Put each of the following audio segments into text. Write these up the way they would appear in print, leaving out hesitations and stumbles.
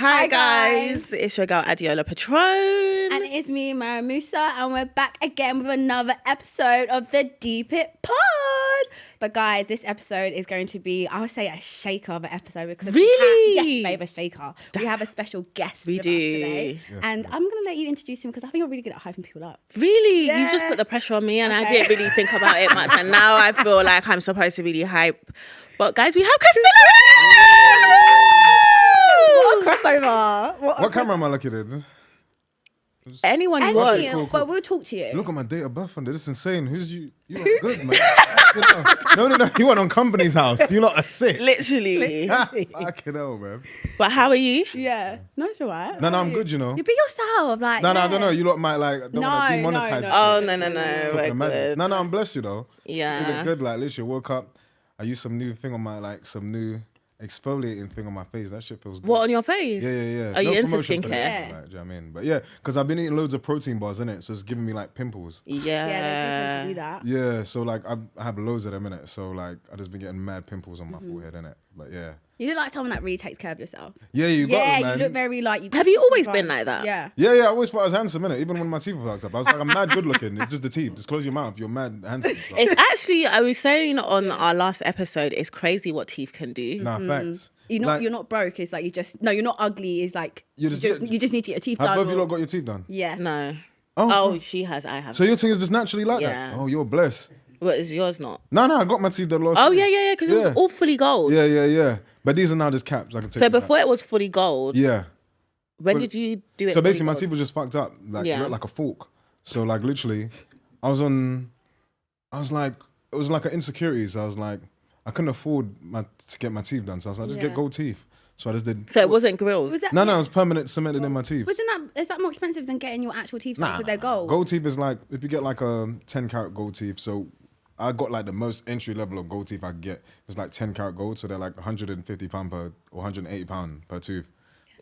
Hi guys, it's your girl Adeola Patron. And it's me, Mariam, and we're back again with another episode of the Deep It Pod. But guys, this episode is going to be, I would say, a shaker of an episode because Really? yes, babe, a shaker. We have a special guest We with do. us today, Yes, and I'm gonna let you introduce him because I think you're really good at hyping people up. Really? Yeah. You just put the pressure on me and I Okay. didn't really think about it much. And now I feel like I'm supposed to really hype. But guys, we have Castillo! What a crossover! What camera am I looking at? Anyone you want. Any, Cool. but we'll talk to you. Look at my date of birth on there. This is insane. Who's you? You look good, man. No. You went on company's house. You lot are sick. Literally. Fucking hell, man. But how are you? Yeah, no, it's alright. No, I'm good, you know. You be yourself, like. No, yeah. I don't know. You lot might like don't want to No, demonetize. no. it. Oh, no. Talking We're of madness. good. No, I'm blessed, you know. You Yeah. look good. Like, literally, woke up. I used some new thing on my, like, some new exfoliating thing on my face. That shit feels good. What, on your face? Yeah. Are you into promotion for skincare? that, like, do you know what I mean? But yeah, because I've been eating loads of protein bars, innit? So it's giving me, like, pimples. Yeah, they're supposed to do Yeah. that. Yeah, so like I have loads of them in it. So like I just been getting mad pimples on my forehead in it. But yeah. You look like someone that really takes care of yourself. Yeah, you got Yeah, it, man. you look very like you. Have you always been like that? Yeah. Yeah, I always thought I was handsome in it. Even when my teeth were fucked up, I was like, I'm mad good looking. It's just the teeth. Just close your mouth. You're mad handsome. Like, It's actually, I was saying on our last episode, it's crazy what teeth can do. nah, facts. You're not broke. It's like you're not ugly. It's like You you just- just need to get your teeth Have done. both of you or- lot got your teeth done? yeah. No. Oh, Oh, she has. I have. so your thing is just naturally like Yeah. that? Oh, you're blessed. What is yours not? No, I got my teeth done last Oh, year. yeah, because it was Yeah. all fully gold. Yeah. But these are now just caps. I can take So them back. before it was fully gold, Yeah. when did you do it? So basically, fully my gold? teeth was just fucked up. Like, it Yeah. looked like a fork. So, like, literally, I was like, it was like an insecurity. So I was like, I couldn't afford to get my teeth done. So I was like, just Yeah. get gold teeth. So I just did. So it wasn't grills. Was that, No, it was permanent cemented in my teeth. is that more expensive than getting your actual teeth done because they're gold? Gold teeth is like, if you get like a 10 carat gold teeth. So I got like the most entry level of gold teeth I could get. It was like 10 carat gold. So they're like £150 per, or £180 per tooth.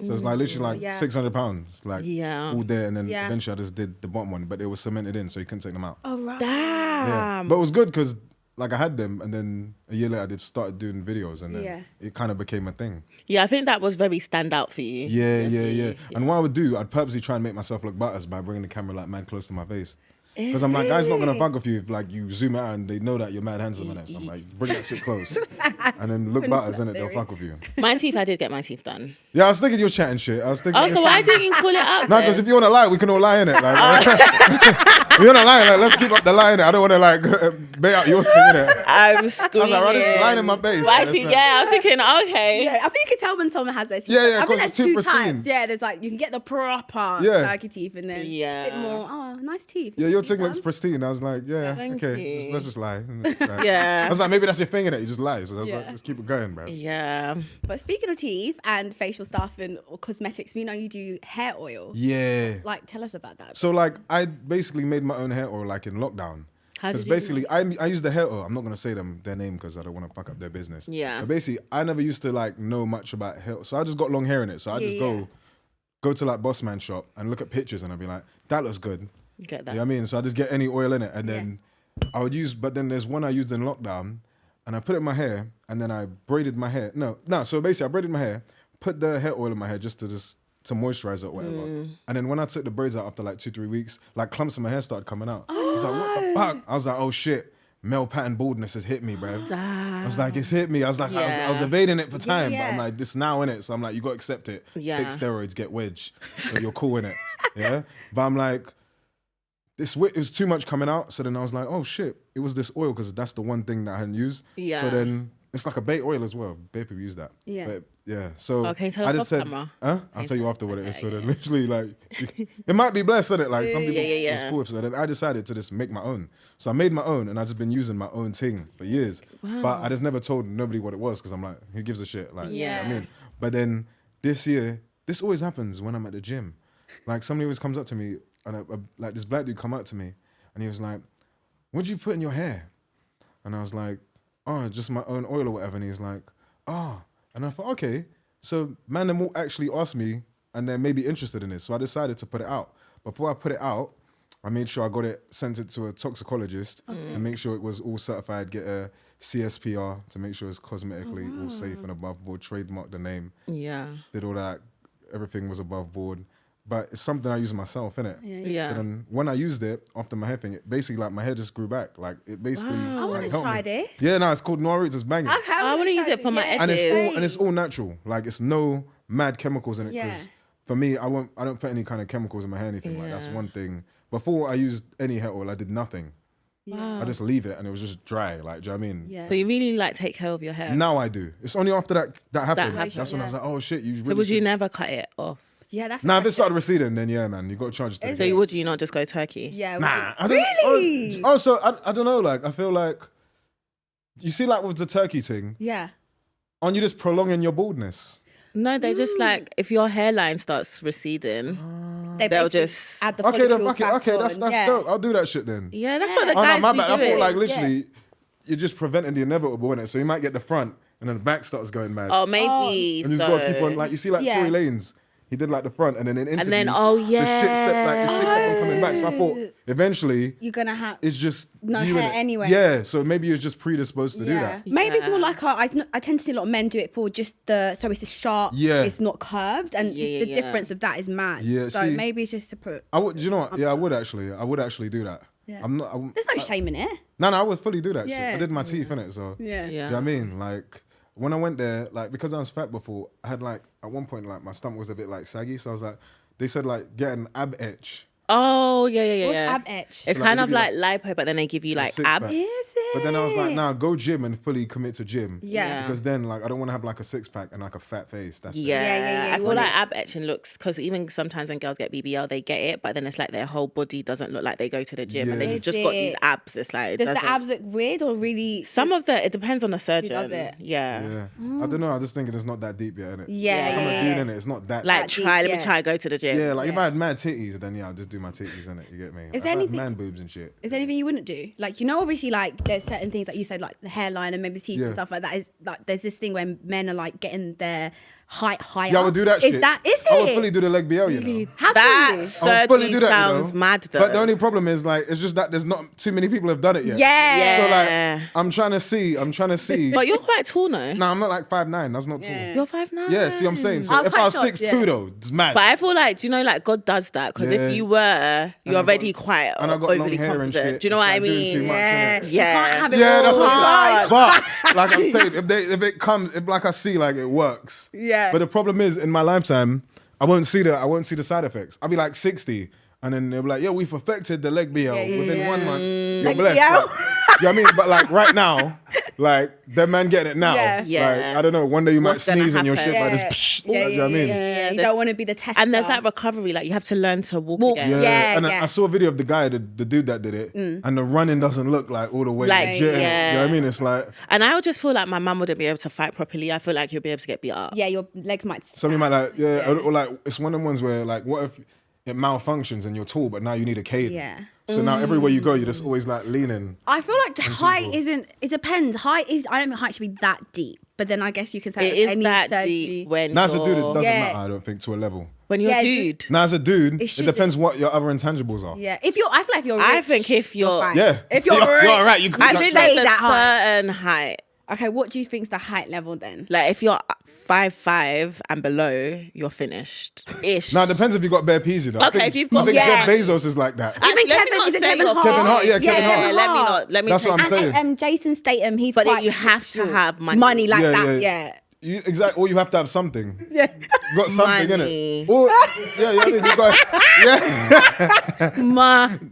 So it's like literally like Yeah. £600, like Yeah. all there. And then Yeah. eventually I just did the bottom one, but it was cemented in, so you couldn't take them out. Oh right. Damn. Yeah. But it was good because like I had them, and then a year later I started doing videos, and then Yeah. it kind of became a thing. Yeah, I think that was very standout for you. Yeah. And what I would do, I'd purposely try and make myself look butters by bringing the camera like mad close to my face. Because I'm like, guys not gonna fuck with you if like you zoom out and they know that you're mad handsome in it. So I'm like, bring that shit close, and then look butters in it. They'll fuck with you. My teeth, I did get my teeth done. Yeah, I was thinking you were chatting shit. I was thinking. Oh, so why didn't you call it out? No, then? because if you want to lie, we can all lie in it. Like, if you want to lie, like, let's keep up the lie in it. I don't want to like bait out your thing in it. I'm I was screaming. like, right, this line in my face. Why she, yeah, I was thinking, okay. Yeah, I think you can tell when someone has their teeth. Yeah, I think 'cause there's it's too two pristine. types. Yeah, there's like you can get the proper Yeah. turkey teeth, and then Yeah. a bit more. Oh, nice teeth. Yeah, your thing Done. looks pristine. I was like, yeah, Thank okay, you. let's just lie. Let's lie. Yeah. I was like, maybe that's your thing in it. You just lie. So I was like, Yeah. let's keep it going, bro. Yeah. But speaking of teeth and facial stuff and cosmetics, we know you do hair oil. Yeah. Like, tell us about that. So like, I basically made my own hair oil like in lockdown. How did Because you do basically, I use the hair oil. I'm not gonna say their name because I don't want to fuck up their business. Yeah. But basically, I never used to like know much about hair, so I just got long hair in it. So I just Yeah. go to like Boss Man shop and look at pictures, and I'd be like, that looks good. Get You that. know what I mean? So I just get any oil in it, and then I would use. But then there's one I used in lockdown, and I put it in my hair, and then I braided my hair. No. So basically, I braided my hair, put the hair oil in my hair just to moisturize it or whatever. And then when I took the braids out after like 2-3 weeks, like clumps of my hair started coming out. I was like, what the fuck? I was like, oh shit, male pattern baldness has hit me, bruv. I was like, it's hit me. I was like, I was Yeah. evading it for time, but I'm Yeah. like, this now in it. So I'm like, you got to accept it. Yeah. Take steroids, get wedge. So you're cool in it. Yeah. But I'm like, it was too much coming out. So then I was like, oh shit, it was this oil because that's the one thing that I hadn't used. Yeah. So then it's like a bait oil as well. Bait people use that. Yeah. But yeah. So Okay, tell I us just off said, camera. I'll tell you after what it is. So then literally like, it might be blessed, isn't it? Like some people, Yeah. it's cool. So then I decided to just make my own. So I made my own and I've just been using my own thing for years. But I just never told nobody what it was because I'm like, who gives a shit? Like, you know what I mean? But then this year, this always happens when I'm at the gym. Like somebody always comes up to me and like this black dude come up to me and he was like, what'd you put in your hair? And I was like, oh, just my own oil or whatever. And he was like, oh. And I thought, okay. So man, them will actually ask me and they may be interested in this. So I decided to put it out. Before I put it out, I made sure I got it, sent it to a toxicologist to make sure it was all certified, get a CSPR to make sure it's cosmetically all safe and above board, trademark the name, Yeah. did all that everything was above board. But it's something I use myself, innit? Yeah. So then when I used it after my hair thing, it basically like my hair just grew back. Like it basically. Wow. I want to helped try me. this. Yeah, no, it's called Noir Roots. It's banging. Okay, I want to use it for my And edges. it's all natural. Like it's no mad chemicals in it. Yeah. Because for me, I don't put any kind of chemicals in my hair, anything. Like that's one thing. Before I used any hair oil, I did nothing. Wow. I just leave it and it was just dry. Like, do you know what I mean? Yeah. So you really like take care of your hair. Now I do. It's only after that happened. happened, That's when I was like, oh shit, you really. So would you should- never cut it off? Yeah, that's. Nah, if it started receding, then yeah, man, you got to charge it. So would you not just go turkey? Yeah. Nah, I don't, Really? Also, I don't know. Like, I feel like you see, like with the turkey thing, Yeah. aren't you just prolonging your baldness? No, they just like if your hairline starts receding. They'll They'll just- add the Okay, then follicles fuck it. back Okay, that's on. Yeah. dope. I'll do that shit then. Yeah, that's what the Oh no, guys my be bad. I doing. thought like literally, you're just preventing the inevitable, innit? So you might get the front, and then the back starts going mad. Oh, maybe. And you just so. gotta keep on, like you see, like Yeah. Tory Lanez, he did like the front, and then in interviews, then, oh, the shit kept on coming back. So I Oh. thought eventually You're gonna have. it's just No you hair innit? anyway. Yeah, so maybe you're just predisposed to do that. Maybe it's more Yeah. like I tend to see a lot of men do it for just so it's a sharp, Yeah. it's not curved, and Yeah, the yeah. difference of that is mad. Yeah, so see- maybe it's just to put. I would, you know what? Yeah, I would actually do that. Yeah. I'm not. There's no shame in it. No, I would fully do that. Shit. Yeah. I did my teeth in it, so. Yeah. Do you know what I mean? Like when I went there, like because I was fat before, I had like at one point like my stomach was a bit like saggy, so I was like, they said like get an ab etch. Oh, yeah. What's ab etch? It's So, like, kind they of give like you, lipo, but then they give you like six abs. pack. Is But then I was like, it? nah, go gym and fully commit to gym. Yeah. Because then like I don't want to have like a six pack and like a fat face. That's Yeah, Yeah, I you feel want like it. ab etching looks because even sometimes when girls get BBL, they get it, but then it's like their whole body doesn't look like they go to the gym, and then Yeah. you've just Is got these it- abs. It's like it Does the doesn't- abs look weird or really? Some of the it depends on the surgeon. does it? Yeah. Yeah. I don't know. I just thinking it's not that deep yet, innit? Yeah, I'm yeah, a dude yeah. in it. It's not that. Like That try, deep, let me yeah. try go to the gym. yeah, like if Yeah. I had mad titties, then yeah, I'll just do my titties in it. You get me? Is If there I had anything- man boobs and shit? Is there anything you wouldn't do? Like, you know, obviously, like, there's certain things like you said, like the hairline and maybe teeth Yeah. and stuff like that. Is like, there's this thing when men are like getting their height higher. Yeah, I would do that shit. Is it? I would fully do the leg BL, you know. How That can you? I would surgery fully do that, sounds you know. mad though. But the only problem is like it's just that there's not too many people have done it yet. Yeah. So Yeah. like I'm trying to see. But you're quite tall, no? No, I'm not like 5'9". That's not tall. You're 5'9". Yeah, see what I'm saying? So I was if quite I was shocked, 6'2", yeah. though, it's mad. But I feel like, do you know, like God does that because Yeah. if you were, you're I already got- quite and I got long overly hair and confident. shit. Do you know what I It's like doing too mean? much, Yeah. innit? You Yeah. can't have it Yeah, that's all. what I'm hard. saying. But like I'm saying, if it comes, if like I see like it works. Yeah. But the problem is in my lifetime, I won't see the side effects. I'll be like 60. And then they'll be like, yeah, we perfected the leg BL yeah, within yeah. 1 month. You're Leg blessed. BL? Like, you know what I mean? But like right now, like the man getting it now. Yeah. Yeah. Like, I don't know, one day you might What's gonna sneeze and your happen? shit like Yeah. this. Psh, Yeah, like, you know what I mean? Yeah, you there's- don't want to be the tester. And there's that recovery, like you have to learn to walk Walk, again. yeah. And I saw a video of the guy, the dude that did it, and the running doesn't look like all the way Like, legit. innit? yeah. You know what I mean? It's like And I would just feel like my mum wouldn't be able to fight properly. I feel like you'll be able to get beat up. Yeah, your legs might. something might like or like it's one of them ones where like what if it malfunctions and you're tall, but now you need a cane. Yeah. So now everywhere you go, you're just always like leaning. I feel like height isn't. It depends. Height is. I don't think height should be that deep. But then I guess you can say It is any that surgery. deep when Now as a dude, it you're, doesn't Yeah. matter. I don't think to a level. when you're Yeah, a dude. Now as a dude, It it should- depends what your other intangibles are. Yeah. If you're, I feel like if you're. Rich, I think if you're- fine. Yeah. If you're, You're rich, alright, you could I like, think stay there's a that height. certain height. Okay, what do you think's the height level then? Like if you're 5'5" and below, you're finished. Ish. Now it depends if you got bare peasy though. Okay, if you've got- I think Yeah. Jeff Bezos is like that. Even Actually, let me Kevin- not is it say Kevin your Hart? Kevin Hart, yeah, Kevin Hart. Let me not. Let me. That's what take- I'm saying. And Jason Statham, he's But quite you have to short. have money. Money like Yeah, that, yeah. yeah. You, exactly, or you have to have something. Yeah. You got something in Money. it. Or yeah, I mean, you got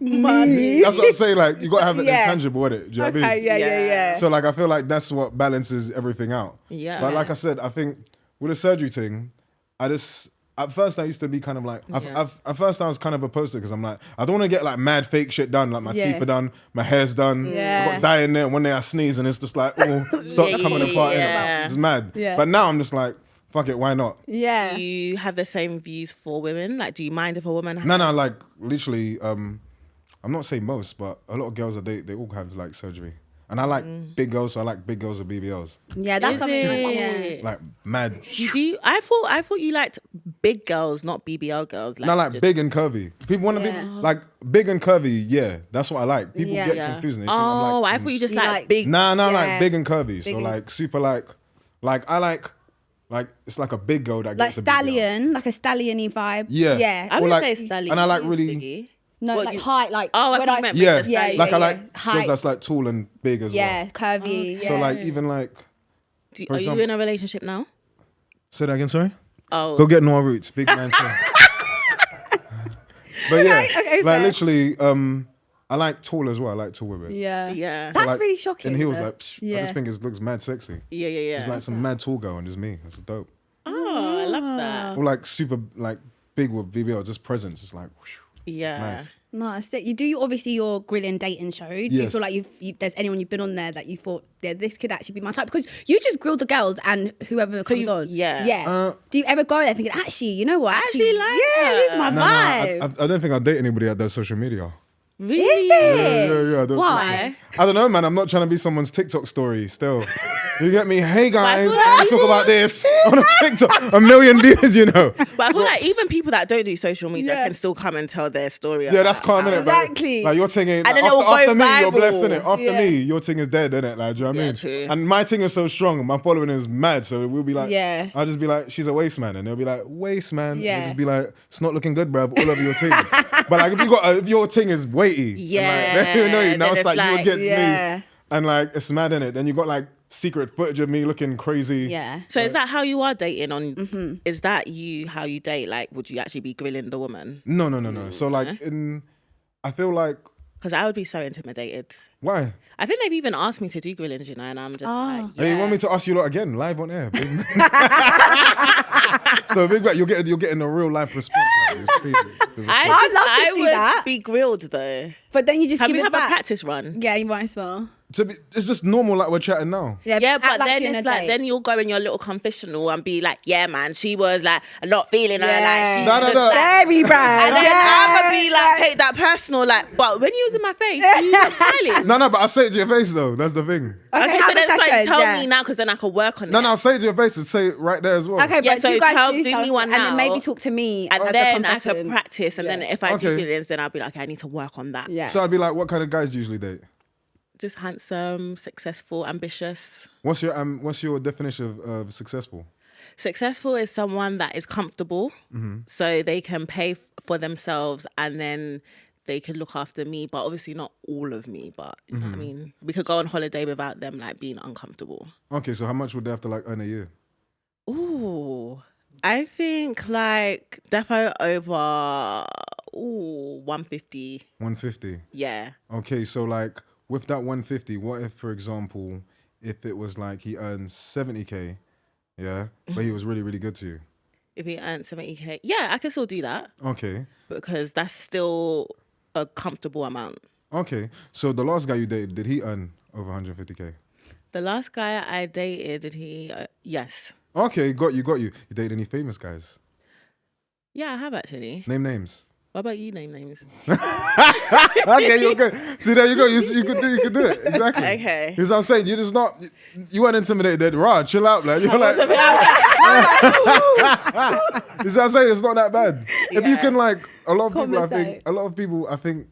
Money. that's what I'm saying. Like you got to have an Yeah. intangible in it. Do you know what I Okay, mean? yeah. So like I feel like that's what balances everything out. Yeah. But like I said, I think with the surgery thing, at first I used to be kind of like at first I was kind of opposed to it because I'm like I don't want to get like mad fake shit done. Like my Yeah. teeth are done, my hair's done. Yeah. I got dye in there. And one day I sneeze and it's just like all starts Yeah, coming apart. yeah. innit? It's mad. Yeah. But now I'm just like fuck it, why not? Yeah. Do you have the same views for women? Like, do you mind if a woman? No, like literally. I'm not saying most, but a lot of girls that they all have like surgery. And I like big girls, so I like big girls with BBLs. Yeah, that's Is something. it? Like mad. I thought you liked big girls, not BBL girls. No, like just- big and curvy. People want to Yeah. be like big and curvy. Yeah, that's what I like. People Yeah. get Yeah. confused. And they think I'm Oh, like I thought you just You like like- big. Nah, Yeah. like big and curvy. So and- like super like I like Like it's like a big girl that Like gets a big girl. stallion, like a stallion-y vibe. Yeah. Yeah. I Or would like- say stallion. and I like really- Biggie. No, What like you- height, like Oh, I when thought you meant Yeah, big, the stallion. like I like Height. girls that's like tall and big as yeah, well. curvy. So yeah. like even like for Are you example- in a relationship now? say that again, sorry? Oh, Go get Noah Roots, big man thing. But yeah, okay, like fair. literally, I like tall as well. I like tall women. yeah. yeah. That's like, really shocking. And he was though. like, psh, I Yeah. just think it looks mad sexy. Yeah. It's like some mad tall girl and just me. It's dope. Oh, I love that. Or like super like big with BBL, just presence. It's like, whew, Yeah. nice. No, that's it. You do obviously your grilling dating show. Do you Yes. feel like there's anyone you've been on there that you thought, yeah, this could actually be my type? Because you just grill the girls and whoever comes you- on. yeah. Yeah. Do you ever go there thinking, actually, you know what? actually like yeah, her. this is my No, vibe. I don't think I'd date anybody that does social media. Really? Is Yeah, it? yeah, I don't Why? I don't know, man. I'm not trying to be someone's TikTok story still. You get me? Hey guys, feel like we talk about this on a TikTok. 1 million views, you know. But I feel like even people that don't do social media Yeah. can still come and tell their story. Yeah, that's calm, innit? Exactly. Like your thing ain't. And Like, then it will after go me, you're viral. blessed, innit? After Yeah. me, your thing is dead, innit? Like, do you know what I Yeah, mean? true. And my thing is so strong. My following is mad, so we'll be like, Yeah. I'll just be like, she's a waste man, and they'll be like, waste man. Yeah. And they'll just be like, it's not looking good, bruv. All over your thing. But like, if your thing is weighty, and, Yeah, like, they know you. Now then it's it's like, you like, against yeah. me, and like it's mad, innit? Then you got like secret footage of me looking crazy. Yeah. So is that how you are dating on? Is that how you date? Like, would you actually be grilling the woman? No. So like, I feel like Because I would be so intimidated. why? I think they've even asked me to do grilling, you know, and I'm just like, Hey, you want me to ask you lot again, live on air, big man? So big man, you're getting a real life response. Now. You see the response. I see would that. be grilled though. But then you just Have give we it have a back. practice run? Yeah, you might as well. It's just normal like we're chatting now. Yeah, act but like then you're in it's a like date. then you'll go in your little confessional and be like, yeah, man, she was like not feeling her, like she Yeah. was just No. like, Very bad. and then I'm gonna be like, take that personal, like, but when you was in my face, you were smiling. No, but I say it to your face though. That's the thing. Okay, have so a then it's like, session, tell yeah. me now, because then I can work on it. No, I'll say it to your face and say it right there as well. Okay, Yeah, but so you guys do me something, one and then maybe now. talk to me. And as a then I confession. could practice, and then if I do Okay. feelings, then I'll be like, okay, I need to work on that. Yeah. So I'd be like, what kind of guys do you usually date? Just handsome, successful, ambitious. What's your definition of successful? Successful is someone that is comfortable, so they can pay for themselves, and then they can look after me, but obviously not all of me. But you know what I mean, we could go on holiday without them like being uncomfortable. Okay, so how much would they have to like earn a year? Ooh, I think like defo over 150. 150. Yeah. Okay, so like with that 150, what if, for example, if it was like he earns 70k, yeah, but he was really, really good to you? If he earns 70k, yeah, I can still do that Okay. because that's still a comfortable amount. Okay. So the last guy you dated, did he earn over 150k? The last guy I dated, did he? Yes. Okay, got you. You dated any famous guys? Yeah, I have actually. Name names. What about you? Name names. Okay, you're good. See, there you go. You could do it. Exactly. Okay. Because I'm saying, you just not, you weren't intimidated. Rah, chill out, man. You're like, you see what I'm saying? It's not that bad. If you can like, a lot of people, I think,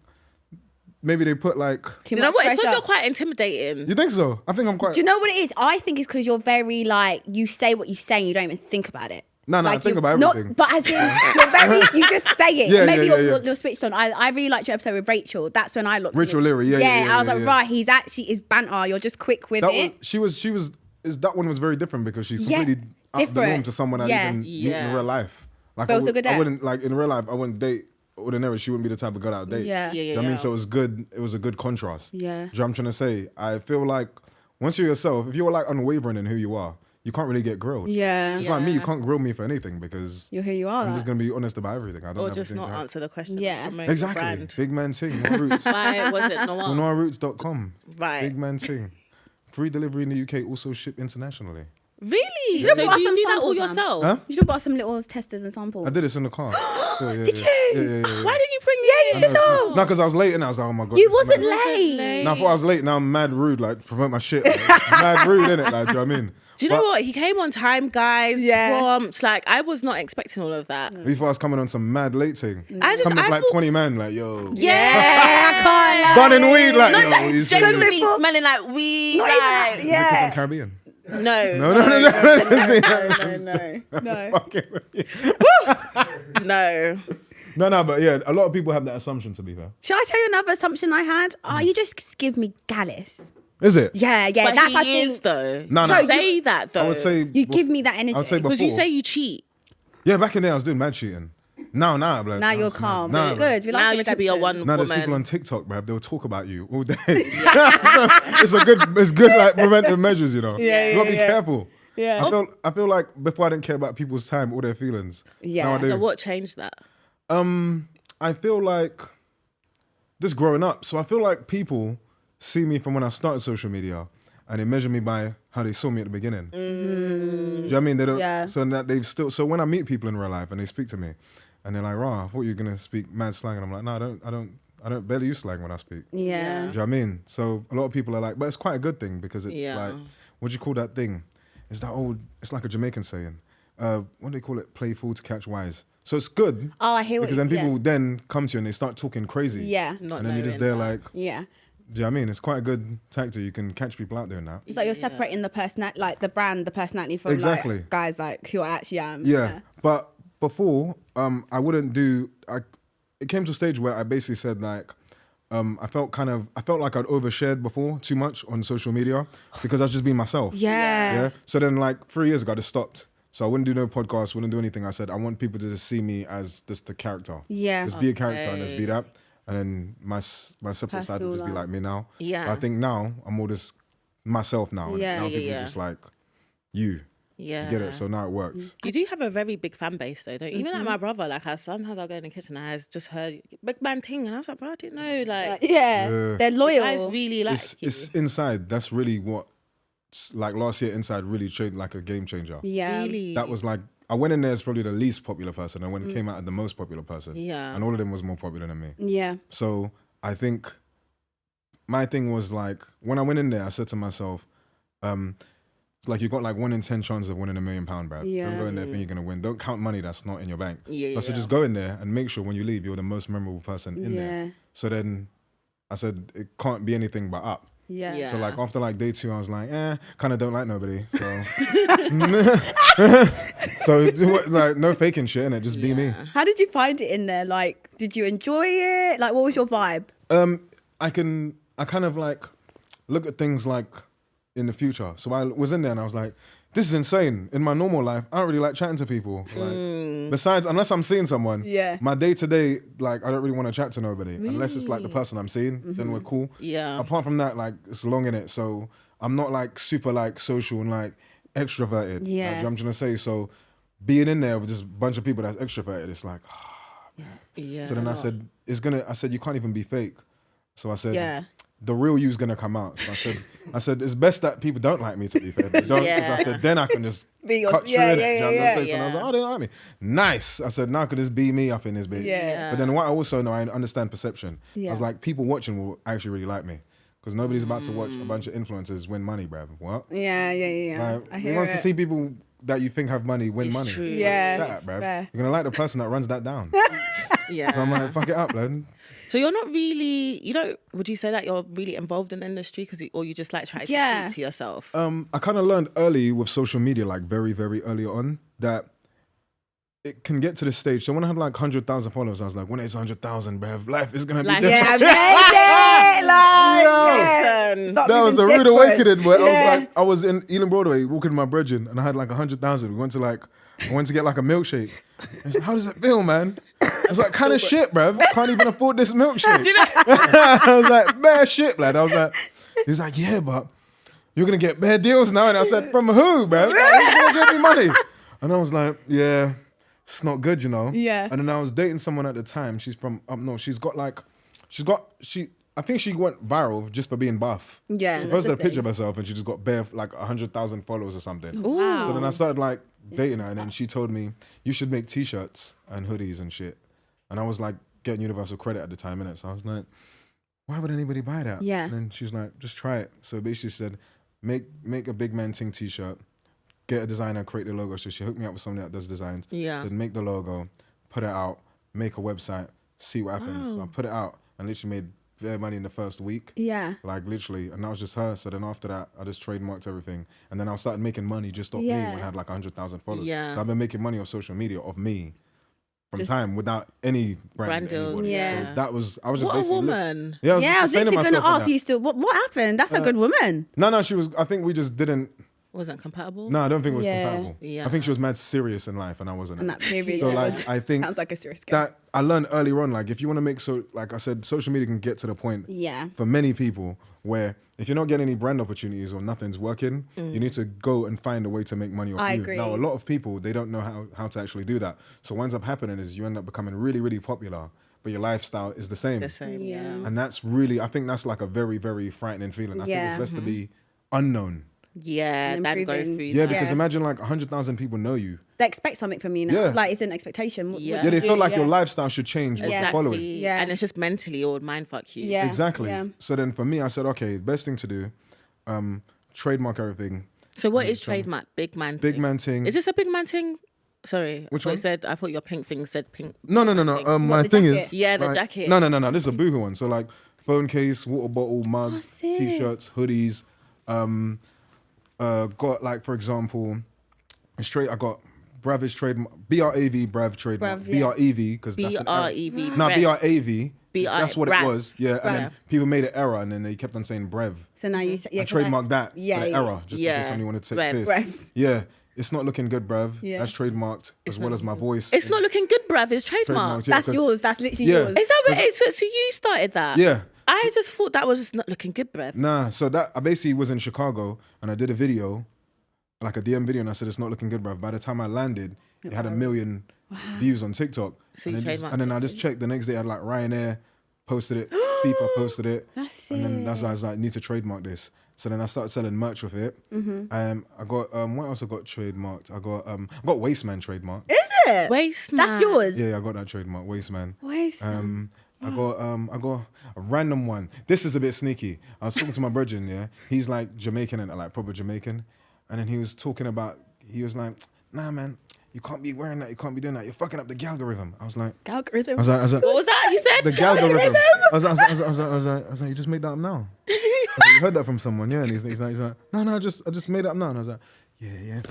maybe they put like, Too You know much what? It's because pressure. you're quite intimidating. you think so? I think I'm quite, Do you know what it is? I think it's because you're very like you say what you say and you don't even think about it. No, I Like think you- about not- everything. But as in, you're very, you just say it. Yeah, Maybe yeah, you're switched on. I really liked your episode with Rachel. That's when I looked. Rachel at it. Leary, yeah, I was like, yeah. right, he's actually is banter. You're just quick with that it. that one was very different because she's Yeah, completely out the different. norm to someone I Yeah. even meet in Yeah. real life. Like But also good I date. wouldn't like in real life. I wouldn't date ordinarily. She wouldn't be the type of girl I'd date. Yeah. Yeah, You know what I mean? So it was good. It was a good contrast. Yeah. Do you know what I'm trying to say? I feel like once you're yourself, if you're like unwavering in who you are, you can't really get grilled. Yeah. It's like me, you Yeah. can't grill me for anything because You're who you are. I'm just gonna be honest about everything. I don't Or have just anything not to hide. answer the question. Yeah. Promote your Exactly. brand. Big man ting. Noah Roots. Why was it no one? NoahRoots.com. Right. Big man ting. Free delivery in the UK. Also ship internationally. Really? should have So brought do you some do that all samples, man. yourself? Huh? You should have bought some little testers and samples. I did this in the car. Did you? Yeah. Why didn't you bring You should know. No, because I was late and I was like, oh my god. You this is wasn't mad. late. Now, I thought I was late. Now I'm mad rude. Like promote my shit. Like, mad rude, innit? Like, do you know what I mean? Do you know what? He came on time, guys. Yeah. Prompt. Like, I was not expecting all of that. We thought I was coming on some mad late thing. I Coming up like thought- 20 man. Like yo. Yeah, I can't lie. Bun and weed. Like No, yo. like, You see? genuinely smelling like weed. Not even Like, that, Is it 'cause yeah. I'm Caribbean? No. No, but yeah, a lot of people have that assumption, to be fair. Shall I tell you another assumption I had? Oh, you just give me Gallus. Is it? Yeah. But That's I he is think. though. No. Say that though. I would say... You give me that energy. I would say before. Because you say you cheat. Yeah, back in there, I was doing mad cheating. Now, like, Now you're calm. Nah, Good. We like Now the you can be a redemption. one now there's woman. people on TikTok, bruv. They'll talk about you all day. So it's good like preventive measures, you know. Yeah, you gotta be yeah. careful. Yeah. I feel like before I didn't care about people's time, all their feelings. Yeah. Now I do. So what changed that? I feel like just growing up. So I feel like people see me from when I started social media, and they measure me by how they saw me at the beginning. Do you know what I mean? They don't. Yeah. So that they've still. So when I meet people in real life and they speak to me, and they're like, "Rah, I thought you were gonna speak mad slang," and I'm like, "No, I don't barely use slang when I speak." Yeah. Do you know what I mean? So a lot of people are like, but it's quite a good thing because it's Yeah. like, what do you call that thing? It's that old. It's like a Jamaican saying. What do they call it? Play fool to catch wise. So it's good. Oh, I hear what because you then people then come to you and they start talking crazy. Yeah. Not And then you're just knowing there that. like, Yeah. do you know what I mean? It's quite a good tactic. You can catch people out doing that. It's like you're separating the the brand, the personality from Exactly. like guys like who I actually am. Yeah. But before, I wouldn't do. It came to a stage where I basically said like, I felt like I'd overshared before too much on social media because I was just being myself. Yeah. So then like 3 years ago, I just stopped. So I wouldn't do no podcast, wouldn't do anything. I said I want people to just see me as just the character. Yeah. Just be a character and just be that. And then my separate side would just be life. like me now. Yeah. But I think now I'm more just myself now. Yeah. And now Yeah, people are just like you. Yeah. You get it? So now it works. You do have a very big fan base though, don't you? Even like my brother, like sometimes I'll go in the kitchen and I just heard big man ting and I was like, bro, I didn't know. Like Yeah. They're loyal. guys really like It's inside. That's really what, like last year, inside really changed, like a game changer. Yeah. really. That was like, I went in there as probably the least popular person and when it came out as the most popular person. Yeah. And all of them was more popular than me. Yeah. So I think my thing was like, when I went in there, I said to myself, like you got like 1 in 10 chance of winning £1 million, bruv. Yeah. Don't go in there thinking you're gonna win. Don't count money that's not in your bank. Yeah, So I said, yeah. just go in there and make sure when you leave, you're the most memorable person in Yeah. there. So then I said, it can't be anything but up. Yeah. Yeah. So like after like day 2, I was like, kind of don't like nobody. So, so like no faking shit in it, just be me. How did you find it in there? Like, did you enjoy it? Like, what was your vibe? I kind of like look at things like in the future. So I was in there and I was like, this is insane. In my normal life, I don't really like chatting to people. Like, besides, unless I'm seeing someone, Yeah. my day to day, like, I don't really want to chat to nobody. Unless it's like the person I'm seeing, then we're cool. Yeah. Apart from that, like, it's long in it. So I'm not like super like social and like extroverted. Yeah. Like, you know what I'm trying to say? So being in there with just a bunch of people that's extroverted, it's like, Yeah. so then I said, you can't even be fake. So I said, Yeah. the real you's gonna come out. So I said, it's best that people don't like me, to be fair. But don't, because I said, then I can just Be cut through yeah, it. yeah, Do you know what I'm yeah, saying? So I was like, oh, they don't like me. Nice. I said, now could this be me up in this bitch? Yeah. But then what I also know, I understand perception. Yeah. I was like, people watching will actually really like me. Because nobody's about to watch a bunch of influencers win money, bruv. What? Yeah. Like, I who hear wants it. to see people that you think have money win It's money? true. Yeah. Shut up, bruv. Fair. You're gonna like the person that runs that down. Yeah. So I'm like, fuck it up, man. So you're not really, would you say that you're really involved in the industry or you just like try to Yeah. keep to yourself? I kind of learned early with social media, like very, very early on, that it can get to this stage. So when I had like 100,000 followers, I was like, when it's 100,000, bruv, life is gonna be Life- different. Yeah, I've read it. Like, Listen. That was a rude different. awakening. Where Yeah. I was in Ealing Broadway walking with my brethren, and I had like 100,000. I went to get like a milkshake. It's like, how does it feel, man? I was like, kind of shit, bruv. Can't even afford this milkshake. I was like, bare shit, lad. I was like, he was like, yeah, but you're gonna get bare deals now. And I said, from who, bruv? Like, who's gonna give me money? And I was like, yeah, it's not good, you know. Yeah. And then I was dating someone at the time. She's from up north. I think she went viral just for being buff. Yeah, She that's posted the a picture thing. of herself and she just got bare like 100,000 followers or something. Wow. So then I started like dating her and then she told me, you should make t-shirts and hoodies and shit. And I was like getting Universal Credit at the time, innit? So I was like, why would anybody buy that? Yeah. And then she's like, just try it. So basically she said, make a Big Man Ting t-shirt, get a designer, create the logo. So she hooked me up with somebody that does designs. Yeah. Said, make the logo, put it out, make a website, see what happens. So I put it out and literally made bare money in the first week. Yeah. Like literally, and that was just her. So then after that, I just trademarked everything, and then I started making money just off me when I had like 100,000 followers. Yeah. I've been making money off social media off me from time without any brand deal. anybody. Yeah. So that was I was just What a basically woman. yeah, I was I just was saying to literally going myself to on ask that. you still, what happened? That's a good woman. No, she was. I think we just didn't. Wasn't compatible. No, I don't think it was Yeah. compatible. Yeah. I think she was mad serious in life, and I wasn't. And that period. So yeah. like, I think Sounds like a serious girl. that I learned earlier on, like if you want to make like I said, social media can get to the point Yeah. for many people where if you're not getting any brand opportunities or nothing's working, you need to go and find a way to make money off I you. agree. Now, a lot of people, they don't know how to actually do that. So what ends up happening is you end up becoming really, really popular, but your lifestyle is the same. The same. Yeah. Yeah. And that's really, I think that's like a very, very frightening feeling. I think Yeah. it's best to be unknown. Yeah. And Then go improving. through. Yeah, that. because imagine like 100,000 people know you. They expect something from you now. Yeah. Like it's an expectation. What Yeah. Yeah, they you feel do, like your yeah. lifestyle should change with the Exactly. following. Yeah. And it's just mentally or mind fuck you. Yeah. Exactly. Yeah. So then for me, I said, okay, best thing to do, trademark everything. So what is trademark? Big man. Big thing? man thing. Is this a big man thing? Sorry. Which I one? Said I thought your pink thing said pink. No. My the thing jacket? is, Yeah, the like- jacket. No. This is a boohoo one. So like phone case, water bottle, mugs, sick. t-shirts, hoodies. Got like for example, I got Brav's trademark, BRAV Brav trademark, Brav, yeah. BREV because that's an error. BREV. No, Brev. BRAV. That's what Brav. it was. Yeah, and then Brav. people made an error, and then they kept on saying Brev. So now you say, yeah, I trademarked that yeah, for the yeah. error, just in Yeah. case somebody wanted to Brev. take this. Brev. Yeah, it's not looking good, Brev. Yeah. That's trademarked as well as my voice. It's not looking good, bruv. It's trademark. Trademarked, yeah, That's 'cause- yours. That's literally Yeah. yours. Is that what it is? So you started that? Yeah. I just thought that was just not looking good, bruv. Nah, so that I basically was in Chicago and I did a video, like a DM video, and I said it's not looking good, bruv. By the time I landed, it had 1 million views on TikTok. So and, you then trademarked and then I it just checked the next day. I had like Ryanair posted it, FIFA posted it, That's and then that's sick. why I was like, need to trademark this. So then I started selling merch with it. I got what else I got trademarked? I got Wasteman trademarked. Is it? Waste That's man. yours. Yeah, I got that trademark, Wasteman. Waste. I got a random one. This is a bit sneaky. I was talking to my brethren, yeah. He's like Jamaican and like proper Jamaican. And then he was like, nah man, you can't be wearing that, you can't be doing that. You're fucking up the algorithm. I was like, Algorithm. I was like, What was that? You said the algorithm. I was like, you just made that up now. I was like, you heard that from someone, yeah. And he's like, no, I just made it up now. And I was like, yeah.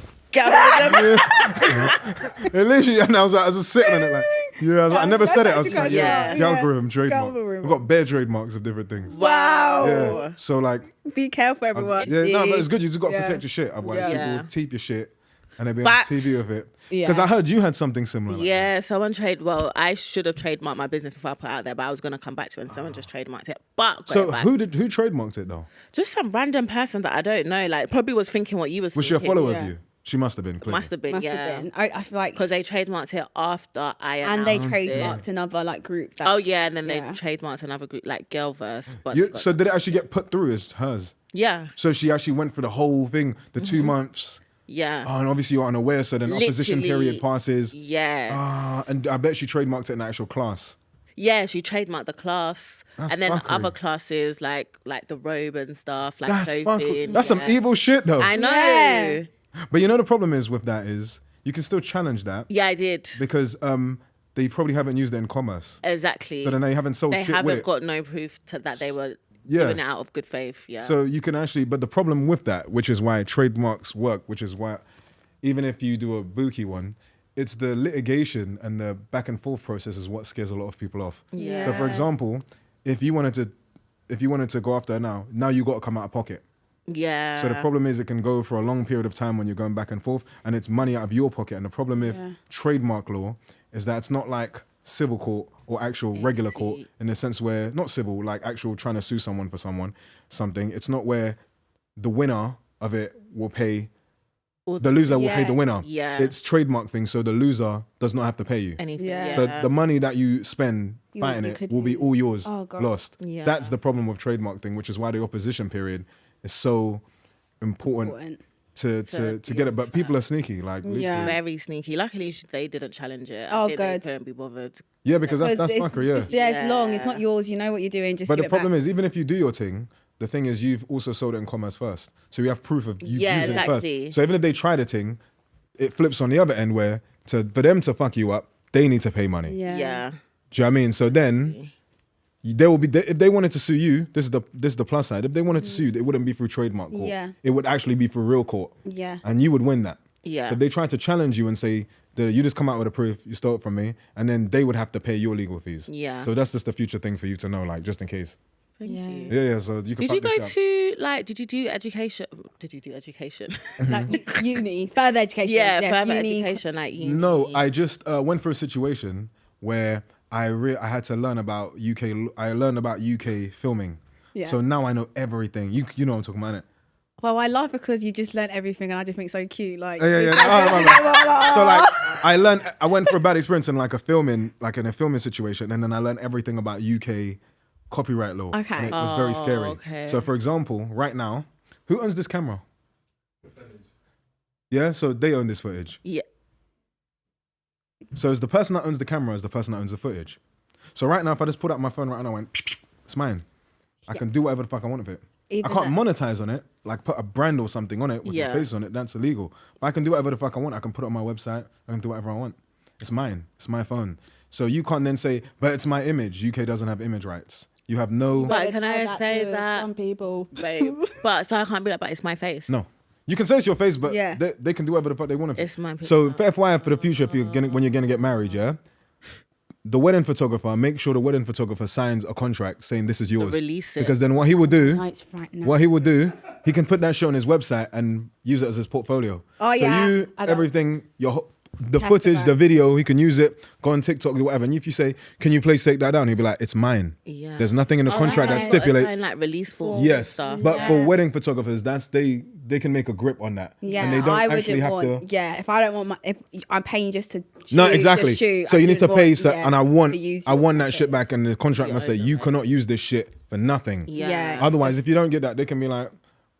And literally, and I was just sitting on it like, yeah. I was like, I never said it. I was like, Yeah. the algorithm trademark. Algorithm. I've got bare trademarks of different things. Wow. Yeah. So like, Be careful, everyone. yeah, no, but it's good. You just got to Yeah. protect your shit. Otherwise, Yeah. people Yeah. will teep your shit and they'll be Facts. on TV with it. Yeah. Because I heard you had something similar. Like Yeah, someone well, I should have trademarked my business before I put it out there, but I was gonna come back to it and someone just trademarked it. But got so it back. who trademarked it though? Just some random person that I don't know, like probably was thinking what you was Was she a thinking. follower yeah. of you? She must have been. Clearly. Must have been, Must yeah. have been. I feel like. Because they trademarked it after I And they announced it. trademarked another like group. That, Oh yeah, and then Yeah. they trademarked another group like Girlverse. But So did it actually get put through as hers? yeah, So she actually went for the whole thing, the 2 months. yeah, Oh, and obviously you're unaware, so then opposition Literally. period passes. yeah. And I bet she trademarked it in the actual class. Yeah, she trademarked the class, That's and then fuckery. other classes like the robe and stuff, like That's clothing. That's some yeah. evil shit though. I know. Yeah. But you know the problem is with that is you can still challenge that Yeah, I did. because they probably haven't used it in commerce. Exactly. So then they haven't sold They shit with haven't it. got no proof that they were Yeah. doing it out of good faith. Yeah. So you can actually, but the problem with that, which is why trademarks work, which is why even if you do a bookie one, it's the litigation and the back and forth process is what scares a lot of people off. Yeah. So for example, if you wanted to go after her now you got to come out of pocket. yeah. So the problem is it can go for a long period of time when you're going back and forth and it's money out of your pocket. And the problem with trademark law is that it's not like civil court or actual regular court in the sense where, not civil, like actual trying to sue someone for something. It's not where the winner of it will pay, the loser will pay the winner. Yeah. It's trademark thing, so the loser does not have to pay you. anything. Yeah. Yeah. So the money that you spend fighting you it could will be lose. all yours Oh, God. lost. Yeah. That's the problem with trademark thing, which is why the opposition period is so important to get it. But people are sneaky, like literally. Yeah. Very sneaky. Luckily, they didn't challenge it. Oh, I think good. They couldn't be bothered. Yeah, because that's it's, fucker, yeah. It's long. It's not yours. You know what you're doing. Just But give the it back. problem is, even if you do your thing, the thing is you've also sold it in commerce first. So you have proof of you Yeah, using exactly. it first. So even if they try the thing, it flips on the other end where for them to fuck you up, they need to pay money. Yeah. Yeah. Do you know what I mean? So then There will be if they wanted to sue you. This is the plus side. If they wanted to sue you, it wouldn't be through trademark court. Yeah. It would actually be for real court. Yeah. And you would win that. Yeah. So if they tried to challenge you and say that you just come out with a proof, you stole it from me, and then they would have to pay your legal fees. Yeah. So that's just the future thing for you to know, like just in case. Thank you. Yeah. So you can. Did you go to like? Did you do education? Did you do education? Like uni, further education. Yeah, further uni. education, like uni. No, I just went through a situation where I had to learn about UK. I learned about UK filming. Yeah. So now I know everything. You know what I'm talking about, innit? Well, I laugh because you just learned everything, and I just think it's so cute. Like, Yeah. So like, I went for a bad experience in like in a filming situation, and then I learned everything about UK copyright law. Okay. And it was very scary. Okay. So for example, right now, who owns this camera? Yeah, so they own this footage. Yeah. So it's the person that owns the camera is the person that owns the footage. So right now, if I just pulled out my phone right now and went, it's mine. I can do whatever the fuck I want with it. Even I can't monetize on it, like put a brand or something on it with Yeah. my face on it. That's illegal. But I can do whatever the fuck I want. I can put it on my website. I can do whatever I want. It's mine. It's my phone. So you can't then say, but it's my image. UK doesn't have image rights. You have no... But can I say to that? some people? Babe. But so I can't be like, but it's my face. No. You can say it's your face, but Yeah. they can do whatever the fuck they want. It's my So picture. for FYI for the future, when you're gonna get married, yeah, the wedding photographer, make sure the wedding photographer signs a contract saying this is yours. Release it. Because then what he will do, No, it's right now. what he will do, he can put that shit on his website and use it as his portfolio. Oh, so yeah. you I know. everything the Has footage, to the go. video, he can use it, go on TikTok, do whatever. And if you say, can you please take that down? He'll be like, it's mine. Yeah. There's nothing in the contract that Okay. stipulates. Sign, like release form. Yes, Stuff. but for wedding photographers, they can make a grip on that. Yeah, and they don't I actually wouldn't have want. to. Yeah, if I don't want if I'm paying just to shoot, No, exactly. just shoot, so I you need to shouldn't pay, want- so, yeah, and I to want use that your shit back, and the contract must say you cannot use this shit for nothing. Yeah. Otherwise, if you don't get that, they can be like,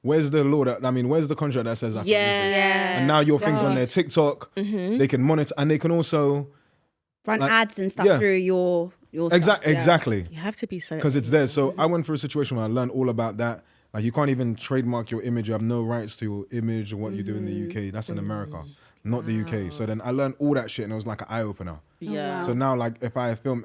"Where's the law that? I mean, where's the contract that says I can use this?" Yeah. And now your things on their TikTok, they can monitor, and they can also run like, ads and stuff yeah. through your stuff, yeah. exactly. You have to be so. Because it's there. So I went through a situation where I learned all about that. Like you can't even trademark your image. You have no rights to your image or what you do in the UK. That's in America, not the UK. So then I learned all that shit, and it was like an eye opener. Yeah. wow. So now, like, if I film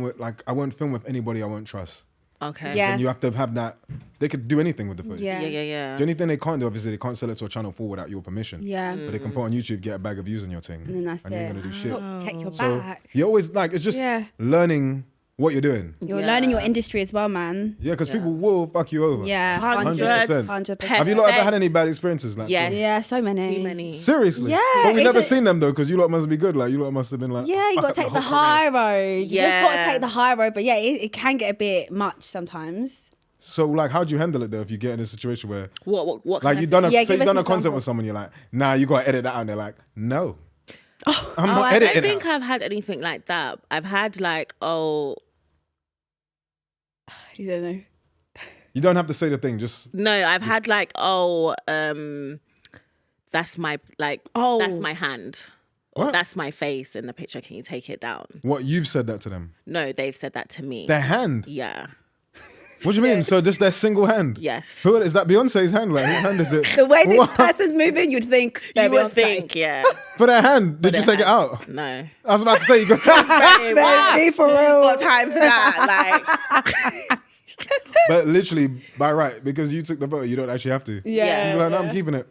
with, like, I won't film with anybody I won't trust. Okay. Yeah. And you have to have that. They could do anything with the footage. Yeah. Yeah. The only thing they can't do, obviously, they can't sell it to a channel 4 without your permission. Yeah. But they can put on YouTube, get a bag of views on your thing, And then that's you ain't it. gonna do shit. Check your So back. you always like it's just Yeah. learning what you're doing. You're Yeah. learning your industry as well, man. Yeah, because people will fuck you over. Yeah, 100%. 100%. Have you lot ever had any bad experiences like Yes. that? Yeah, so many. Too many. Seriously? Yeah, But we is never it- seen them though, because you lot must be good. Like you lot must have been like, Yeah, you fuck got up to take the whole high career. road. You just got to Yeah. take the high road. But yeah, it can get a bit much sometimes. So like, how do you handle it though if you get in a situation where, What? like, can I you've done say? a Yeah, say give you've us done an a content example. with someone, you're like, nah, you got to edit that out. And they're like, no, I'm Oh, not I editing think it. I've had anything like that. I've had like, oh You don't know. You don't have to say the thing. Just no, I've had like, that's my Oh. that's my hand. Or What? that's my face in the picture. Can you take it down? what you've said that to them. No, they've said that to me. Their hand. Yeah. What do you mean? So just their single hand. Yes. Who is that? Beyonce's hand? Like whose hand is it? The way this What? person's moving, you'd think. You they're would Beyonce. think, yeah. For their hand. Did you their take it hand. out? No. I was about to say you got. Baby, for real. Got time for that? Like, But literally by right, because you took the photo, you don't actually have to. Yeah. You're like, no, I'm keeping it.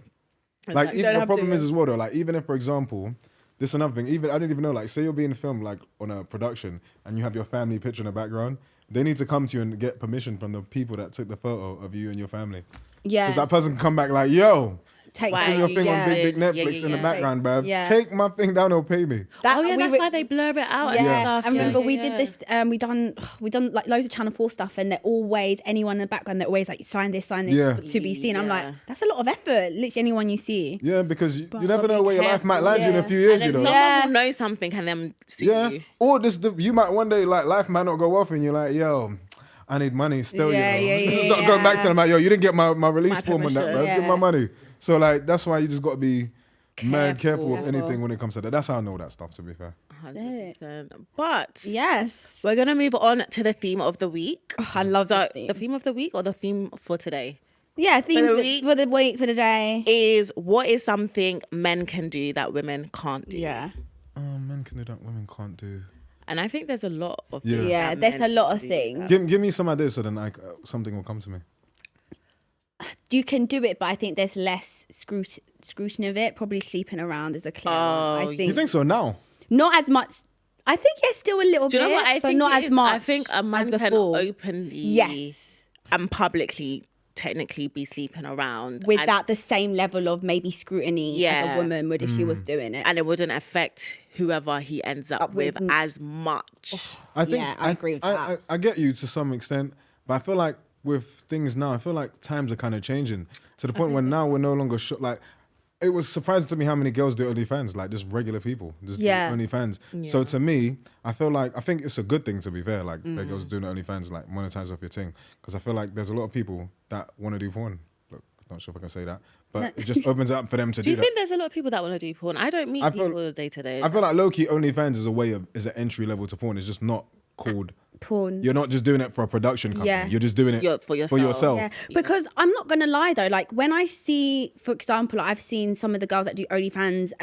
Like You even, don't the have problem to, is as well though, like even if, for example, this is another thing, even I didn't even know, like say you're being filmed like on a production and you have your family picture in the background, they need to come to you and get permission from the people that took the photo of you and your family. Yeah. Because that person can come back like, yo, Take Why? see your thing yeah. on big Yeah, Netflix yeah, in the yeah. background, bruv. Yeah. Take my thing down or pay me. That, oh yeah, we that's were- why they blur it out and Yeah, stuff. I remember yeah, we yeah. did this. We done like loads of Channel 4 stuff, and they're always anyone in the background. They're always like sign this Yeah. to be seen. I'm Yeah. like, that's a lot of effort. Literally anyone you see. Yeah, because you never But know be where your life might careful. land you in a Yeah. few years, And you then know. someone Yeah. will know something and then see Yeah. you. Or you might one day like life might not go off and you're like, yo, I need money still, Yeah, you know. yeah, Just yeah, not going back yeah. to them like, yo, you didn't get my release My form on that, permission. bro. Give Yeah. my money. So like that's why you just gotta be mad careful with Careful. anything when it comes to that. That's how I know that stuff, to be fair. 100%. But Yes. we're gonna move on to the theme of the week. Oh, I love So this theme. the theme of the week or the theme for today Yeah, theme the for week. for the week, for the day. is what is something men can do that women can't do. Yeah. Men can do that, women can't do. And I think there's a lot of Yeah. things Yeah, that there's a men lot of do things. that. Give me some ideas so then something will come to me. You can do it, but I think there's less scrutiny of it. Probably sleeping around is a clear one. I think You think so now? not as much. I think yes, still a little Do you bit, know what I but think not it as is? much. I think a man as can before. openly Yes. and publicly technically be sleeping around Without the same level of maybe scrutiny as a Yeah. woman would if she was doing it. and it wouldn't affect whoever he ends up with as much. I think Yeah, I agree with that. I get you to some extent, but I feel like with things now, I feel like times are kind of changing to the point where now we're no longer like. It was surprising to me how many girls do OnlyFans, like just regular people, just do OnlyFans. So to me, I think it's a good thing, to be fair, like girls doing OnlyFans, like monetize off your thing, because I feel like there's a lot of people that want to do porn. Look, not sure if I can say that, but it just opens it up for them to Do you do think that. there's a lot of people that want to do porn? I don't meet people day to day. I feel like low-key OnlyFans is an entry level to porn. It's just not called Porn. You're not just doing it for a production company. Yeah. You're just doing it For yourself. Yeah, because I'm not gonna lie though, like when I see, for example, I've seen some of the girls that do OnlyFans.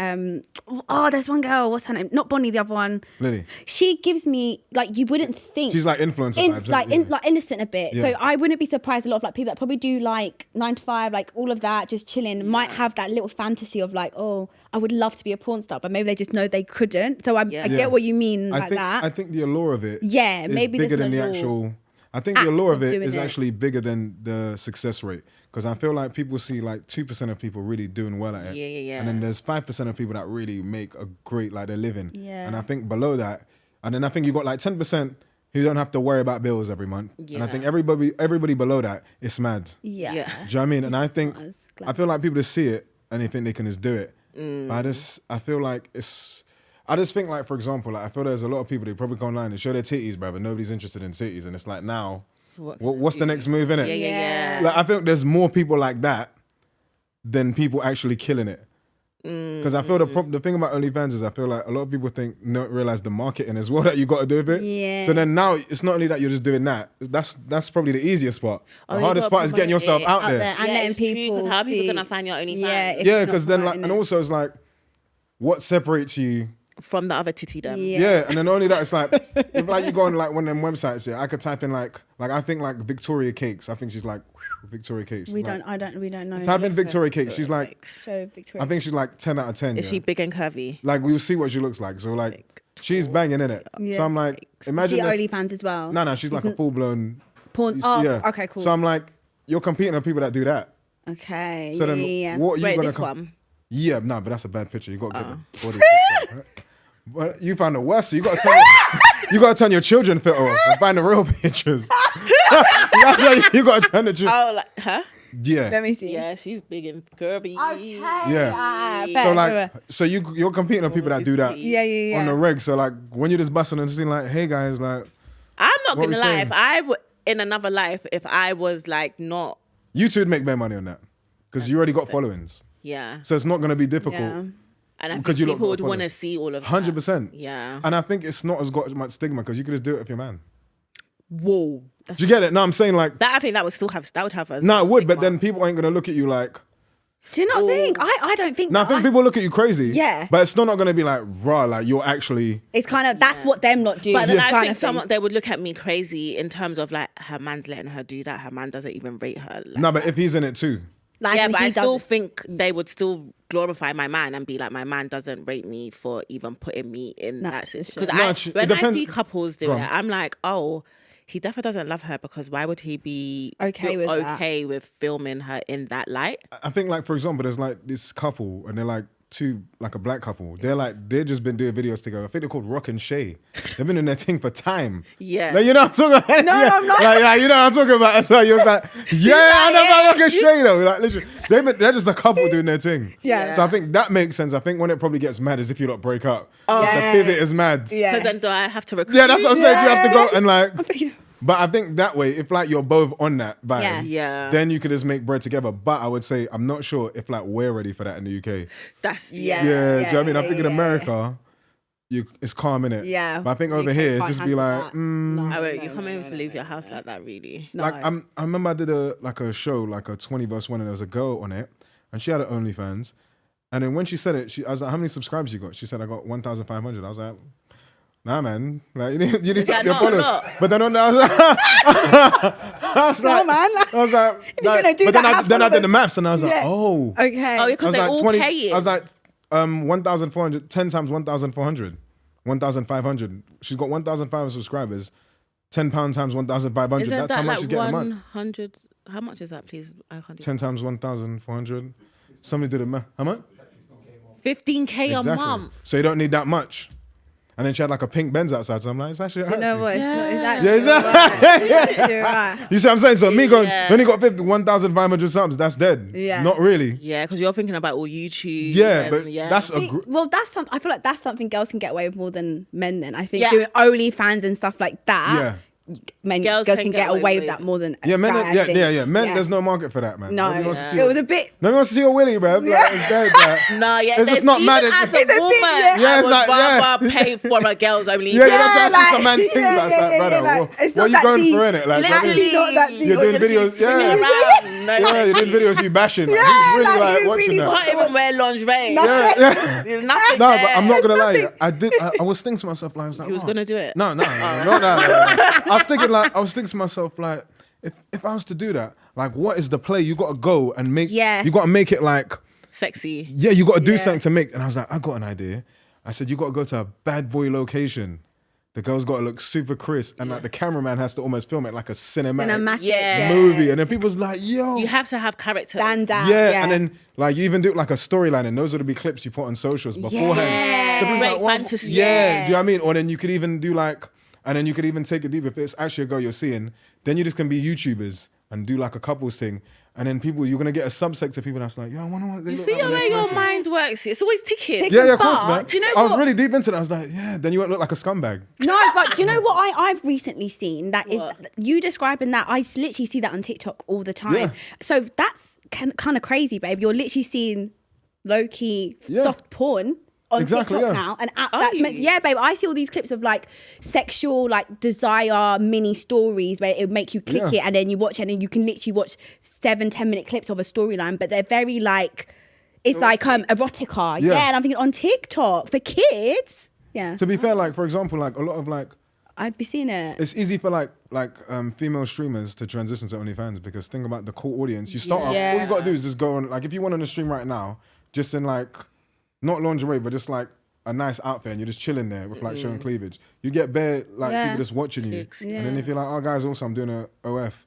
There's one girl. What's her name? Not Bonnie, the other one. Lily. She gives me like you wouldn't think. She's like influencer vibes. Like innocent a bit. Yeah. So I wouldn't be surprised. A lot of like people that probably do like 9 to 5, like all of that, just chilling, might have that little fantasy of like, oh, I would love to be a porn star, but maybe they just know they couldn't. So I get what you mean I think the allure of it. Yeah, is maybe bigger there's than an the allure. actual. I think the allure of it doing is it. actually bigger than the success rate, because I feel like people see like 2% of people really doing well at it. Yeah. And then there's 5% of people that really make a great, like, they're living. Yeah. And I think below that, and then I think you got like 10% who don't have to worry about bills every month. And I think everybody below that is mad. Yeah. Do you know what I mean? And I think, I feel like people just see it and they think they can just do it. But I feel like I just think, like, for example, like, I feel there's a lot of people, they probably go online and show their titties, bruv, but nobody's interested in titties. And it's like, now, what's the next move in it? Yeah. Like, I think there's more people like that than people actually killing it. Because I feel the thing about OnlyFans is I feel like a lot of people don't realize the marketing as well that you got to do with it. Yeah. So then now it's not only that you're just doing that. That's probably the easiest part. The you hardest gotta part is getting yourself promote out there. And letting it's true, people 'cause how are people see- gonna find your OnlyFans? Yeah, if Yeah, it's because not then like, promoting and it. also it's like, what separates you? From the other titty-dom. Yeah, and then only that, it's like, if like you go on like one of them websites, I could type in like I think like Victoria Cakes. I think she's like Victoria Cakes. We like, don't know. Type in Victoria Cakes. She's like, So Victoria. I think she's like 10 out of 10. Is she big and curvy? Like, we'll see what she looks like. So like, she's banging in it. Yeah. So I'm like, imagine she this. OnlyFans as well. No, she's like a full blown porn. Oh, okay, cool. So I'm like, you're competing with people that do that. Okay. So then, yeah. what are you Wait, gonna this one? Yeah, no, but that's a bad picture. You got to get the body picture. Right? But you found the worst. So you got to turn your children filter off and find the real pictures. That's why you got to turn the children. Oh, like, huh? Yeah. Let me see. Yeah, she's big and curvy. Okay. Yeah. fair, So fair. like, so you're competing with people that do that Yeah. on the reg. So like, when you're just busting and saying like, hey guys, like, I'm not What gonna we lie. saying? If I would in another life, if I was like not, you two would make better money on that because you already got followings. yeah, So it's not going to be difficult. Yeah. and I Because think you lot people got would followers. want to see all of that. 100%. Yeah. And I think it's not as got much stigma because you could just do it with your man. Whoa. Do you get it? No, I'm saying like, That I think that would still have a no, it would, but stigma. then people ain't going to look at you like, Do you not think? I don't think. no, I think people look at you crazy. Yeah. But it's still not going to be like, raw, like you're actually, It's kind of that's what them not do. But then I kind think of thing. they would look at me crazy in terms of like her man's letting her do that. Her man doesn't even rate her. Like, no, but if he's in it too. Like, yeah, and but he I still doesn't- think they would still glorify my man and be like, my man doesn't rate me for even putting me in that situation. Because No, it when I depends- see couples do Go it, on. I'm like, oh, he definitely doesn't love her because why would he be Okay with that? okay with filming her in that light? I think like, for example, there's like this couple and they're like like a black couple. They've just been doing videos together. I think they're called Rock and Shay. They've been in their thing for time. Yeah. Like, you know what I'm talking about? No, Yeah. I'm not. Like, you know what I'm talking about? That's why you was like, yeah, I know about Rock and Shay though. Like, literally, they're just a couple doing their thing. Yeah. So I think that makes sense. I think when it probably gets mad is if you don't break up. Yeah. The pivot is mad. Yeah. Because then do I have to recruit? Yeah, that's what I'm saying. If you have to go and like, Yeah. but I think that way, if like you're both on that vibe, Yeah. Yeah. then you could just make bread together. But I would say, I'm not sure if like we're ready for that in the UK. That's Yeah. Yeah, do you know what I mean? I yeah, think in yeah. America, it's calm in it. Yeah. But I think You over can't here, handle just be like, that. No, I won't. You no, come no, in no, to leave your house like that, really. No. like I remember I did a show, like a 20-verse one, and there was a girl on it, and she had her OnlyFans. And then when she said it, I was like, how many subscribers you got? She said, I got 1,500. I was like, Nah, man. Like, you need to up your not followers. not? But then on the other I was like, man. I was like, gonna do but that, then I did the followers. maths and I was like, Yeah. oh. Okay. Oh, I because was they like all pay it. I was like 1,400, 10 times 1,400, 1,500. She's got 1,500 subscribers. £10 times 1,500. Isn't That's that how much like she's getting a month. 100? How much is that, please? I can't do 10 times 1,400. Somebody did a math. How much? 15K a month. So you don't need that much. And then she had like a pink Benz outside. So I'm like, it's actually. You know what? It's Yeah, actually exactly. right. It's actually right. You see what I'm saying? So me going, when he got 1,500 subs, that's dead. Yeah. Not really. Yeah, because you're thinking about all YouTube. Yeah, and, but that's a Well, I feel like that's something girls can get away with more than men. Then I think Yeah. doing OnlyFans and stuff like that. Yeah. Girls can get away with that more than Yeah, men. guy, I think. Men, there's no market for that, man. No, Nobody wants to see it was a bit. Nobody wants to see your willy, bro. Like, it's dead. Like, No, yeah, it's just not even mad. as It's a woman, Yeah, I it's would like, rather pay for a girl's only. Yeah, that's actually some man's thing like that, brother. like, it's What not you that going deep. for in it? Like, Literally not that deep. You're doing videos, yeah. Yeah, you're doing videos of you bashing. Like, who's really like you watching really that? Can't even wear lingerie. Yeah. There's nothing No, there. but I'm not gonna lie. I was thinking to myself, like, I was like, He was oh. gonna do it. No. I was thinking to myself, like, if I was to do that, like, what is the play? You got to go and make. Yeah. You got to make it like. Sexy. Yeah, you got to do something to make. And I was like, I got an idea. I said, you got to go to a bad boy location. The girl's got to look super crisp, and like the cameraman has to almost film it like a cinematic Yeah. movie. And then people's like, yo. You have to have character. Stand out. Yeah, and then like you even do like a storyline, and those are the be clips you put on socials beforehand. Yeah. So people's Great like, what? fantasy. Yeah, do you know what I mean? Or then you could even do like, and then you could even take it deep. If it's actually a girl you're seeing, then you just can be YouTubers and do like a couples thing. And then you're gonna get a subsect of people that's like, yo, I wonder what they You look see like the on way this your record. mind works. It's always ticking. Yeah, of course, But, man. do you know I was what? really deep into that. I was like, yeah, then you won't look like a scumbag. No, but do you know what I've recently seen? That is you describing that. I literally see that on TikTok all the time. Yeah. So that's kind of crazy, babe. You're literally seeing low key soft porn on Exactly, TikTok yeah. now, and Are that's you? meant, yeah, babe. I see all these clips of like sexual, like desire mini stories where it would make you click Yeah. it, and then you watch it, and then you can literally watch 7-10 minute clips of a storyline, but they're very like it's like erotica, Yeah. And I'm thinking on TikTok for kids, yeah. To be fair, like for example, like a lot of like I'd be seeing it. it's easy for like female streamers to transition to OnlyFans because think about the core audience. You start off, all you gotta do is just go on, like if you went on a stream right now, just in like not lingerie, but just like a nice outfit, and you're just chilling there with like showing cleavage. You get bare like people just watching you, and then if you're like, oh guys, also I'm doing a OF,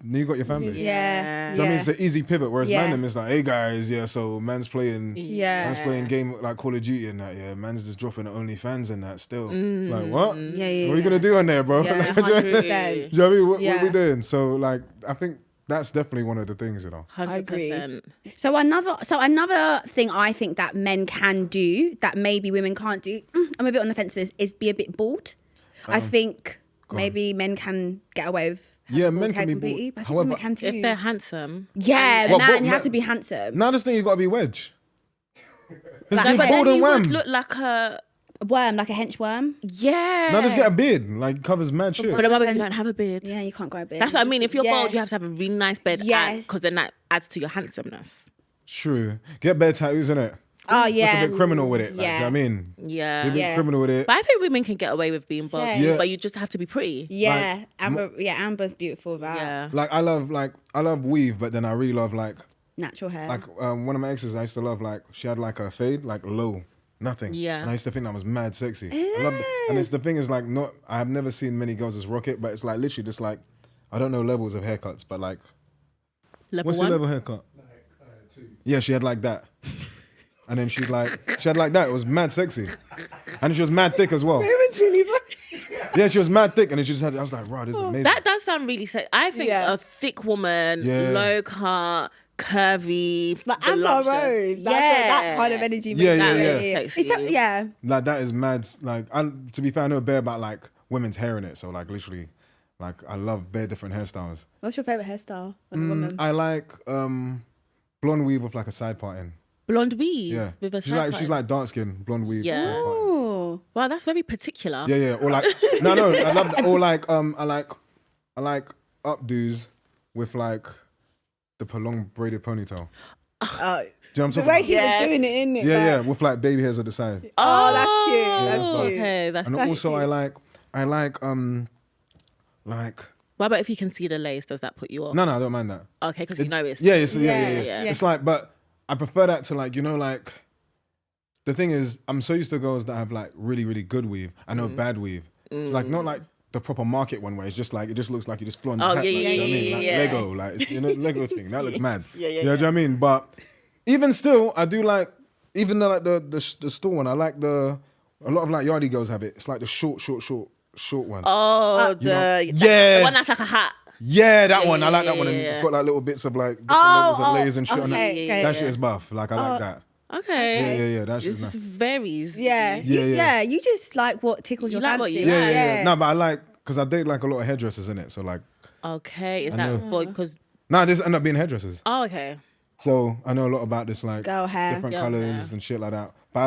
then you got your fan base. Yeah. Do you know what I mean? It's an easy pivot. Whereas Yeah. man, them is like, hey guys, yeah, so man's playing game like Call of Duty and that, yeah. Man's just dropping the OnlyFans and that still. It's like, what? Yeah. What are you gonna do on there, bro? Yeah, Like, do you know what I mean? 100%. Do you know what I mean? What Yeah. are we doing? So like, I think that's definitely one of the things, you know. 100%. So another thing I think that men can do that maybe women can't do, I'm a bit on the fence with, is be a bit bald. I think maybe men can get away with Yeah, bald men hair can be completely, bald. but I think However, women can too. If they're handsome. Yeah, What, man, bald- you have to be handsome. Now this thing you gotta be wedge. It's But be then bald and you wham. would look like a... A worm, like a hench worm. Yeah. Now just get a beard, like covers mad shit. But the moment you don't have a beard. Yeah, you can't grow a beard. That's what I mean. If you're Yeah. bald, you have to have a really nice beard. Yes. Because then that adds to your handsomeness. True. Get bare tattoos in it. Oh Look yeah. a bit criminal with it. Like, Yeah. do you know what I mean? Yeah. Be a bit Yeah. criminal with it. But I think women can get away with being bald. Yeah. But you just have to be pretty. Yeah, Like, Amber's beautiful with that. Yeah. Like I love weave, but then I really love like Natural hair. one of my exes I used to love, like she had like a fade, like low, nothing. Yeah. And I used to think that was mad sexy. I loved it. And it's the thing is like I have never seen many girls just rock it, but it's like literally just like I don't know levels of haircuts, but like Level what's one. your level haircut? Yeah, she had like that. And then she had like that. It was mad sexy. And she was mad thick as well. Yeah, she was mad thick, and then she just had. I was like, wow, this is amazing. That does sound really sexy. I think Yeah. a thick woman, Yeah. low cut, curvy, like Amber voluptuous. Rose. That's that kind of energy. Yeah, makes yeah, it yeah. It's that, yeah. Like that is mad. Like, to be fair, I know bare about like women's hair in it. So like literally, like I love bare different hairstyles. What's your favorite hairstyle on a woman? I like blonde weave with like a side part in. Blonde weave. Yeah, With a she's like dark skin, blonde weave. Yeah. side part in. Oh, Wow, that's very particular. Yeah. Or like no. I love or like I like updos with like the prolonged braided ponytail. Do you know what The I'm way talking he about? was doing it, isn't it? Yeah, with like baby hairs at the side. Oh, that's cute. That's that's cute. Okay, that's And that's also cute. I like What about if you can see the lace? Does that put you off? no, I don't mind that. Okay, because you know it's Yeah. It's like, but I prefer that to like, you know, like the thing is, I'm so used to girls that have like really, really good weave. I know bad weave. It's like not like the proper market one where it's just like it just looks like you just flaunt the Oh, hat, yeah, like, yeah, you know what I mean? yeah, Like yeah. Lego, like it's, you know, Lego thing. That looks mad. Yeah, You know what I mean? But even still, I do like even the like the store one. I like a lot of like yardie girls have it. It's like the short one. Oh, you know? the one that's like a hat. Yeah, that one. I like that yeah, one. And yeah. it's got like little bits of like different levels of layers and shit on it. okay, That shit is buff. Like I like that. Okay. Yeah. That shit's This nice. varies. Yeah. Yeah. You just like what tickles You your like what fancy. you like. Yeah. No, but I like because I date like a lot of hairdressers in it. So like, Okay. Is I that know. because? this end up being hairdressers. Oh, okay. So I know a lot about this like Girl hair. different Girl colors hair. and shit like that. But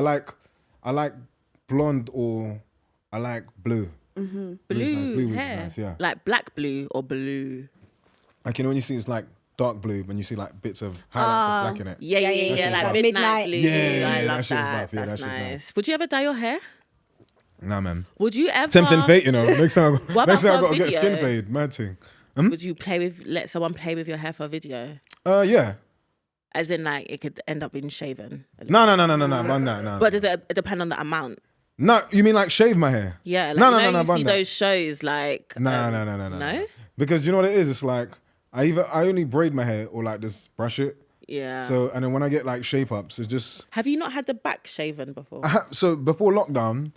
I like blonde or I like blue. Blue's Blue nice. Blue is hair. nice, yeah. Like black blue or blue. Like you know when you see it's like dark blue when you see like bits of highlights of black in it. Yeah. shit's Like buff. midnight blue. Yeah, I that love shit's that. buff. Yeah, That's that shit's nice. nice. Would you ever dye your hair? Nah, man. Would you ever? Tempting fate, you know. Next time I What got about to for a get a skin video? fade. Mad thing. Would you let someone play with your hair for a video? Yeah. As in, like, it could end up being shaven. No. Bun that. No. But does it depend on the amount? No, you mean like shave my hair? Yeah. Like, No. you Bun see that. those shows, like. No. No? Because you know what it is? It's like I only braid my hair or like just brush it. Yeah. So and then when I get like shape ups, it's just Have you not had the back shaven before? so before lockdown,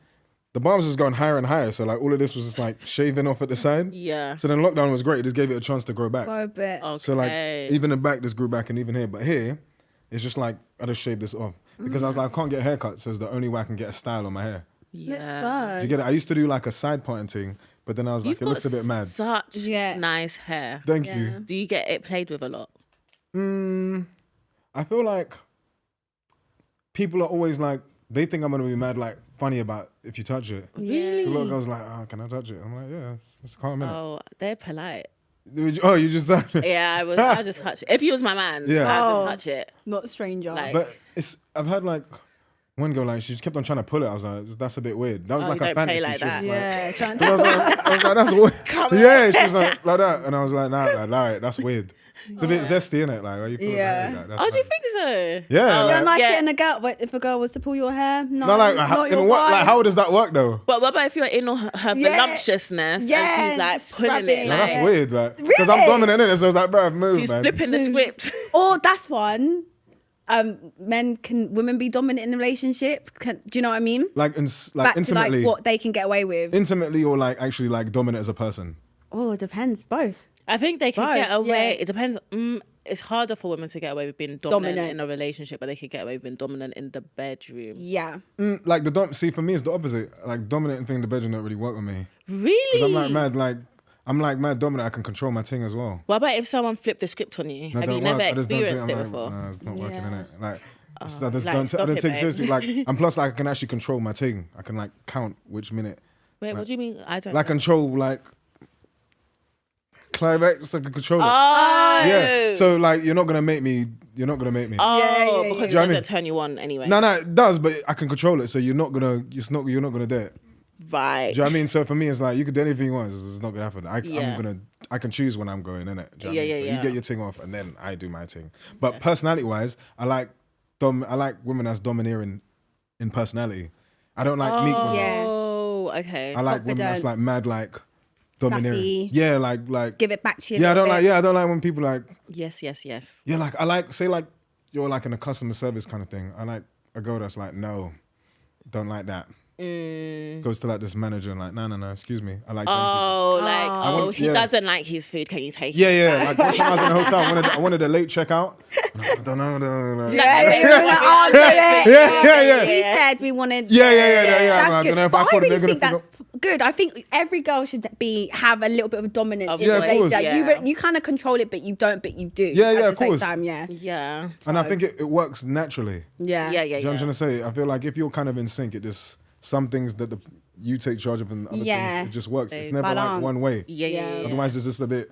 the barbers was going higher and higher. So like all of this was just like shaving off at the side. Yeah. So then lockdown was great. It just gave it a chance to grow back. For a bit. Okay. So like even the back just grew back and even here. But here, it's just like I just shaved this off. Because I was like, I can't get a haircut, so it's the only way I can get a style on my hair. Yeah. Do you get it? I used to do like a side parting thing, but then I was like, You've it looks a got bit mad. Such Yeah. nice hair. Thank you. Do you get it played with a lot? I feel like people are always like, they think I'm gonna be mad, like funny about if you touch it. Really? So a lot of girls like, oh, can I touch it? I'm like, yeah, it's calm, innit? Oh, they're polite. Oh, you just touched it? Yeah, I just touch it. If he was my man, Yeah. I'd just touch it. Not stranger. Like- But I've had like one girl, like she kept on trying to pull it. I was like, that's a bit weird. That was like you a don't play fantasy. like She was that. just like, yeah, trying I was like, that's weird. Yeah, she was like that. And I was like, nah, that's weird. It's a bit zesty, innit? Like, why you pulling Yeah. my hair like that? Oh, do you think so? Yeah, Oh, like- don't like yeah. it in a girl. But if a girl was to pull your hair, no, No, like, not in your what, like, vibe. how does that work though? But what about if you're in her voluptuousness Yeah, and she's like just pulling rubbing. it? No, Like, that's weird, like, because I'm Really? dominant in it, so it's like, bro, move, she's man. flipping the script. Or that's one. Women be dominant in a relationship? Do you know what I mean? Like, Back intimately, to like what they can get away with. intimately, or like actually like dominant as a person. Oh, it depends. Both. I think they can Both, get away. yeah. It depends. It's harder for women to get away with being dominant Dominant. in a relationship, but they could get away with being dominant in the bedroom. Yeah. Like see, for me, it's the opposite. Like dominant thing in the bedroom don't really work with me. Really? I'm like mad, mad dominant. I can control my thing as well. What about if someone flipped the script on you? No, Have you don't never work. I just don't experienced take- it I'm before? like, nah, it's not working in Yeah. it. Like, I just like, don't, stop I don't it, take it seriously. babe. Like, and plus, like, I can actually control my thing. I can like count which minute. Wait, what do you mean? I don't Like know. control like climax. I can control it. Oh. Yeah. So like, you're not gonna make me. Oh, Yeah, because Do it you know what I doesn't mean? turn you on anyway. No, it does, but I can control it. So you're not gonna. You're not gonna do it. Right. Do you know what I mean? So for me, it's like you can do anything you want. It's not gonna happen. Yeah. I can choose when I'm going in it. Do you know what I mean? Yeah, So yeah. you get your thing off, and then I do my thing. But personality wise, I like women that's domineering in personality. I don't like meek women. Yeah. Oh, okay. I like women that's like mad, like domineering. Sassy. Yeah, like. Give it back to you. Yeah, a I don't little like. bit. Yeah, I don't like when people like. Yes. Yeah, like I like say like you're like in a customer service kind of thing. I like a girl that's like no, don't like that. Goes to like this manager and like no, excuse me. I like them people. Oh, like, he yeah. doesn't like his food. Can you take it? Yeah. Like one time I was in a hotel, I wanted a late checkout. And I don't know. Yeah, They we want wanna to answer it. Yeah. We said we wanted. Yeah. That's I good. don't know if But I I thought really they're gonna think that's good. I think every girl should have a little bit of dominance. Of in the course. relationship. Yeah. You kind of control it, but you don't. But you do. Yeah, at of the same course. time, yeah. Yeah. And I think it works naturally. Yeah. Yeah. Do you know what I'm trying to say? I feel like if you're kind of in sync, it just some things that you take charge of and other Yeah. things, it just works. It's They never like balance. one way. Yeah. Otherwise, it's just a bit.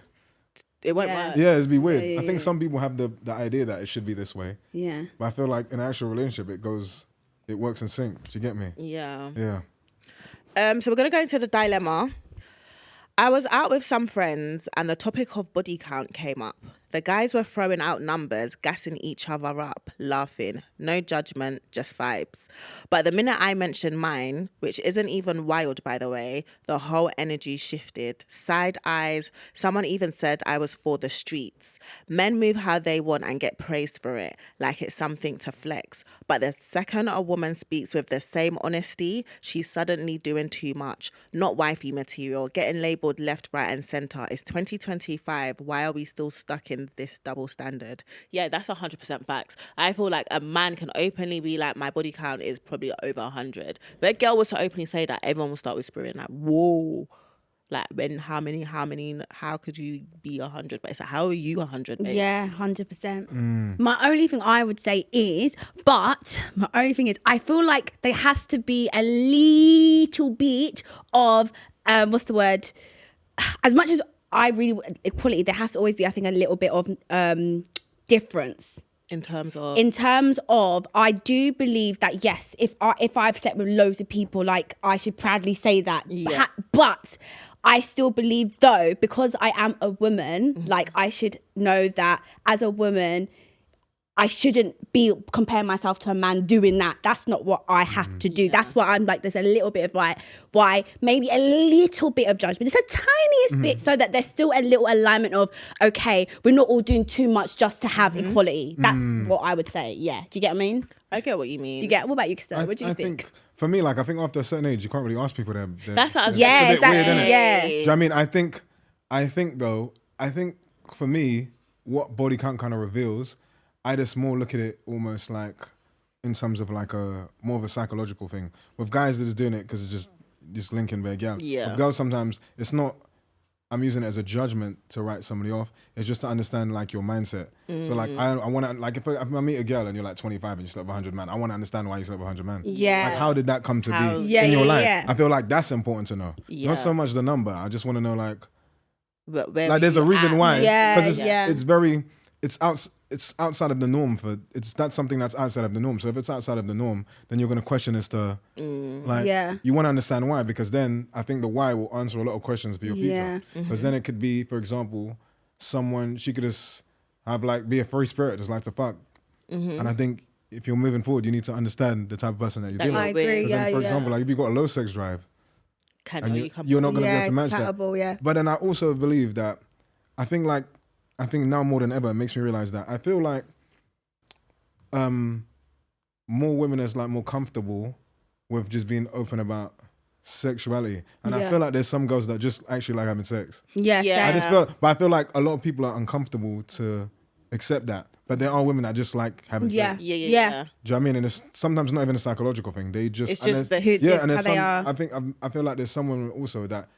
It won't work. Yeah, it'd be weird. I think some people have the idea that it should be this way. Yeah. But I feel like in an actual relationship, it works in sync. Do you get me? Yeah. Yeah. So we're going to go into the dilemma. I was out with some friends and the topic of body count came up. The guys were throwing out numbers, gassing each other up, laughing. No judgment, just vibes. But the minute I mentioned mine, which isn't even wild, by the way, the whole energy shifted. Side eyes. Someone even said I was for the streets. Men move how they want and get praised for it, like it's something to flex. But the second a woman speaks with the same honesty, she's suddenly doing too much. Not wifey material, getting labelled left, right and centre. It's 2025. Why are we still stuck in this double standard? Yeah, that's 100% facts. I feel like a man can openly be like, my body count is probably over 100. But a girl was to openly say that, everyone will start whispering like, whoa. Like, when, how could you be 100? But it's like, how are you 100, babe? Yeah, 100%. My only thing I would say is, I feel like there has to be a little bit of, what's the word? As much as I really equality, there has to always be, I think, a little bit of difference. In terms of, I do believe that yes, if I've slept with loads of people, like I should proudly say that. Yeah. But I still believe though, because I am a woman, like I should know that as a woman, I shouldn't be comparing myself to a man doing that. That's not what I have to do. Yeah. That's what I'm like, there's a little bit of why maybe a little bit of judgment. It's a tiniest bit so that there's still a little alignment of, okay, we're not all doing too much just to have equality. That's what I would say. Yeah. Do you get what I mean? I get what you mean. What about you, Castillo? What do you think? I think, for me, like, I think after a certain age, you can't really ask people their that's what I was yeah, exactly. Weird, isn't it? Yeah. Do you know what I mean? I think for me, what body count kind of reveals, I just more look at it almost like in terms of like more of a psychological thing. With guys that is doing it because it's just linking their gal. Yeah. With girls sometimes it's not, I'm using it as a judgment to write somebody off. It's just to understand like your mindset. So like I want to, like if I meet a girl and you're like 25 and you slept with 100 man, I want to understand why you slept with 100 man. Yeah. Like how did that come to be in your life? Yeah. I feel like that's important to know. Yeah. Not so much the number. I just want to know like there's a reason why. Yeah. Because it's very, it's outside of the norm that's something that's outside of the norm. So if it's outside of the norm, then you're going to question as to you want to understand why, because then I think the why will answer a lot of questions for your future. Because then it could be, for example, she could just have be a free spirit, just like to fuck. And I think if you're moving forward, you need to understand the type of person that you're dealing with. I agree. Then, for example, like if you've got a low sex drive, you're not going to be able to match that. Yeah. But then I also believe that I think now more than ever, it makes me realize that I feel like more women is like more comfortable with just being open about sexuality. And I feel like there's some girls that just actually like having sex. Yeah. I feel like a lot of people are uncomfortable to accept that. But there are women that just like having sex. Yeah. Do you know what I mean? And it's sometimes not even a psychological thing. They just... It's just and there's I feel like there's someone also that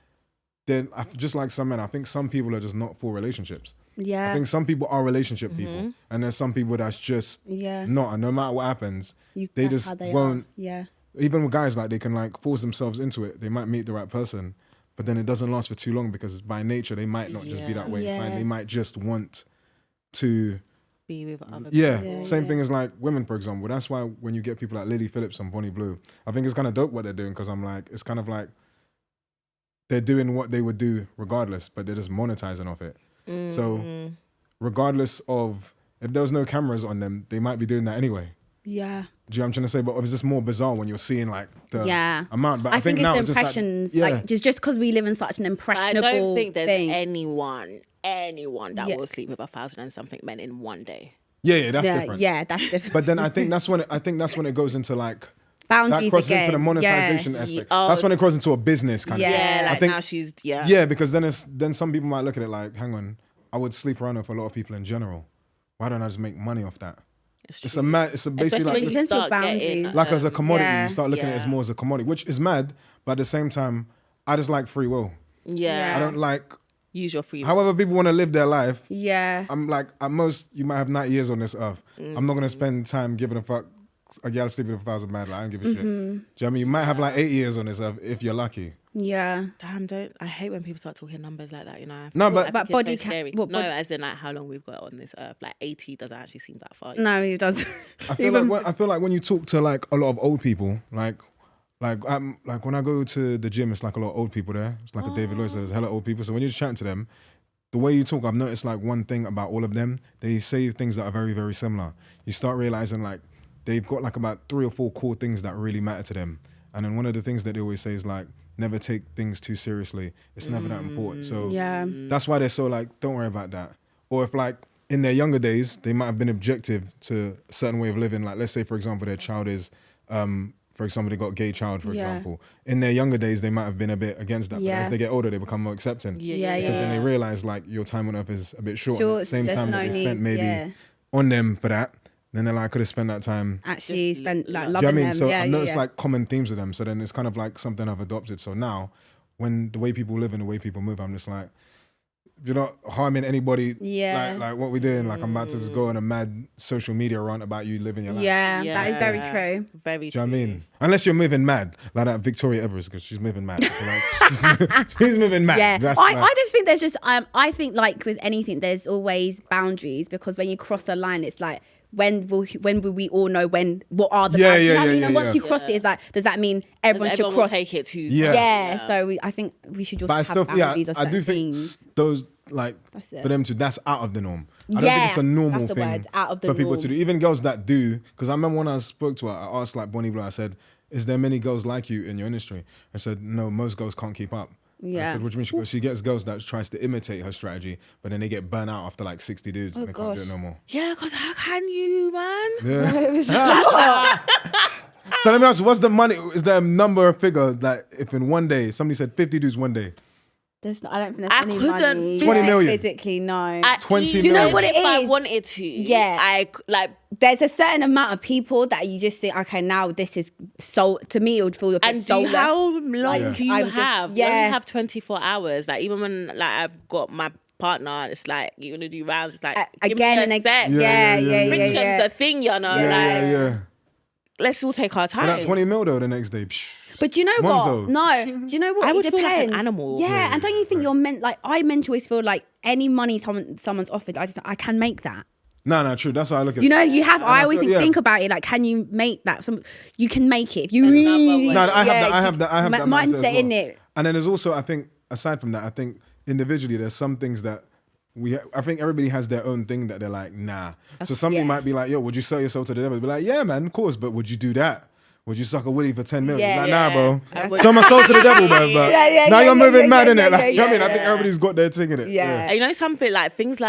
then just like some men, I think some people are just not for relationships. Yeah. I think some people are relationship people, and there's some people that's just not. And no matter what happens, they just won't. Yeah. Even with guys, like they can like force themselves into it. They might meet the right person, but then it doesn't last for too long because by nature they might not just be that way. Yeah. They might just want to be with other people. Yeah. Same thing as like women, for example. That's why when you get people like Lily Phillips and Bonnie Blue, I think it's kind of dope what they're doing, because I'm like, it's kind of like they're doing what they would do regardless, but they're just monetizing off it. So regardless of if there was no cameras on them, they might be doing that anyway. Yeah. Do you know what I'm trying to say? But it's just more bizarre when you're seeing like the amount. But I think it's now the it's impressions. just like just because we live in such an impressionable I don't think there's thing. anyone that will sleep with 1,000 and something men in one day. Yeah, that's different. Yeah, that's different. But then I think that's when it goes into like boundaries that crosses again. into the monetization aspect. That's when it crosses into a business kind of thing. Yeah, like I think, now she's Yeah, because then some people might look at it like, hang on, I would sleep around with a lot of people in general. Why don't I just make money off that? It's basically like when you start getting, like as a commodity. You start looking at it as more as a commodity, which is mad. But at the same time, I just like free will. Yeah, I don't like use your free will. However people want to live their life. Yeah, I'm like, at most you might have 90 years on this earth. I'm not gonna spend time giving a fuck a girl sleeping with 1,000 man. Like, I don't give a shit. Do you know what I mean? You might have like 8 years on this earth if you're lucky. Yeah. Damn, I hate when people start talking numbers like that, you know. No, I but think body it's so scary. what No, body- as in like how long we've got on this earth. Like 80 doesn't actually seem that far. No, he doesn't. I feel like when you talk to like a lot of old people, like when I go to the gym, it's like a lot of old people there. It's like a David Lloyd, so there's hella old people. So when you're just chatting to them, the way you talk, I've noticed like one thing about all of them. They say things that are very, very similar. You start realizing like they've got like about 3 or 4 core things that really matter to them. And then one of the things that they always say is like, never take things too seriously. It's never that important. So that's why they're so like, don't worry about that. Or if like in their younger days, they might have been objective to a certain way of living. Like let's say, for example, their child is, for example, they got a gay child, for example. In their younger days, they might have been a bit against that. But as they get older, they become more accepting. Because then they realize like your time on earth is a bit short. At the same time that they spent maybe on them for that, then they're like, I could have spent that time. Actually spent like loving do you know what I mean? them. So I've noticed like common themes with them. So then it's kind of like something I've adopted. So now when the way people live and the way people move, I'm just like, you're not harming anybody. Like what we're doing. Like I'm about to just go on a mad social media rant about you living your life. Yeah, that is very true. Very true. Do you know what I mean? Unless you're moving mad, like that Victoria Everest, because she's moving mad. She's moving mad. Yeah, I just think there's just, I think like with anything, there's always boundaries, because when you cross a line, it's like, when will we all know what are the boundaries? You know what I mean? And once you cross it, it's like, does that mean everyone should cross? Take it too. Yeah. So I think we should just have boundaries of certain things. I do think those like for them to, that's out of the norm. I don't think it's a normal thing for people to do. Even girls that do, because I remember when I spoke to her, I asked like Bonnie Blue, I said, is there many girls like you in your industry? I said, no, most girls can't keep up. I said, what do you mean? She gets girls that tries to imitate her strategy, but then they get burnt out after like 60 dudes and they can't do it no more. Yeah, because how can you, man? Yeah. So let me ask you, what's the money? Is there a number or figure that if in one day, somebody said 50 dudes one day? I don't think there's any money. 20 million. Physically, no. 20 million. You know what it is? If I wanted to. Yeah. I like. There's a certain amount of people that you just think, okay, now this is so. To me, it would feel a bit soulless. How long do you have? You only have 24 hours. Like even when like I've got my partner, it's like you're gonna do rounds. It's like again and again. Friction's a thing, you know. Let's all take our time. But that 20 mil though the next day. But do you know what? No. Do you know what? I would it depends. feel like an animal. Yeah, and don't you think you're meant? Like I mentally always feel like any money someone's offered, I can make that. No, true. That's how I look at it. You know, you have. I always think about it. Like, can you make that? You can make it if you really. No, I have that mindset in it. And then there's also, I think, aside from that, I think individually there's some things that I think everybody has their own thing that they're like, nah. So somebody might be like, yo, would you sell yourself to the devil? Be like, yeah, man, of course, but would you do that? Would you suck a willy for 10 million? Like, nah, bro. Sell my soul to the devil, man. But now you're moving mad in it. Like, you know what I mean? I think everybody's got their thing in it. Yeah. You know, something like things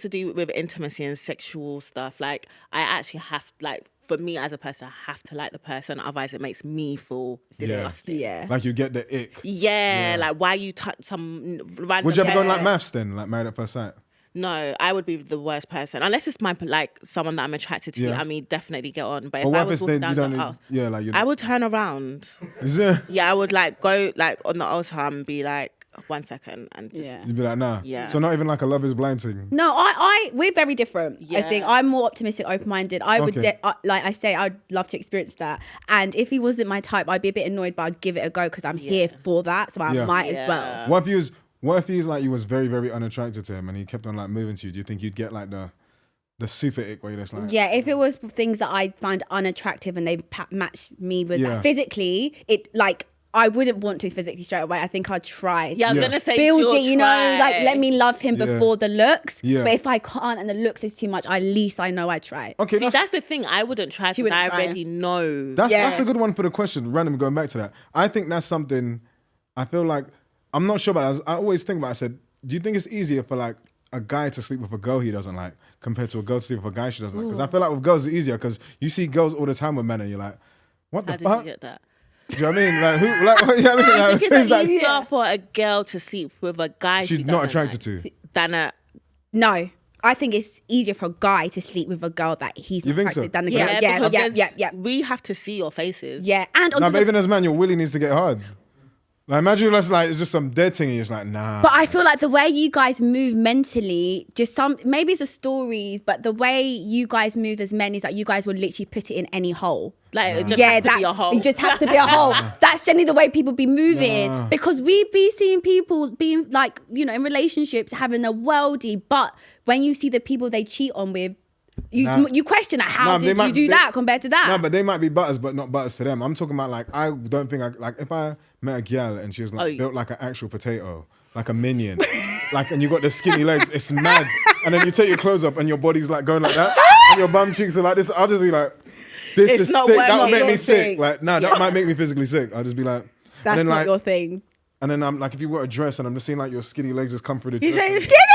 to do with intimacy and sexual stuff. Like, I actually have, like, for me as a person, I have to like the person. Otherwise, it makes me feel disgusting. Yeah. Like, you get the ick. Yeah. Like, why you touch some random... Would you ever go on, like, maths then? Like, Married at First Sight? No, I would be the worst person. Unless it's someone that I'm attracted to. I mean, definitely get on. But if I was walking down the house, I would turn around. Is it? Yeah, I would like go like on the altar and be like, 1 second, and just you'd be like, nah. Yeah. So not even like a Love Is Blind thing. No, we're very different. I think I'm more optimistic, open-minded. I would like I say, I'd love to experience that. And if he wasn't my type, I'd be a bit annoyed, but I'd give it a go because I'm here for that. So I might as well. What if he was like, you was very, very unattracted to him and he kept on like moving to you? Do you think you'd get like the super ick where you're just like... Yeah, if it was things that I find unattractive and they match me with that physically, it like... I wouldn't want to physically straight away. I think I'd try. Yeah, I was going to say building, you know, like let me love him before the looks. Yeah. But if I can't and the looks is too much, at least I know I tried. Okay, see, that's the thing. I wouldn't try because I already know. That's a good one for the question. Random, going back to that. I think that's something I feel like... I'm not sure about it. I always think about it. I said, do you think it's easier for like a guy to sleep with a girl he doesn't like compared to a girl to sleep with a guy she doesn't like? Because I feel like with girls it's easier because you see girls all the time with men and you're like, what the fuck? How did you get that? Do you know what I mean? Like, who? Like, you know what I mean? Like, I think it's easier for a girl to sleep with a guy she's not attracted to than a... No. I think it's easier for a guy to sleep with a girl that he's not attracted than a girl. Yeah. We have to see your faces. Yeah. And but even as a man, your willy needs to get hard. Like imagine it's like it's just some dead thing and you're just like, nah. But I feel like the way you guys move mentally, maybe it's the stories, but the way you guys move as men is like you guys will literally put it in any hole. Like it just has to be a hole. It just has to be a hole. That's generally the way people be moving because we be seeing people being like, you know, in relationships having a worldie, but when you see the people they cheat on with, you question like, how did you do that compared to that? No, but they might be butters, but not butters to them. I'm talking about like I don't think like if I met a gal and she was like built like an actual potato, like a minion, like and you got the skinny legs, it's mad. And then you take your clothes up and your body's like going like that, and your bum cheeks are like this. I'll just be like, this is sick. That would make me sick. Like that might make me physically sick. I'll just be like, that's then, not like, your thing. And then I'm like, if you wear a dress and I'm just seeing like your skinny legs just come through the You dress. say skinny legs.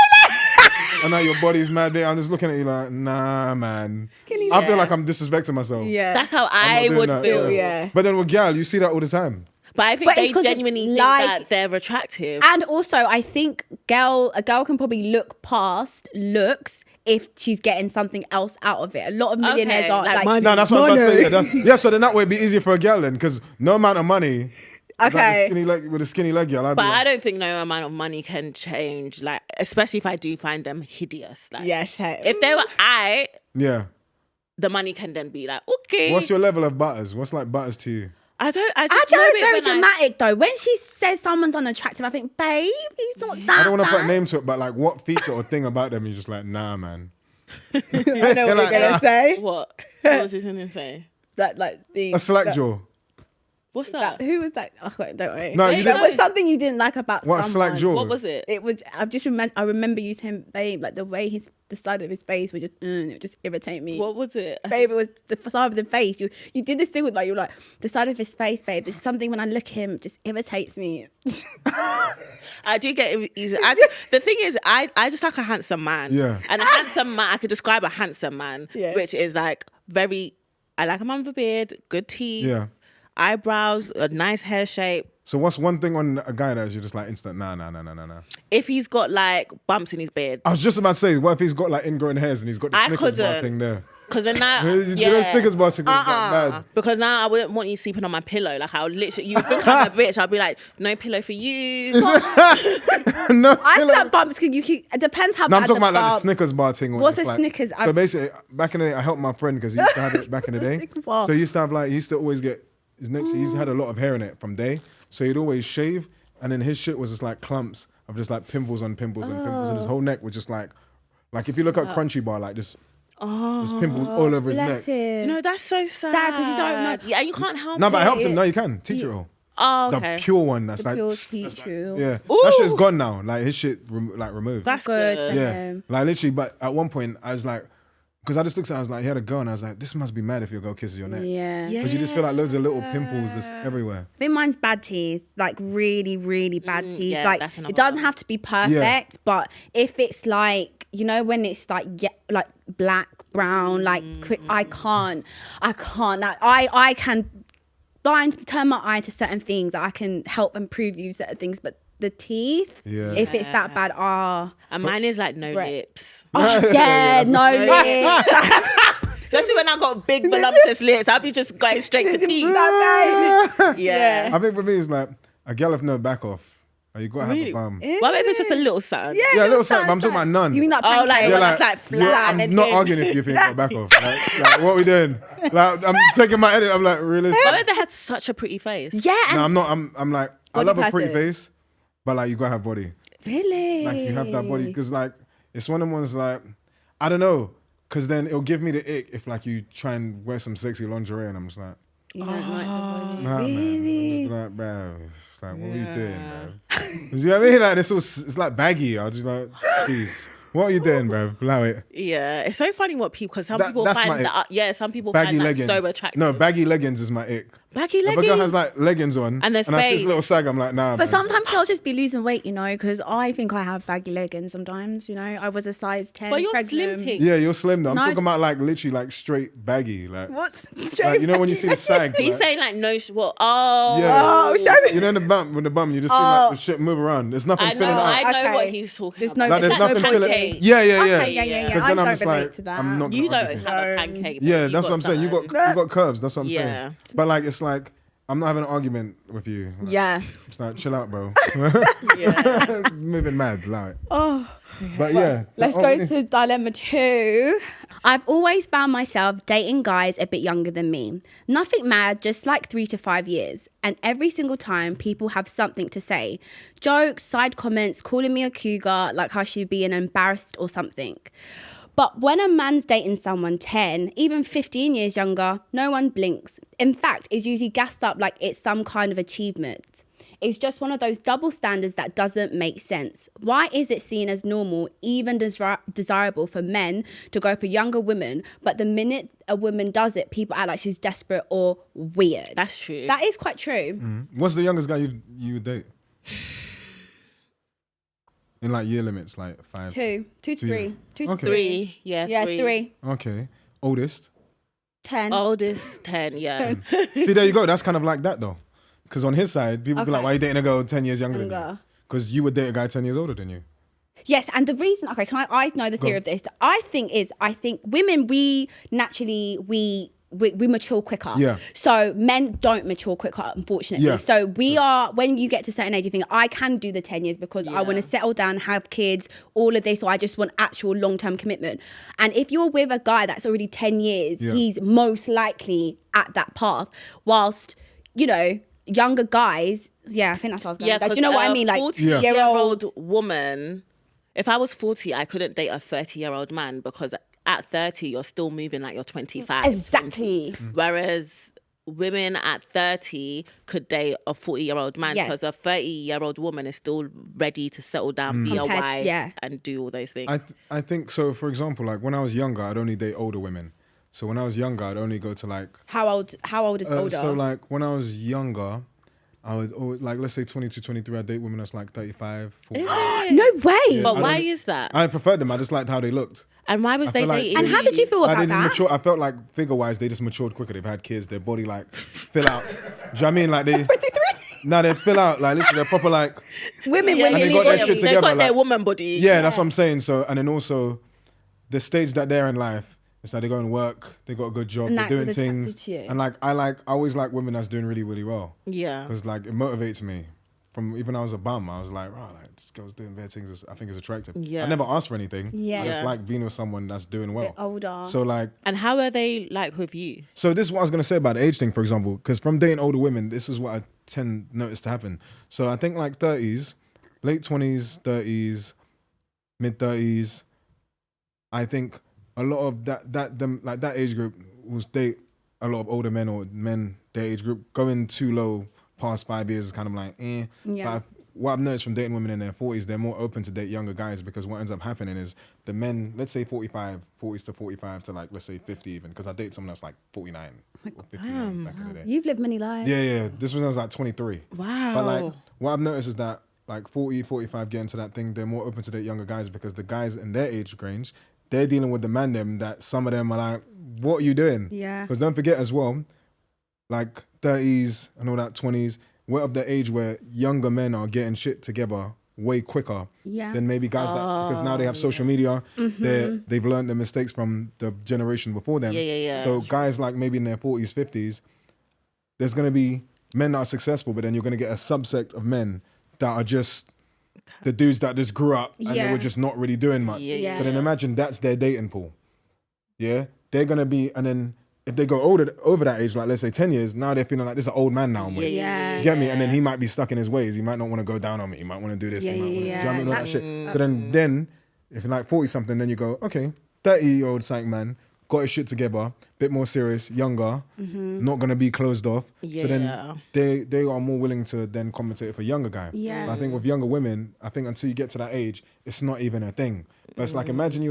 And now your body's mad there. I'm just looking at you like, nah, man. I feel like I'm disrespecting myself. Yeah, that's how I would feel. Yeah. But then with gal, you see that all the time. But I think they genuinely think that they're attractive. And also, I think a girl can probably look past looks if she's getting something else out of it. A lot of millionaires are like money. No, that's what I was about to say. Yeah, so then that way it'd be easier for a gal then, because no amount of money. Okay. Like with a skinny leg, girl. But I don't think no amount of money can change. Like, especially if I do find them hideous. Like, yes. If they were the money can then be like, okay. What's your level of butters? What's like butters to you? I just know it's very dramatic though. When she says someone's unattractive, I think, babe, he's not that. I don't want to put a name to it, but like, what feature or thing about them you're just like, nah, man. I know what you're gonna say. What was he gonna say? That like a slack jaw. What's that? Who was that? Oh, don't worry. No, you didn't. It was something you didn't like about someone. What, a slack jaw? What was it? It was. I remember you saying, babe, like the way the side of his face would just, it would just irritate me. What was it? Babe, it was the side of the face. You did this thing with like, you were like, the side of his face, babe. There's something when I look at him, just irritates me. I do get easy. The thing is, I just like a handsome man. Yeah. And a handsome man, I could describe a handsome man, which is like I like a man with a beard, good teeth. Yeah. Eyebrows, a nice hair shape. So what's one thing on a guy that you're just like instant, nah. If he's got like bumps in his beard. I was just about to say, what if he's got like ingrown hairs and he's got the Snickers bar thing there? Because then now, Snickers bar thing is bad. Because now I wouldn't want you sleeping on my pillow. Like I'll literally, you think I'm a bitch. I'll be like, no pillow for you. No, I feel like bumps. It depends how. No, I'm talking about like the Snickers bar thing. What's a Snickers? So basically, back in the day, I helped my friend because he used to have it back in the day. So he used to have like, he used to always get his neck. He's had a lot of hair in it from day. So he'd always shave, and then his shit was just like clumps of just like pimples on pimples and pimples, and his whole neck was just like if you look at Crunchy Bar, like this. There's pimples all over his neck. You know, that's so sad. Sad because you don't know. Yeah, you can't help it. No, but I helped him. No, you can. Teacher roll. Oh, okay. The pure one. That's like. Pure tea true. Yeah. That shit's gone now. Like his shit removed. That's good. Yeah. Like literally, but at one point I was like, because I just looked at him, I was like, he had a girl and I was like, this must be mad if your girl kisses your neck. Yeah. Because you just feel like loads of little pimples just everywhere. I think mine's bad teeth, like really, really bad teeth. Yeah, like it doesn't have to be perfect, but if it's like, you know, when it's like like black, brown, like quick, I can't. Like, I can turn my eye to certain things. I can help improve you certain things, but the teeth, if it's that bad, and mine is like no lips. Oh yeah, no lips. Especially when I got big voluptuous lips, I'll be just going straight to teeth. Yeah. I think for me it's like a girl with no back off. Like, you gotta have a bum. Well, if it's just a little something. Yeah, a little something, but I'm talking about none. You mean like pancake? like, that's like flat. I'm not arguing if you think got back off. Like, what are we doing? Like, I'm taking my edit. I'm like, really? What if they had such a pretty face? Yeah. No, I'm not. I'm like, I love a pretty person. face, but like, you gotta have body. Really? Like, you have that body, because like, it's one of them ones like, I don't know, because then it'll give me the ick if like you try and wear some sexy lingerie and I'm just like, You don't like the body. nah, Really? man. I'm just like, bro, it's like, what are you doing, bro? You know what I mean? Like, it's like baggy. I just like, please. What are you doing, bro? Allow it. Yeah, it's so funny what people, because some people that's find my that, some people baggy find leggings. that so attractive. No, baggy leggings is my ick. Baggy If a leggings? girl has like leggings on And there's I see space. this little sag, I'm like, nah, But man. sometimes girls just be losing weight, you know, because I think I have baggy leggings sometimes, you know. I was a size 10 But you're pregnant. slim, Yeah, you're slim though. I'm No. talking about like literally like straight baggy. Like, What's like, straight? you know when you see the sag? He's like, saying like no, what? Oh. yeah. Oh, show me. You know in the bump, with the bum, you just see like the shit move around. There's nothing I filling know, out. I know Okay. what he's talking There's about. no- Like, there's It's like nothing no filling. pancake. Yeah. Okay, yeah. Because I then I'm don't just relate like, to that. I'm not. You gonna don't argue. have a pancake. Yeah, You that's what I'm saying. You something. got curves. That's what I'm Yeah. saying. But like, it's like I'm not having an argument with you. Like, Yeah. it's like, chill out, bro. Yeah. Moving mad, like. Oh. But yeah. Let's go to dilemma 2. I've always found myself dating guys a bit younger than me. Nothing mad, just like 3 to 5 years. And every single time people have something to say. Jokes, side comments, calling me a cougar, like I should be an embarrassed or something. But when a man's dating someone 10, even 15 years younger, no one blinks. In fact, it's usually gassed up like it's some kind of achievement. It's just one of those double standards that doesn't make sense. Why is it seen as normal, even desirable for men to go for younger women, but the minute a woman does it, people act like she's desperate or weird? That's true. That is quite true. Mm-hmm. What's the youngest guy you would date? In like year limits, like 5? 2 to 3. 2 to Okay. 3. Yeah, Yeah, 3. Okay. Oldest? 10. Oldest 10, yeah. See, there you go. That's kind of like that though. Because on his side, people be like, why are you dating a girl 10 years younger than you? Because you would date a guy 10 years older than you. Yes, and the reason, okay, I know the theory of this. I think women, we naturally, we mature quicker. Yeah. So men don't mature quicker, unfortunately. Yeah. So we are, when you get to a certain age, you think, I can do the 10 years because I want to settle down, have kids, all of this. So I just want actual long-term commitment. And if you're with a guy that's already 10 years, he's most likely at that path. Whilst, you know, younger guys, I think that's what I was going to say. Do you know what I mean? Like 40-year-old woman, if I was 40, I couldn't date a 30-year-old man because at 30, you're still moving like you're 25. Exactly. 20. Whereas women at 30 could date a 40-year-old man because a 30-year-old woman is still ready to settle down, be a wife, and do all those things. I think so. For example, like when I was younger, I'd only date older women. So when I was younger, I'd only go to like... How old is older? So like when I was younger, I would always, like, let's say 22, 23, I'd date women that's like 35, 40. No way. Yeah, but why is that? I preferred them. I just liked how they looked. And why was they dating? And how did you feel about that? I felt like figure-wise, they just matured quicker. They've had kids. Their body like fill out. Do you know what I mean? Like they... 23? No, they fill out. Like literally, they're proper like... Women, and they got their shit together. They got like, their woman body. Yeah, that's what I'm saying. So, and then also, the stage that they're in life, it's like they go and work, they got a good job, they're doing things. And like, I always like women that's doing really, really well. Yeah. Because like, it motivates me. From even when I was a bum, I was like, like this girl's doing bad things. I think it's attractive. Yeah. I never asked for anything. Yeah. I just like being with someone that's doing well. Older. So like. And how are they like with you? So this is what I was gonna say about the age thing, for example, because from dating older women, this is what I tend to notice to happen. So I think like 30s, late 20s, 30s, mid 30s. I think a lot of that age group will date a lot of older men or men their age group. Going too low past 5 years is kind of like But what I've noticed from dating women in their 40s, they're more open to date younger guys because what ends up happening is the men, let's say 40s to 45 to like, let's say 50 even, because I date someone that's like 49 or 59 back in the day. You've lived many lives. Yeah. This one was like 23. Wow. But like, what I've noticed is that like 40, 45 get into that thing, they're more open to date younger guys because the guys in their age range, they're dealing with the man them that some of them are like, what are you doing? Yeah. Because don't forget as well, like 30s and all that 20s, we're of the age where younger men are getting shit together way quicker than maybe guys that, because now they have social media, they've learned their mistakes from the generation before them. So guys like maybe in their 40s, 50s, there's going to be men that are successful, but then you're going to get a subsect of men that are just the dudes that just grew up and they were just not really doing much. So then imagine that's their dating pool. Yeah? They're going to be, and then if they go over that age, like let's say 10 years, now they're feeling like this is an old man now. You get me? And then he might be stuck in his ways. He might not want to go down on me. He might want to do this. He might want to, do you know what I mean? All that shit. So then if you're like 40 something, then you go, okay, 30-year-old psych man, got his shit together, bit more serious, younger, not going to be closed off. So then they are more willing to then compensate for a younger guy. But I think with younger women, I think until you get to that age, it's not even a thing. But it's like, imagine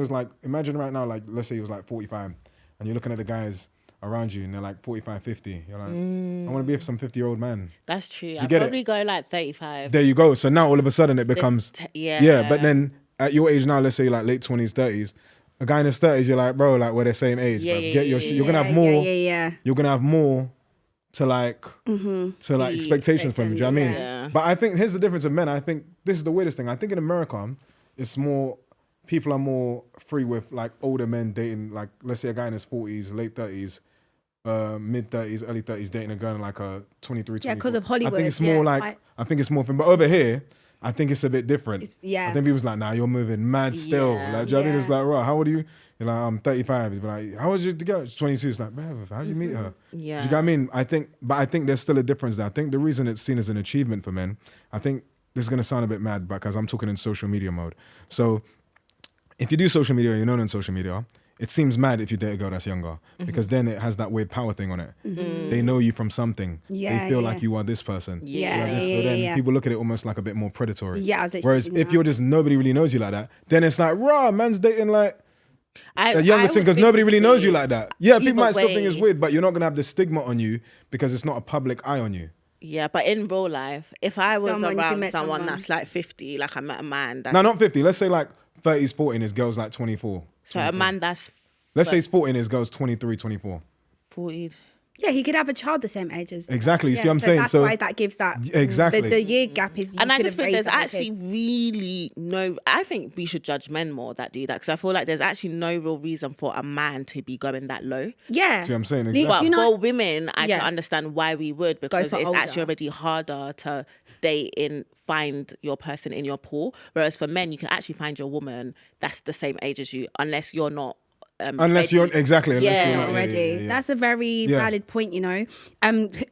right now, like let's say he was like 45 and you're looking at the guys around you and they're like 45, 50. You're like, I want to be with some 50-year-old man. That's true. I'd probably go like 35. There you go. So now all of a sudden it becomes, but then at your age now, let's say like late 20s, 30s, a guy in his 30s, you're like, bro, like we're the same age. Get your shit. You're going to have more. You're going to have more to like, expectations from you. Do you know what I mean? Yeah. But I think here's the difference of men. I think this is the weirdest thing. I think in America, it's more, people are more free with like older men dating, like let's say a guy in his 40s, late 30s, mid 30s, early 30s dating a girl in like a 23, 24. Yeah, because of Hollywood. I think it's more I think it's more thing. But over here, I think it's a bit different. I think people's like, nah, you're moving mad still. Like, do you know what I mean? It's like, right, how old are you? You're like, I'm 35. He's like, how old is the girl? She's 22. It's like, bruv, how'd you meet her? Yeah. Do you get what I mean? I think there's still a difference there. I think the reason it's seen as an achievement for men, I think this is going to sound a bit mad because I'm talking in social media mode. So if you do social media, you're known on social media, it seems mad if you date a girl that's younger because then it has that weird power thing on it. They know you from something. They feel like you are this person. So then people look at it almost like a bit more predatory. Whereas if you're just, nobody really knows you like that, then it's like, raw, man's dating like a younger thing because nobody really knows you like that. Yeah, people might still think it's weird, but you're not going to have this stigma on you because it's not a public eye on you. Yeah, but in real life, if I was around someone that's like 50, like I met a man that's... No, not 50. Let's say like 30s, 40 and his girl's like 24. So 24. A man that's... Let's say he's 40 and his girl's 23, 24. 40. Yeah, he could have a child the same age as... Exactly, you see what I'm saying? That's why that gives that... Exactly. The year gap is... And I just think there's actually really no... I think we should judge men more that do that because I feel like there's actually no real reason for a man to be going that low. Yeah. See what I'm saying? Exactly. But for women, I can understand why we would because it's actually already harder to date and find your person in your pool. Whereas for men, you can actually find your woman that's the same age as you unless you're not... unless you're not already. That's a very valid point, you know.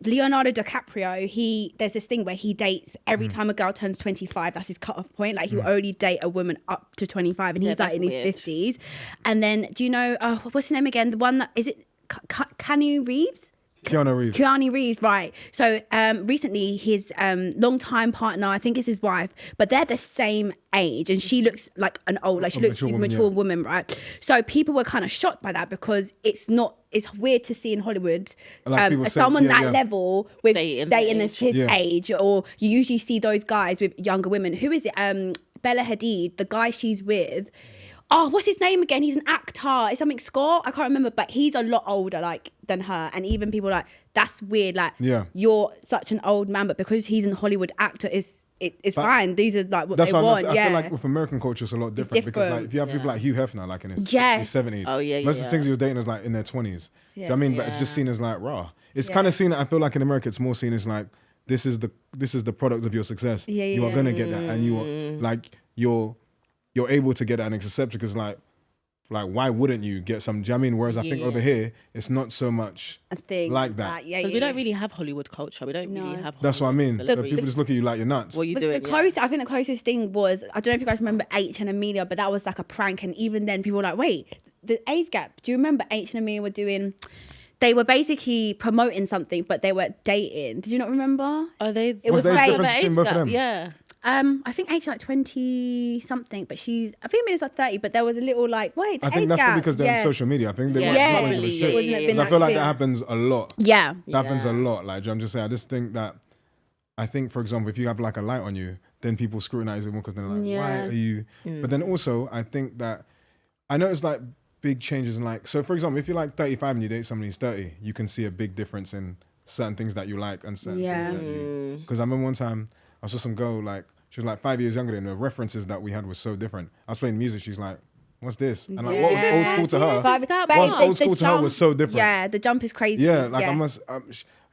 Leonardo DiCaprio, there's this thing where he dates every time a girl turns 25. That's his cutoff point. Like he will only date a woman up to 25, and he's like in his 50s. And then, do you know what's his name again? The one that is it? Keanu Reeves. Keanu Reeves, right. So recently his longtime partner, I think it's his wife, but they're the same age and she looks like an old, like she looks like a mature woman, right? So people were kind of shocked by that because it's weird to see in Hollywood someone that level with dating his age, or you usually see those guys with younger women. Who is it? Bella Hadid, the guy she's with. Oh, what's his name again? He's an actor. It's something Scott. I can't remember, but he's a lot older, like than her. And even people are like, that's weird. Like, you're such an old man, but because he's a Hollywood actor, it's fine. These are like what they want. I feel like with American culture, it's a lot different because like if you have people like Hugh Hefner, like in his 70s, most of the things he was dating was like in their 20s. Do you know what I mean? But it's just seen as like raw. It's kind of seen. I feel like in America, it's more seen as like this is the product of your success. You are gonna get that, and you are like you're able to get that and it's accepted because like why wouldn't you get some? Do you know what I mean? Whereas I think over here it's not so much a thing like that. We don't really have Hollywood culture. We don't really have. That's what I mean. So people just look at you like you're nuts. What are you doing? I think the closest thing was, I don't know if you guys remember H and Amelia, but that was like a prank, and even then people were like, wait, the age gap. Do you remember H and Amelia were doing? They were basically promoting something, but they were dating. Did you not remember? It was fake. The age gap? Yeah. I think H like 20 something, but I think Amelia's like 30, but there was a little like, wait, I think that's probably because they're on social media. I think they weren't shit. I feel like that happens a lot. Yeah. That happens a lot. Like, I'm just saying, I just think that, for example, if you have like a light on you, then people scrutinize it more because they're like, why are you? But then also, I think that, I noticed like big changes in like, so for example, if you're like 35 and you date somebody who's 30, you can see a big difference in certain things that you like and certain things that you, because I remember one time, I saw some girl, like, she was like 5 years younger than me. The references that we had were so different. I was playing music, she's like, what's this? And like, what was old school to her? What was old school to her was so different. Yeah, the jump is crazy. Yeah, like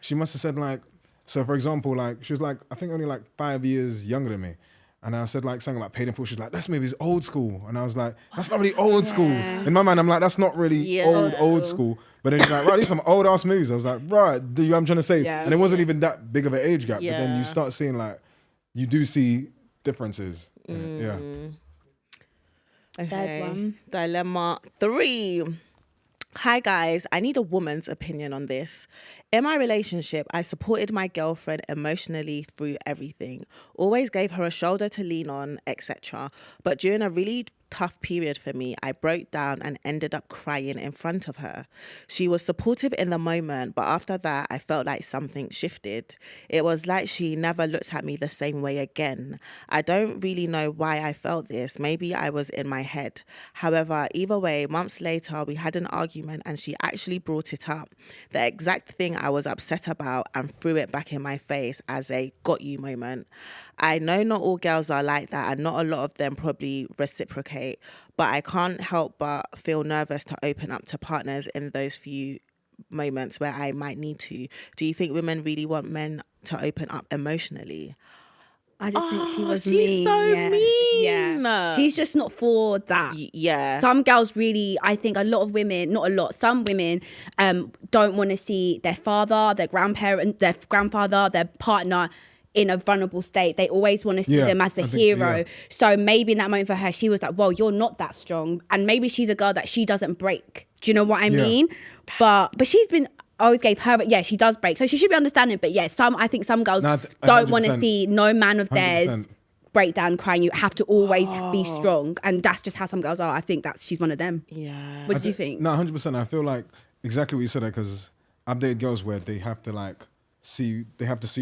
she must have said like, so for example, like, she was like, I think only like 5 years younger than me. And I said like something like Paid in Full. She's like, that's maybe old school. And I was like, that's not really old school. In my mind, I'm like, that's not really old school. But then she's like, right, these are some old ass movies. I was like, right, do you know what I'm trying to say? And it wasn't even that big of an age gap. But then you start seeing like, you do see differences in it. Okay. Dilemma 3. Hi guys, I need a woman's opinion on this. In my relationship, I supported my girlfriend emotionally through everything, always gave her a shoulder to lean on, etc. But during a really tough period for me, I broke down and ended up crying in front of her. She was supportive in the moment, but after that, I felt like something shifted. It was like she never looked at me the same way again. I don't really know why I felt this. Maybe I was in my head. However, either way, months later, we had an argument and she actually brought it up. The exact thing I was upset about, and threw it back in my face as a got you moment. I know not all girls are like that and not a lot of them probably reciprocate, but I can't help but feel nervous to open up to partners in those few moments where I might need to. Do you think women really want men to open up emotionally? I just think she was she's mean. so mean. Yeah. She's just not for that. Yeah. Some girls really, I think a lot of women, not a lot, some women don't want to see their father, their grandparent, their grandfather, their partner in a vulnerable state. They always want to see them as the hero. So maybe in that moment for her, she was like, well, you're not that strong. And maybe she's a girl that she doesn't break. Do you know what I mean? But she's been... I always gave her, but she does break. So she should be understanding. But I think some girls don't want to see no man of theirs 100%. Break down crying. You have to always be strong. And that's just how some girls are. I think she's one of them. Yeah. What do you think? No, 100%. I feel like exactly what you said, because I've dated girls where they have to see you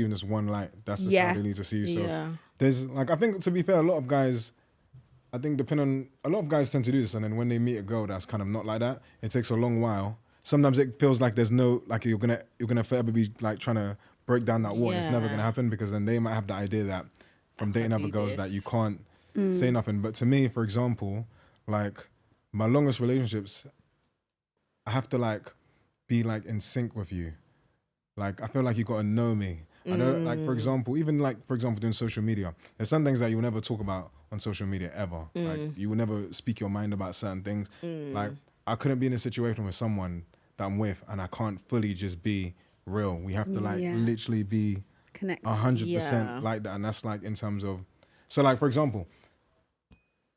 in this one light. That's just how they need to see you. So there's I think, to be fair, a lot of guys tend to do this. And then when they meet a girl that's kind of not like that, it takes a long while. Sometimes it feels like there's no, you're gonna forever be trying to break down that wall. And it's never gonna happen, because then they might have the idea that from dating other girls that you can't say nothing. But to me, for example, my longest relationships, I have to be in sync with you. I feel like you gotta know me. I don't for example, even doing social media. There's some things that you will never talk about on social media ever. You will never speak your mind about certain things. I couldn't be in a situation with someone that I'm with and I can't fully just be real. We have to literally be 100% like that. And that's in terms of, so for example,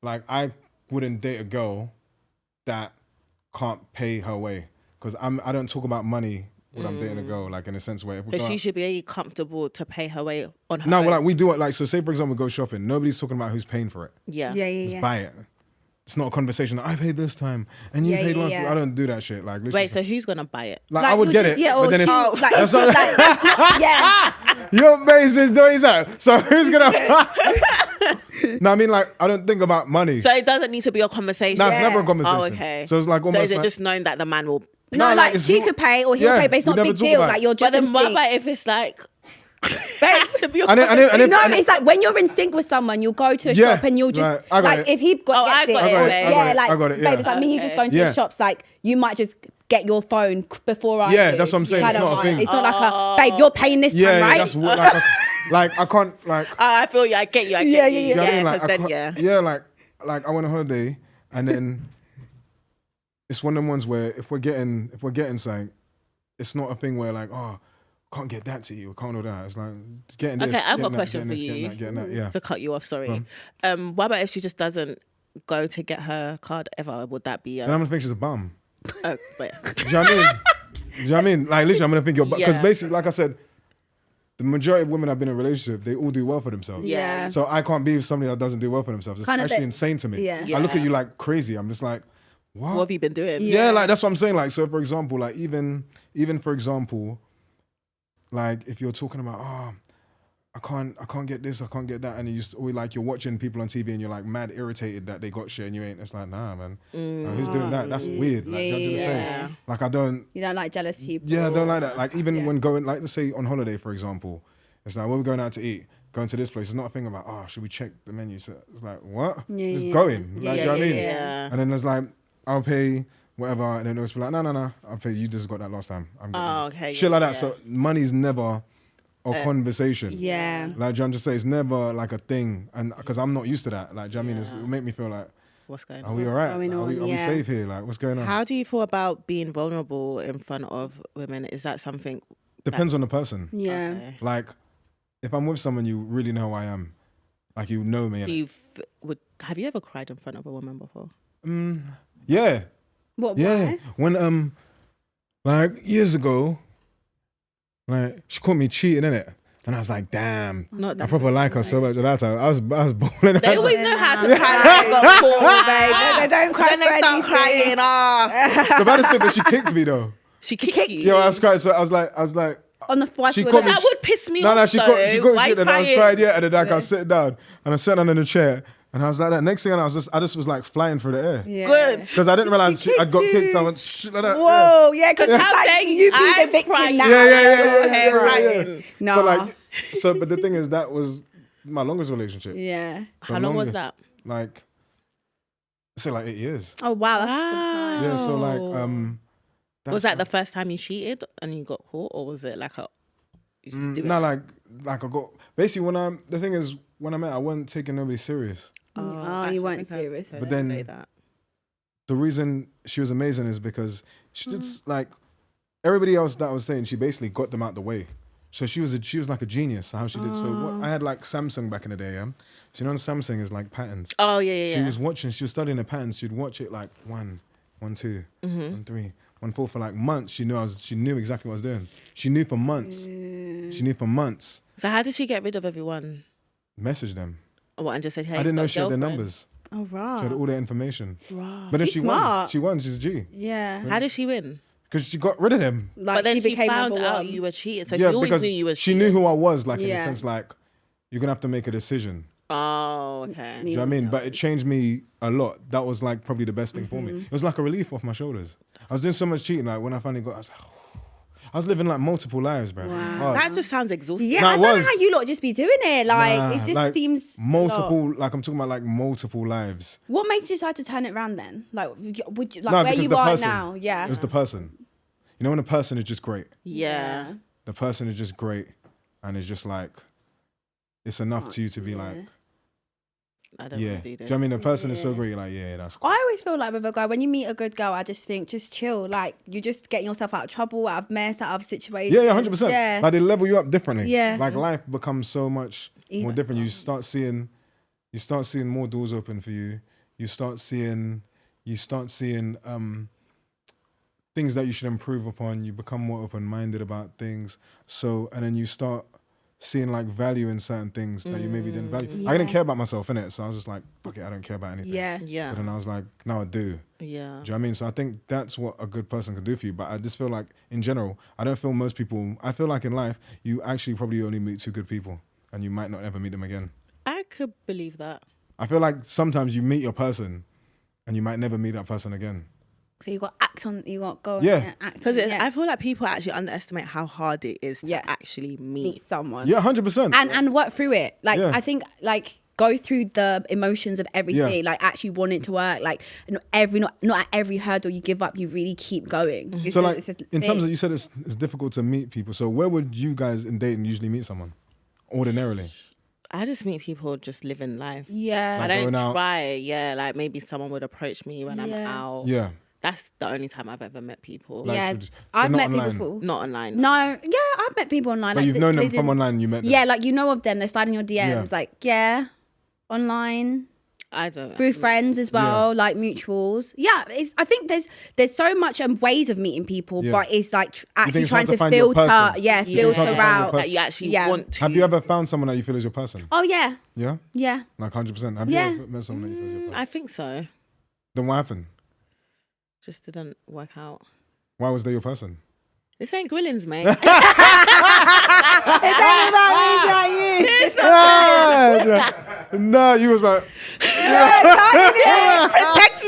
I wouldn't date a girl that can't pay her way, because I don't talk about money when I'm dating a girl, in a sense where... So she should be comfortable to pay her way on her own. No, we do it, so say for example, we go shopping, nobody's talking about who's paying for it. Just buy it. It's not a conversation. I paid this time and you paid last. I don't do that shit. Wait, so who's gonna buy it? I would get it, but then it's yeah. Your base is doing that. So who's gonna? No, I mean I don't think about money. So it doesn't need to be a conversation. No, it's never a conversation. Oh, okay. So it's almost. So is it just known that the man will? No, she could pay or he'll pay, but it's not a big deal. You're just. But then what about if it's it's when you're in sync with someone, you'll go to a shop and you'll just if he gets it, I got it. Babe, it's me just going to the shops. You might just get your phone before I do. That's what I'm saying. It's not a thing. It's not a babe, you're paying this time, right? That's what, I can't I feel you. I get you. I went on holiday and then it's one of them ones where if we're getting something, it's not a thing where can't get that to you, can't do that. It's just getting this. Okay, I've got a that, question for you. Getting that, To cut you off, sorry. What about if she just doesn't go to get her card ever? Would that be? Then I'm gonna think she's a bum. Oh, wait. Do you know what I mean? Do you know what I mean? Literally, I'm gonna think you're because basically, like I said, the majority of women I've been in a relationship, they all do well for themselves. Yeah. So I can't be with somebody that doesn't do well for themselves. It's actually insane to me. Yeah. I look at you like crazy. I'm just like, what? What have you been doing? Yeah, that's what I'm saying. So for example, even for example, if you're talking about, I can't get this, I can't get that, and you're watching people on TV and you're mad irritated that they got shit and you ain't. It's nah, man. Who's doing that? That's weird. You don't like jealous people. Yeah, I don't like that. Even when going, let's say on holiday, for example, it's when we're going out to eat, going to this place, it's not a thing about, should we check the menu? So it's what? Just going. You know what I mean? Yeah. And then there's I'll pay whatever, and then it'll be no, I'll pay. You just got that last time. I'm getting this. Shit like that. So money's never a conversation. Yeah. I'm just saying, it's never a thing, and because I'm not used to that. Do you know what I mean? It'll make me feel like, what's going on? Are we all right? Are we safe here? What's going on? How do you feel about being vulnerable in front of women? Is that something? Depends on the person. Yeah. Okay. If I'm with someone you really know who I am, you know me. Have you ever cried in front of a woman before? Yeah. What? Yeah. Why? When years ago, she caught me cheating, innit? And I was like, damn, I probably like her so much at that time. I was balling. They always know how to cry when they got caught, babe. They don't cry. Then they start crying. The baddest thing, but she kicked me though. She kicked you? Yeah, I was crying. So I was like. On the flash. That would piss me off. No, she caught me cheating, and I was crying. Yeah, and then I was sitting down, and I sat down in the chair. And I was like that. Next thing I just was flying through the air. Yeah. Good. Because I didn't realize I'd got kicked. So I went like that. Whoa, yeah. Because how dare you be the victim now? Yeah. No. But the thing is, that was my longest relationship. Yeah. How long was that? Say 8 years. Oh wow. Yeah. So Was that the first time you cheated and you got caught, or was it like a? No, like I got basically the thing is when I met, I wasn't taking nobody serious. You weren't serious. But then say that. The reason she was amazing is because she did like everybody else that I was saying. She basically got them out the way. So she was like a genius. How she did. So I had like Samsung back in the day. Yeah, so you know, Samsung is like patterns. Oh yeah. She was watching. She was studying the patterns. She'd watch it like 1, 1, 2, 1, 3, 1, 4 for like months. She knew exactly what I was doing. She knew for months. So how did she get rid of everyone? Message them. What, and just said, hey, I didn't know she had their girlfriend? numbers. Oh, right. She had all their information. Right. But then She's she won. smart. She won. She's a G. Yeah. How did she win? Because she got rid of him. Like, But then she became found number out one. you were cheating, so Yeah, she always because knew you were she cheating. knew who I was, like in Yeah. the sense like, you're gonna have to make a decision. Oh, okay. Do you know what I mean? But it changed me a lot. That was like probably the best thing for me. It was like a relief off my shoulders. I was doing so much cheating. Like when I finally got, I was like, I was living like multiple lives, bro. Wow. That just sounds exhausting. Yeah, No, I it don't know was. how you lot just be doing it. Like, Nah, it just like, seems multiple. Like I'm talking about like multiple lives. What made you decide to turn it around then? Like, would you, like No, where because you the are person. now? Yeah. It was the person. You know when a person is just great. Yeah. The person is just great, and it's just like, it's enough to you to be like, I don't yeah. want Do to you do know this. what I mean? The person is so great. You're like, yeah, that's cool. I always feel like with a guy, when you meet a good girl, I just think, just chill. Like, you're just getting yourself out of trouble, out of mess, out of situations. Yeah, 100%. Yeah. Like they level you up differently. Yeah. Like life becomes so much more Even. different. You start seeing more doors open for you. You start seeing things that you should improve upon. You become more open-minded about things. So, and then you start seeing like value in certain things that you maybe didn't value. I didn't care about myself, innit? So I was just like, fuck it, I don't care about anything. Yeah. Yeah. So then I was like, no, I do. Yeah. Do you know what I mean? So I think that's what a good person can do for you. But I just feel like, in general, I feel like in life, you actually probably only meet 2 good people and you might not ever meet them again. I could believe that. I feel like sometimes you meet your person and you might never meet that person again. So you got to act on, you got to go Yeah. and act Because on, I feel like people actually underestimate how hard it is Yeah. to actually meet meet. someone. Yeah, 100%. And work through it. Like, Yeah. I think, like, go through the emotions of everything. Yeah. Like, actually want it to work. Like, not at every hurdle you give up, you really keep going. It's So a- like, it's a in terms thing. of, you said it's difficult to meet people. So where would you guys in dating usually meet someone? Ordinarily? I just meet people just living life. Yeah. Like I don't going out. try. Yeah, like maybe someone would approach me when I'm Yeah. out. Yeah. That's the only time I've ever met people. Like, Yeah, so I've not met online. people before. Not online. No, yeah, I've met people online. But like, you've known they them from didn't- online, you met them? Yeah, like you know of them. They're sliding your DMs. Yeah. Like, yeah, online I don't. through friends as well, like mutuals. Yeah, I think there's so much ways of meeting people, Yeah. but it's like actually it's trying hard to to find your filter. person? Yeah, it's hard to filter find your out. person. That you actually Yeah. want to. Have you ever found someone that you feel is your person? Oh yeah, Yeah? yeah. Like 100%. Have Yeah. you ever met someone that you feel is your person? I think so. Then what happened? Just didn't work out. Why was they your person? This ain't Grillins, mate. It's ain't about me, it's about you. No, you was like, Protect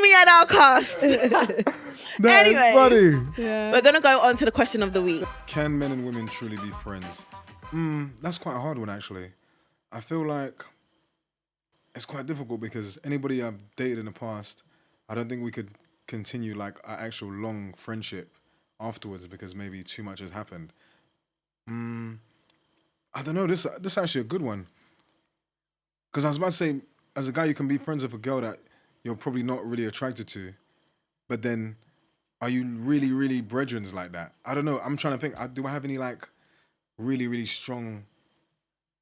me at our cost. that Anyway. is funny. We're gonna go on to the question of the week. Can men and women truly be friends? That's quite a hard one, actually. I feel like it's quite difficult because anybody I've dated in the past, I don't think we could continue like an actual long friendship afterwards because maybe too much has happened. I don't know. This is actually a good one. Because I was about to say, as a guy, you can be friends with a girl that you're probably not really attracted to, but then are you really, really brethren like that? I don't know. I'm trying to think. Do I have any like really, really strong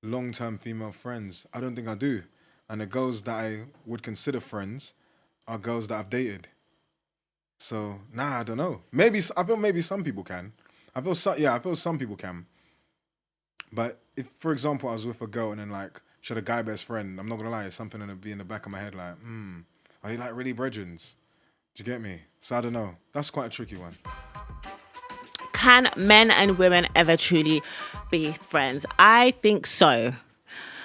long-term female friends? I don't think I do. And the girls that I would consider friends are girls that I've dated. So, I don't know. I feel maybe some people can. I feel some people can. But if, for example, I was with a girl and then like, she had a guy best friend, I'm not gonna lie, something gonna be in the back of my head like, are you like really brethren? Do you get me? So I don't know. That's quite a tricky one. Can men and women ever truly be friends? I think so.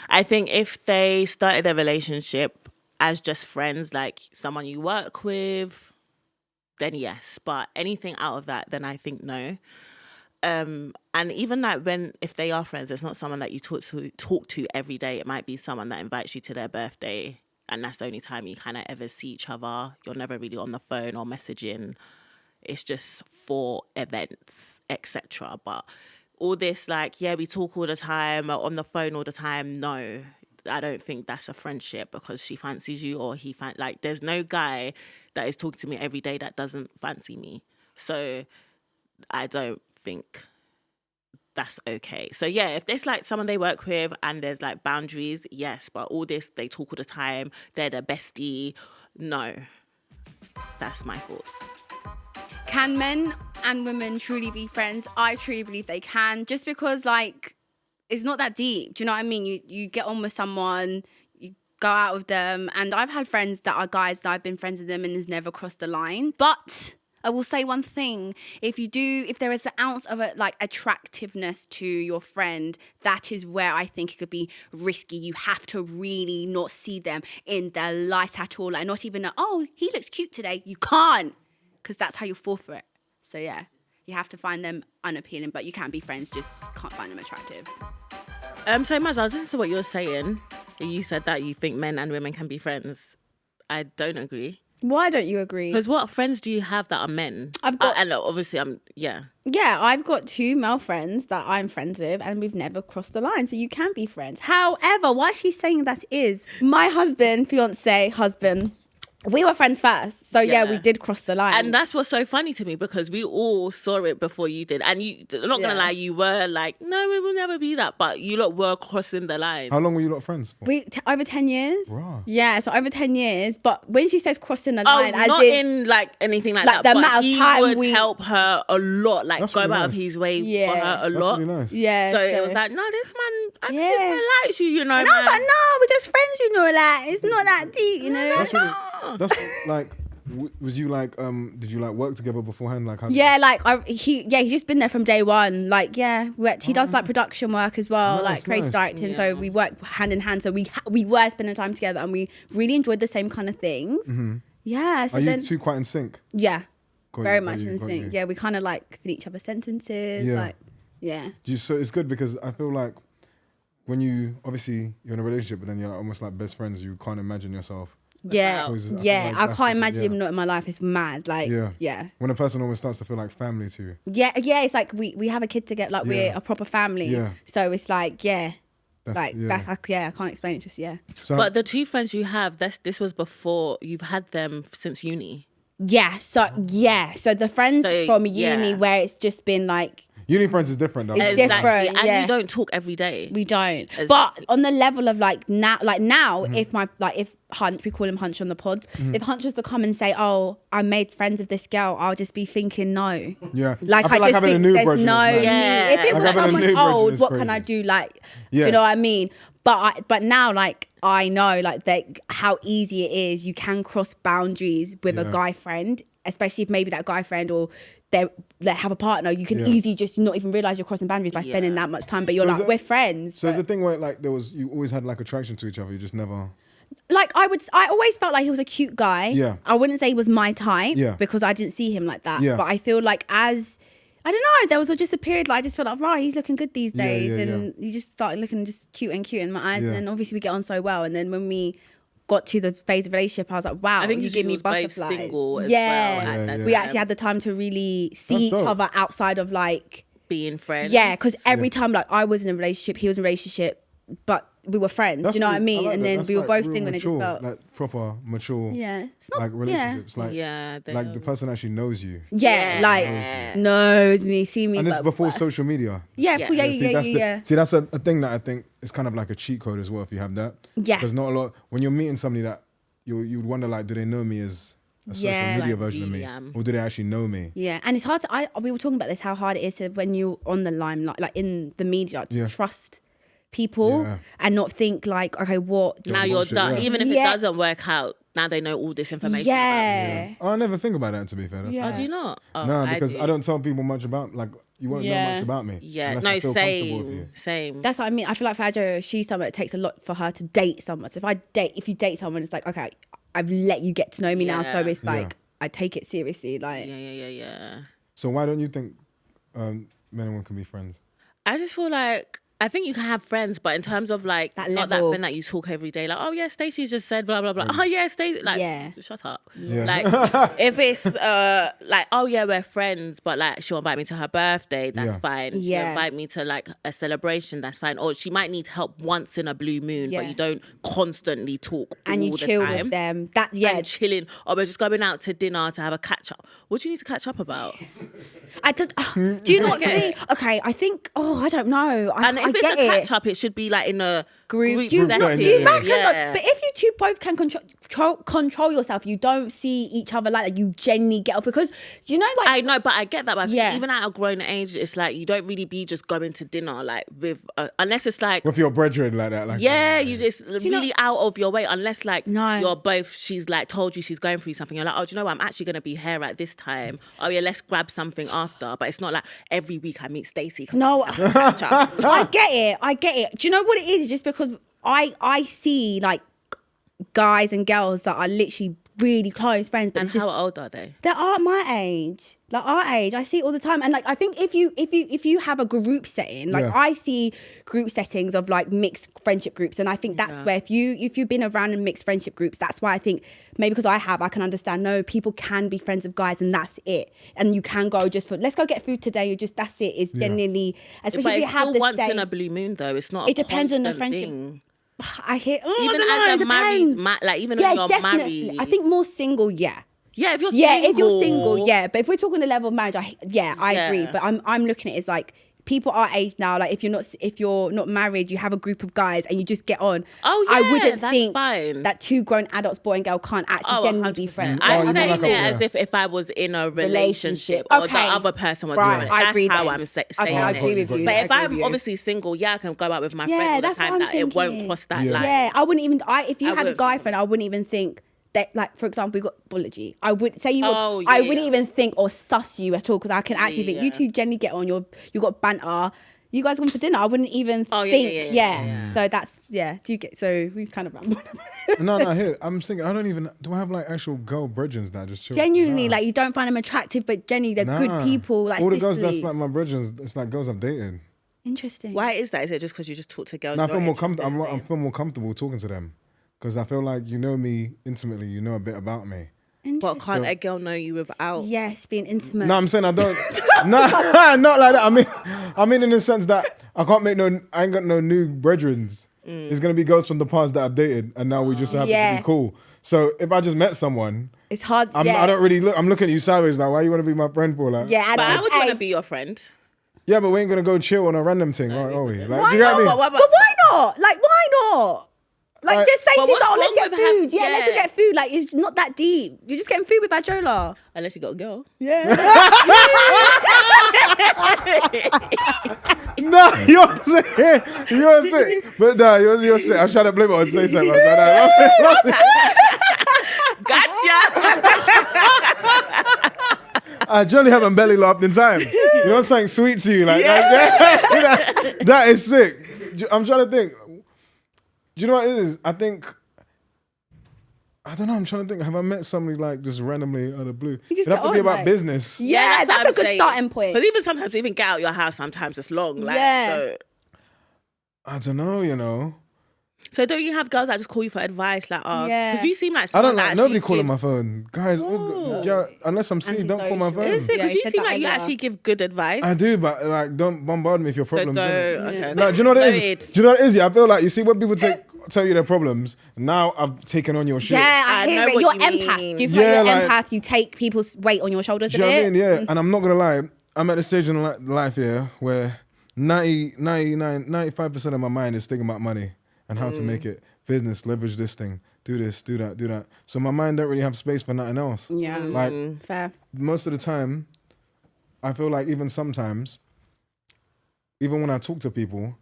I think if they started their relationship as just friends, like someone you work with, then yes. But anything out of that, then I think no. And even like if they are friends, it's not someone that you talk to every day. It might be someone that invites you to their birthday, and that's the only time you kind of ever see each other. You're never really on the phone or messaging. it's just for events, etc. But all this, like, yeah, we talk all the time, or on the phone all the time. No, I don't think that's a friendship because she fancies you or he like, there's no guy that is talking to me every day that doesn't fancy me. So I don't think that's okay. So yeah, if there's like someone they work with and there's like boundaries, yes, but all this, they talk all the time, they're the bestie, no. That's my thoughts. Can men and women truly be friends? I truly believe they can, just because like it's not that deep. Do you know what I mean? You get on with someone, you go out with them, and I've had friends that are guys that I've been friends with them and has never crossed the line. But I will say one thing: if there is an ounce of attractiveness to your friend, that is where I think it could be risky. You have to really not see them in the light at all, like not even he looks cute today. You can't, because that's how you fall for it. So yeah, you have to find them unappealing, but you can be friends, just can't find them attractive. So Maz, I was listening to what you were saying. You said that you think men and women can be friends. I don't agree. Why don't you agree? Because what friends do you have that are men? I've got, and obviously Yeah, I've got 2 male friends that I'm friends with, and we've never crossed the line. So you can be friends. However, why she's saying that is my husband, we were friends first. So yeah, we did cross the line. And that's what's so funny to me, because we all saw it before you did. And I'm not going to lie, you were like, no, we will never be that. But you lot were crossing the line. How long were you lot friends for? Over 10 years. Wow. Yeah, so over 10 years. But when she says crossing the line, as not in like anything like that. The but amount of he time would help her a lot, like go out of his way for her a lot. That's really nice. Yeah. So it was like, no, this man likes you, you know. And I was like, no, we're just friends, you know, like it's not that deep, you know. That's like, was you like, did you like work together beforehand? Like, he's just been there from day one. Like, he does like production work as well, like creative directing. Yeah. So we work hand in hand. So we were spending time together, and we really enjoyed the same kind of things. Mm-hmm. Yeah. So are you two quite in sync? Yeah, very much in sync. Yeah, we kind of like fit each other's sentences. Yeah. Like, yeah. So it's good, because I feel like when you're in a relationship, but then you're like almost like best friends, you can't imagine yourself. Yeah, I can't imagine him not in my life. It's mad. Like, yeah. When a person almost starts to feel like family to you. Yeah. It's like we have a kid together. Like we're a proper family. Yeah. So it's like, that's I can't explain it. Just So, but the 2 friends you have, this was before you've had them since uni. Yeah. So the friends from uni where it's just been like. Uni friends is different though. It's different, and you don't talk every day. We don't. But on the level of like now, if Hunch, we call him Hunch on the pods, if Hunch was to come and say, "Oh, I made friends with this girl," I'll just be thinking no. Yeah. Like I just think there's no. If it was someone old, what can I do? Like, you know what I mean? But now, like, I know like how easy it is. You can cross boundaries with a guy friend, especially if maybe that guy friend or they have a partner. You can easily just not even realize you're crossing boundaries by spending that much time. But you're we're friends. So it's a thing where like you always had like attraction to each other. You just never. Like I always felt like he was a cute guy. Yeah. I wouldn't say he was my type because I didn't see him like that. Yeah. But I feel like I don't know, there was just a period like I just felt like, right, he's looking good these days. And he just started looking just cute in my eyes. And then obviously we get on so well. And then when we got to the phase of relationship, I was like, wow, I think you give me butterflies. Single as well. We actually had the time to really see each other outside of like being friends. Yeah, because every time like I was in a relationship, he was in a relationship, but we were friends. Do you know what I mean? Like and then we were both single, and it just felt like proper mature. Yeah, it's not like relationships. Like like the person actually knows you. Yeah, like knows me, see me. And it's before social media. Yeah. See, that's a thing that I think is kind of like a cheat code as well. If you have that, because not a lot. When you're meeting somebody that you'd wonder like, do they know me as a social media version of me, or do they actually know me? Yeah, and it's hard to. We were talking about this, how hard it is to when you're on the limelight, like in the media, to trust people and not think like, okay, what now you're done. Even if it doesn't work out, now they know all this information about you. I never think about that, to be fair. Oh, do you not? No, because I don't tell people much about, like, you won't know much about me. Yeah, no, same. That's what I mean. I feel like for Adeola, she's someone, it takes a lot for her to date someone. So if you date someone, it's like, okay, I've let you get to know me now, so it's like I take it seriously. Like yeah. So why don't you think men and women can be friends? I just feel like I think you can have friends, but in terms of like That not level. that friend that you talk every day, like, oh yeah, Stacey's just said blah blah blah. Oh yeah, Stacey, like, shut up. Yeah. Like, if it's like, oh yeah, we're friends, but like she'll invite me to her birthday, that's fine. She'll invite me to like a celebration, that's fine. Or she might need help once in a blue moon, but you don't constantly talk and all you the chill time. with them. That And chilling, or we're just going out to dinner to have a catch up. What do you need to catch up about? I don't. Do you not think? Okay, I think. Oh, I don't know. And if it's a catch up, it should be like in a group. Do you setting. reckon? Yeah. But if you two both can control yourself, you don't see each other like that. You genuinely get off because you know, like I know, but I get that. But I think even at a grown age, it's like you don't really be just going to dinner like with unless it's like with your brethren like that. Like, you just really out of your way. Unless like you're both. She's like told you she's going through something. You're like, oh, do you know what? I'm actually going to be here at this time. Oh yeah, let's grab something after. But it's not like every week I meet Stacey. No, I get it. Do you know what it is? It's just because I see like guys and girls that are literally really close friends. But and how old are they? They are my age. Like our age. I see it all the time. And like I think if you have a group setting, like I see group settings of like mixed friendship groups. And I think that's where if you've been around in mixed friendship groups, that's why I think maybe because I can understand, no, people can be friends of guys and that's it. And you can go just for let's go get food today. That's it. It's genuinely, especially if you have the once in a blue moon though. It's not. It depends on the friendship. Thing. I hear even as a married, like even when you're married. I think more single, Yeah, if you're single, yeah. But if we're talking the level of marriage, I agree. But I'm looking at it as like people our age now. Like if you're not married, you have a group of guys and you just get on. Oh yeah, I wouldn't think fine. that two grown adults, boy and girl, can't actually genuinely be friends. I'm saying it as if I was in a relationship or the other person was right. That's agree how then. I'm saying I agree it. with you. But if I'm obviously single, I can go out with my friend all the time. That it won't cross that line. Yeah, I wouldn't even. If you had a guy friend, I wouldn't even think. That, like, for example, we got apology. I would say I wouldn't even think or suss you at all because I can actually think you two generally get on. You got banter. You guys going for dinner? I wouldn't even think. Yeah. So that's Do you get? So we've kind of rambled. No. Here I'm thinking. I don't even. Do I have like actual girl brethrens that just chill? Genuinely, like you don't find them attractive, but genuinely they're good people. Like all the girls that's like my brethrens, it's like girls I've dated. Interesting. Why is that? Is it just because you just talk to girls? No, I feel more comfortable. I feel more comfortable talking to them. Because I feel like you know me intimately, you know a bit about me. But can't a girl know you without? Yes, being intimate. No, I'm saying I don't. No, not like that. I mean in the sense that I ain't got no new brethrens. It's gonna be girls from the past that I've dated, and now we just happen to be cool. So if I just met someone, it's hard. I don't really look. I'm looking at you sideways like, why you want to be my friend for? Like, but I would want to be your friend. Yeah, but we ain't gonna go chill on a random thing, right? Are we? Like, why do you get me? But why not? Like, why not? Like, just say to yourself, let's get food. Let's get food. Like, it's not that deep. You're just getting food with Adeola. Unless you got a girl. Yeah. No, you're sick. But no, you're sick. I'm trying to blame it on say something. Gotcha. I generally haven't belly laughed in time. You know something sweet to you, like that is sick. I'm trying to think. Do you know what it is? I don't know. I'm trying to think. Have I met somebody like just randomly out of the blue? It'd have to be about business. Yeah, that's a good starting point. Because even get out your house, sometimes it's long. Like, so. I don't know. You know. So don't you have girls that just call you for advice? Like, because you seem like I don't like nobody calling my phone, guys. Unless I'm seeing, don't call my phone. Is it? Because you seem like you actually give good advice. I do, but like, don't bombard me with your problems. Okay. No, do you know what it is? Do you know what it is? Yeah, I feel like you see when people tell you their problems. Now I've taken on your shit. Yeah, I hear it. You're empath. You feel like you're empath. You take people's weight on your shoulders a bit. Do you know what I mean? Yeah, and I'm not gonna lie. I'm at the stage in life here where 95% of my mind is thinking about money and how to make it. Business, leverage this thing, do this, do that. So my mind don't really have space for nothing else. Yeah, like fair. Most of the time, I feel like even sometimes, even when I talk to people,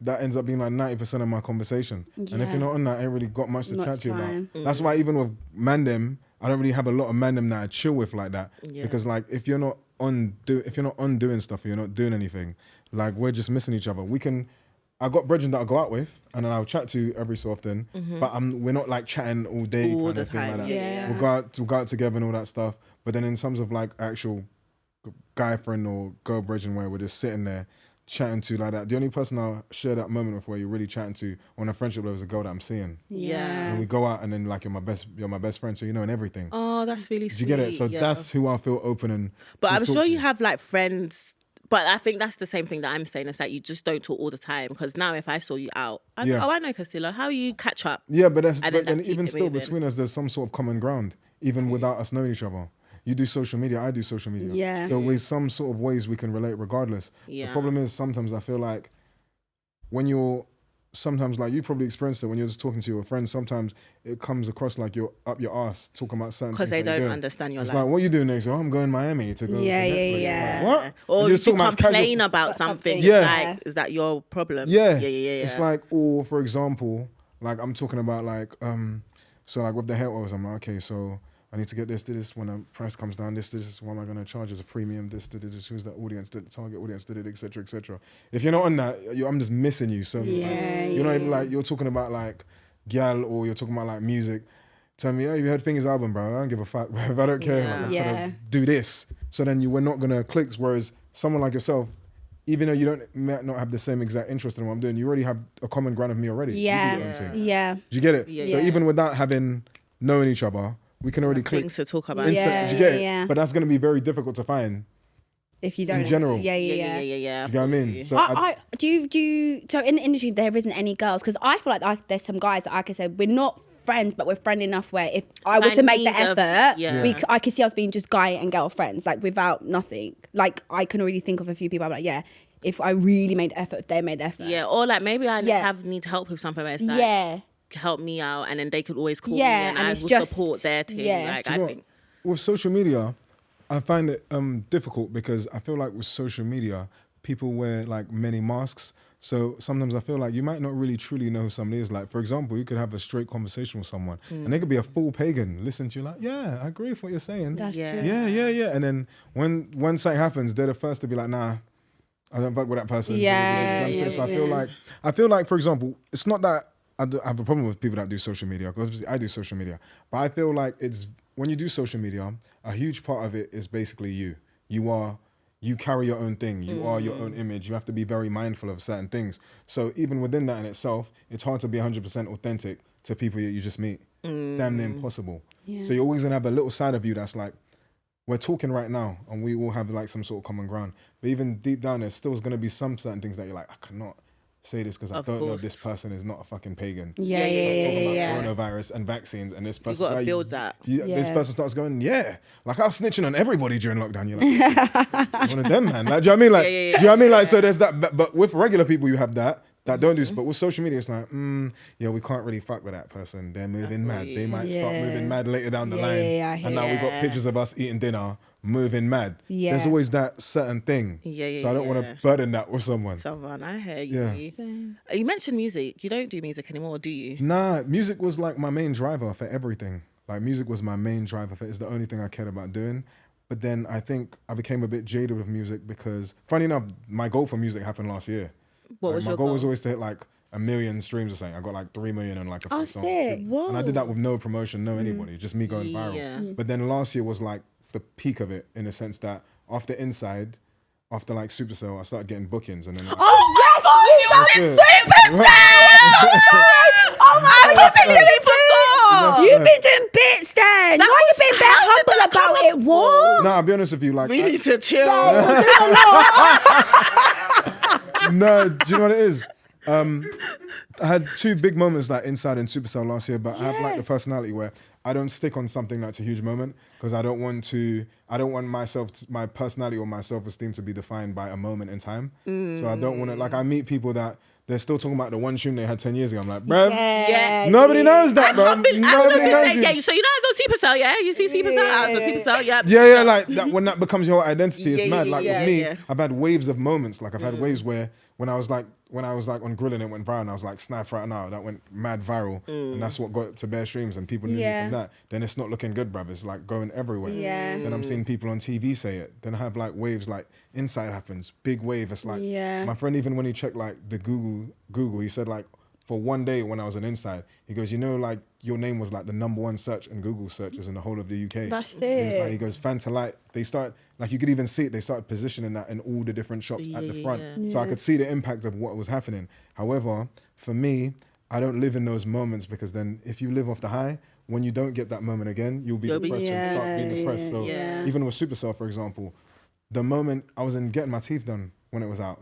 that ends up being like 90% of my conversation. Yeah. And if you're not on that, I ain't really got much to chat to you about. That's why even with mandem, I don't really have a lot of mandem that I chill with like that. Yeah. Because like if you're not on doing stuff, or you're not doing anything, like we're just missing each other. I got brethren that I go out with, and then I'll chat to every so often. But we're not like chatting all day kind of thing like that. Yeah. We'll go out together and all that stuff. But then in terms of like actual guy friend or girl brethren where we're just sitting there chatting to like that. The only person I'll share that moment with where you're really chatting to on a friendship level is a girl that I'm seeing. Yeah. And we go out and then like you're my best friend, so you know and everything. Oh, that's really sweet. Do you get it? So that's who I feel open and. But I'm sure you have like friends. But I think that's the same thing that I'm saying. It's like you just don't talk all the time. Because now if I saw you out, I know Castillo. How you catch up? Yeah, but then even still between us, there's some sort of common ground, even without us knowing each other. You do social media, I do social media. Yeah. So with some sort of ways we can relate regardless. Yeah. The problem is sometimes I feel like when you're sometimes like you probably experienced it when you're just talking to your friends, sometimes it comes across like you're up your ass talking about certain things. Because they don't understand your life. It's like, what are you doing next? Oh, I'm going to Miami to go to Netflix. Yeah. Like, what? Or you if you complain about something, Yeah. like, is that your problem? Yeah. Yeah. It's like, or for example, like I'm talking about like, so like with the hair oils, I'm like, okay, so I need to get this. When the price comes down, this, what am I going to charge as a premium? This, who's the audience, the target audience, etc., etc. If you're not on that, I'm just missing you. So like you're talking about like gal or you're talking about like music. Tell me, you heard Fingers album, bro. I don't give a fuck. If I don't care, I'm gonna do this. So then we're not gonna click. Whereas someone like yourself, even though might not have the same exact interest in what I'm doing, you already have a common ground with me already. Yeah. Do you get it? Yeah. So even without knowing each other, we can already click. Things to talk about. Do you get it? But that's going to be very difficult to find if you don't. In general. Yeah. Do you get what I mean? So so in the industry there isn't any girls, because I feel like there's some guys that I could say we're not friends, but we're friend enough where if I was to make the effort, I could see us being just guy and girl friends, like without nothing. Like I can already think of a few people. I'm like, if I really made the effort, if they made the effort. Yeah, or like maybe I need help with something where it's like, help me out, and then they could always call me and I will support their team. Like I think with social media, I find it difficult because I feel like with social media, people wear like many masks. So sometimes I feel like you might not really truly know who somebody is. Like, for example, you could have a straight conversation with someone and they could be a full pagan. Listen to you like, yeah, I agree with what you're saying. That's true. Yeah. And then when something happens, they're the first to be like, nah, I don't fuck with that person. So I feel like, for example, it's not that I have a problem with people that do social media, because I do social media. But I feel like when you do social media, a huge part of it is basically you. You carry your own thing. You are your own image. You have to be very mindful of certain things. So even within that in itself, it's hard to be 100% authentic to people you just meet. Damn near impossible. Yeah. So you're always going to have a little side of you that's like, we're talking right now and we all have like some sort of common ground. But even deep down, there's still going to be some certain things that you're like, I cannot say this because I don't know this person is not a fucking pagan. Yeah. Coronavirus and vaccines, and this person. You got to build that. This person starts going, like I was snitching on everybody during lockdown. You're like, one of them, man. Like, do you know what I mean? Like, do you know what I mean? Like, so there's that. But with regular people, you have that don't do this. But with social media, it's like, we can't really fuck with that person. They're moving mad. They might start moving mad later down the line. And now we've got pictures of us eating dinner, moving mad. There's always that certain thing. So I don't want to burden that with someone. I hear you. You mentioned music. You don't do music anymore, do you? Nah, music was like my main driver for everything. Like music was my main driver for it's the only thing I cared about doing. But then I think I became a bit jaded with music because, funny enough, my goal for music happened last year. What was your goal? My goal was always to hit like 1 million streams or something. I got like 3 million on like a few songs. Sick. Whoa. And I did that with no promotion, no anybody, just me going viral. But then last year was like the peak of it in the sense that after like Supacell, I started getting bookings and then. Like, Supacell! Oh my God, I completely forgot. You've been doing bits then. Why you been that humble about it? What? No, I'll be honest with you. Like, we need to chill. No, do you know what it is? I had 2 big moments like inside in Supacell last year, but I have like the personality where I don't stick on something that's a huge moment because I don't want my personality or my self-esteem to be defined by a moment in time. So I don't want to, like, I meet people that they're still talking about the one tune they had 10 years ago. I'm like, bruv, nobody knows that, bro. Nobody knows you. So you know it's on Supacell, yeah? You see Supacell, Supacell, yeah. Yeah, like that when that becomes your identity, it's mad. Like with me, I've had waves of moments. Like I've had waves where when I was like on Grilling, it went viral. And I was like, Snap right now, that went mad viral, and that's what got to bare streams, and people knew me from that. Then it's not looking good, bruv. It's like going everywhere. Then I'm seeing people on TV say it. Then I have like waves, like Inside happens, big wave. It's like my friend, even when he checked like the Google, he said like for one day when I was on Inside, he goes, like your name was like the #1 search in Google searches in the whole of the UK. That's He goes, Fanta Light. They start, like, you could even see it. They started positioning that in all the different shops at the front. So I could see the impact of what was happening. However, for me, I don't live in those moments, because then if you live off the high, when you don't get that moment again, you'll be depressed and start being depressed. So even with Supacell, for example, the moment I was in getting my teeth done when it was out,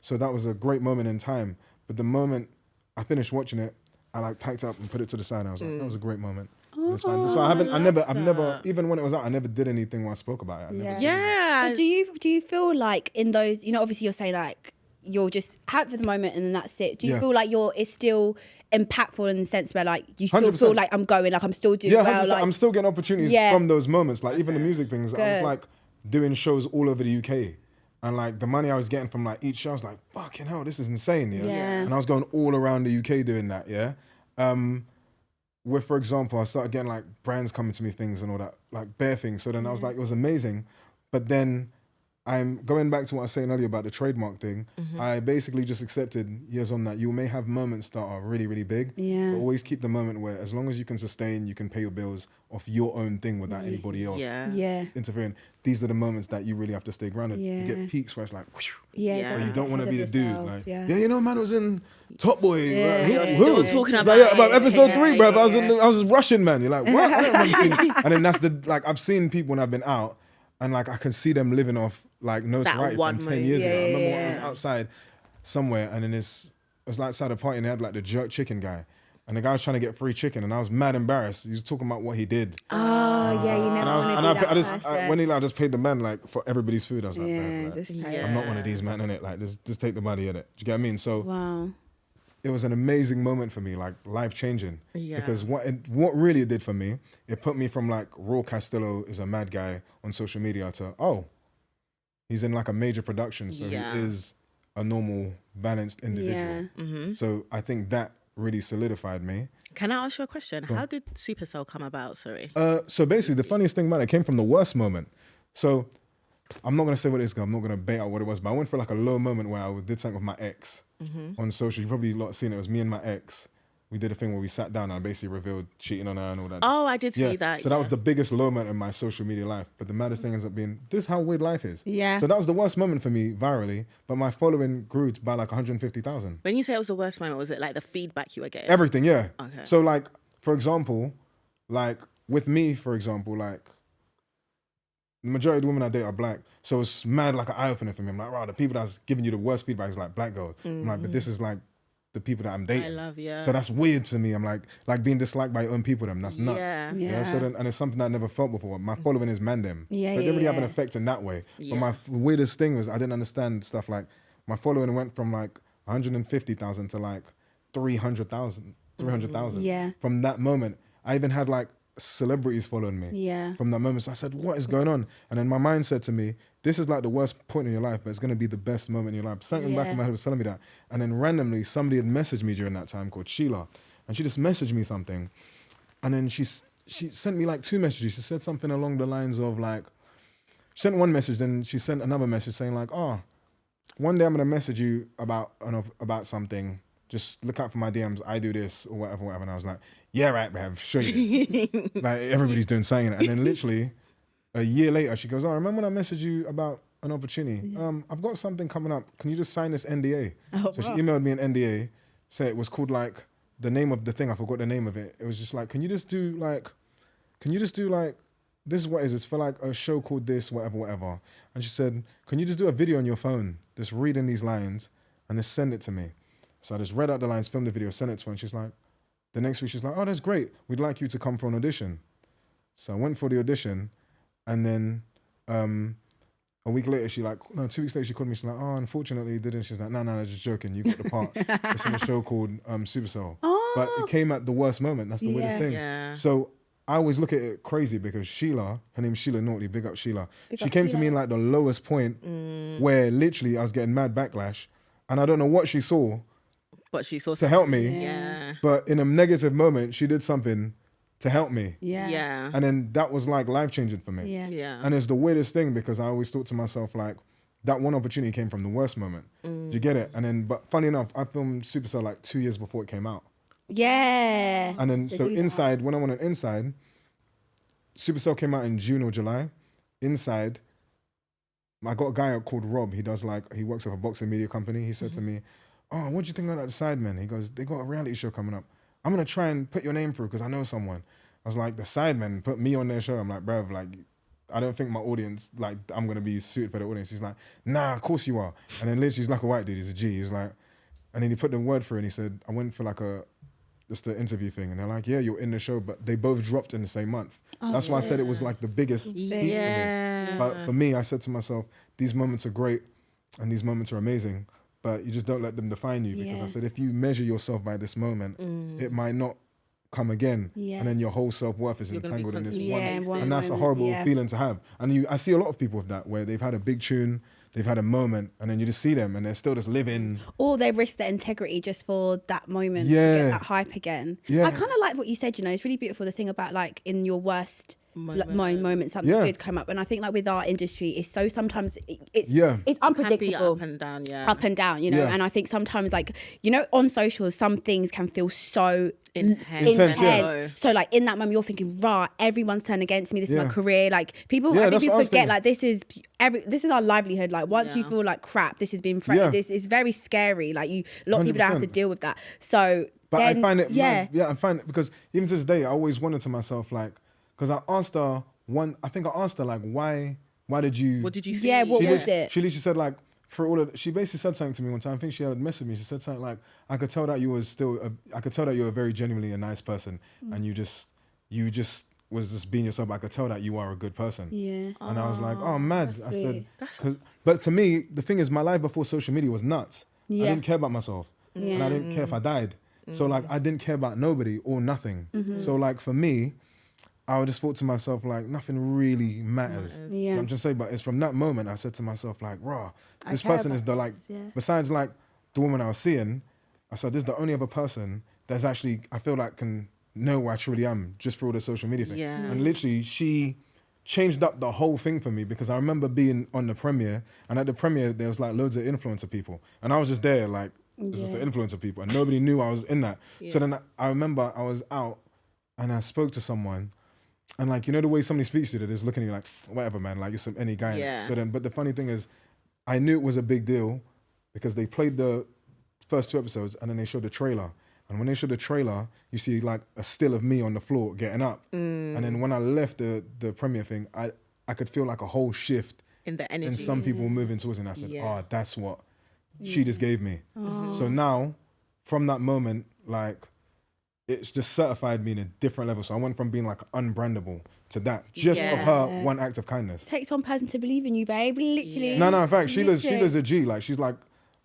so that was a great moment in time. But the moment I finished watching it, I like packed up and put it to the side. And I was like, that was a great moment. It's fine. So I've never, even when it was out, I never did anything where I spoke about it. But do you feel like in those, you know, obviously you're saying like you're just happy for the moment and then that's it. Do you feel like it's still impactful in the sense where like you still 100%. feel like I'm going, like I'm still doing well? Like, I'm still getting opportunities from those moments. Like even the music things, I was like doing shows all over the UK. And like the money I was getting from like each show, I was like, fucking hell, this is insane. And I was going all around the UK doing that. Where, for example, I started getting like brands coming to me, things and all that, like bare things. So then I was like, it was amazing. But then I'm going back to what I was saying earlier about the trademark thing. I basically just accepted years on that you may have moments that are really, really big, but always keep the moment where as long as you can sustain, you can pay your bills off your own thing without anybody else interfering. These are the moments that you really have to stay grounded. You get peaks where it's like, where you don't want to be the dude. Like, you know, man, I was in Top Boy. Who? Talking about episode 3, bro. I was Russian, man. You're like, what? I don't remember seeing. And then that's like, I've seen people when I've been out, and like I can see them living off like notoriety from 10 years ago. I remember when I was outside somewhere, and then it was like outside a party, and they had like the jerk chicken guy, and the guy was trying to get free chicken, and I was mad embarrassed. He was talking about what he did. You never. I just paid the man like for everybody's food. I was like, I'm not one of these, man, innit? Like just take the money, innit? Do you get what I mean? So it was an amazing moment for me, like life changing. Because what really it did for me, it put me from like raw Castillo is a mad guy on social media to he's in like a major production, so he is a normal, balanced individual. So I think that really solidified me. Can I ask you a question? How did Supacell come about? Sorry. So basically, the funniest thing about it came from the worst moment. So I'm not gonna say what it is, because I'm not gonna bait out what it was, but I went for like a low moment where I did something with my ex on social. You probably lot seen it. It was me and my ex. We did a thing where we sat down and I basically revealed cheating on her and all that. Oh, I did see that. So that was the biggest low moment in my social media life. But the maddest thing ends up being, this is how weird life is. So that was the worst moment for me virally, but my following grew by like 150,000. When you say it was the worst moment, was it like the feedback you were getting? Everything, yeah. Okay. So like, for example, like with me, for example, like the majority of the women I date are black. So it's mad like an eye-opener for me. I'm like, wow, the people that's giving you the worst feedback is like black girls. I'm like, but this is like the people that I'm dating. I love, So that's weird to me. I'm like being disliked by your own people, that's nuts. So then, and it's something that I never felt before. My following is man them. So it didn't really have an effect in that way. But my weirdest thing was I didn't understand stuff like my following went from like 150,000 to like 300,000. From that moment, I even had like celebrities following me from that moment. So I said, what is going on? And then my mind said to me, this is like the worst point in your life, but it's going to be the best moment in your life. Something back in my head was telling me that. And then randomly, somebody had messaged me during that time called Sheila. And she just messaged me something. And then she sent me like 2 messages. She said something along the lines of like, she sent one message, then she sent another message saying like, one day I'm going to message you about something. Just look out for my DMs. I do this or whatever. And I was like, yeah, right, bruv, show you. Like everybody's doing something. And then literally a year later, she goes, remember when I messaged you about an opportunity? I've got something coming up. Can you just sign this NDA? She emailed me an NDA. Say it was called like the name of the thing. I forgot the name of it. It was just like, can you just do like, this is what it is. It's for like a show called this, whatever. And she said, can you just do a video on your phone? Just reading these lines and just send it to me. So I just read out the lines, filmed the video, sent it to her, and she's like, the next week she's like, that's great. We'd like you to come for an audition. So I went for the audition, and then a week later, 2 weeks later, she called me. She's like, unfortunately, didn't. She's like, no, just joking. You got the part. It's in a show called Supacell. But it came at the worst moment. That's the weirdest thing. Yeah. So I always look at it crazy because Sheila, her name's Sheila Naughtley, big up Sheila. She came to me in like the lowest point where literally I was getting mad backlash, and I don't know what she saw. But she saw to help me. Yeah. But in a negative moment, she did something to help me. Yeah. And then that was like life-changing for me. Yeah. And it's the weirdest thing because I always thought to myself like, that one opportunity came from the worst moment. Do you get it? And then, but funny enough, I filmed Supacell like 2 years before it came out. Yeah. And then They so do that. inside, when I went on Inside, Supacell came out in June or July. Inside, I got a guy called Rob. He works at a boxing media company. He said to me, "Oh, what do you think about the Sidemen?" He goes, "They got a reality show coming up. I'm gonna try and put your name through because I know someone." I was like, "The Sidemen put me on their show." I'm like, "Bruv, like, I don't think my audience, like, I'm gonna be suited for the audience." He's like, "Nah, of course you are." And then literally, he's like a white dude. He's a G. He's like, and then he put the word through and he said, "I went for like just the interview thing," and they're like, "Yeah, you're in the show," but they both dropped in the same month. That's why I said it was like the biggest heat for me. But for me, I said to myself, these moments are great and these moments are amazing, but you just don't let them define you, because I said, if you measure yourself by this moment, it might not come again, and then your whole self-worth is entangled in this one, and that's a horrible feeling to have. And I see a lot of people with that, where they've had a big tune, they've had a moment, and then you just see them and they're still just living. Or they risk their integrity just for that moment to get that hype again. I kind of like what you said, it's really beautiful, the thing about like in your worst moments something good come up. And I think like with our industry, it's so sometimes it's unpredictable. Can be up and down, and I think sometimes like, on socials, some things can feel so intense. So like in that moment you're thinking, rah, everyone's turned against me, this is my career, like people I think people forget like this is our livelihood, like once you feel like crap, this has been threatened, this is very scary, like a lot of people don't have to deal with that. So but then, I find it I find it, because even to this day I always wondered to myself, like, because I asked her like, why did you, what did you see? Yeah, what was it? She literally said like, she basically said something to me one time. I think she had messaged me. She said something like, I could tell that you were very genuinely a nice person, and you just was just being yourself. I could tell that you are a good person. Yeah. And I was like, oh, mad. I said, but to me, the thing is, my life before social media was nuts. I didn't care about myself, and I didn't care if I died. So like, I didn't care about nobody or nothing. So like for me, I just thought to myself, like, nothing really matters. You know what I'm just saying? But it's from that moment I said to myself, like, raw, this person is the, like, besides like the woman I was seeing, I said, this is the only other person that's actually, I feel like, can know who I truly am just through all the social media thing. And literally, she changed up the whole thing for me, because I remember being on the premiere, and at the premiere, there was like loads of influencer people. And I was just there, like, this is the influencer people, and nobody knew I was in that. So then I remember I was out and I spoke to someone. And like, the way somebody speaks to you, they're just looking at you like, whatever, man, like you're any guy. So then, but the funny thing is, I knew it was a big deal because they played the first 2 episodes and then they showed the trailer. And when they showed the trailer, you see like a still of me on the floor getting up. And then when I left the premiere thing, I could feel like a whole shift in the energy. And some people moving towards it. And I said, oh, that's what she just gave me. So now, from that moment, like, it's just certified me in a different level. So I went from being like unbrandable to that, just of her one act of kindness. It takes one person to believe in you, babe. Literally. No, in fact, Sheila's a G. Like, she's like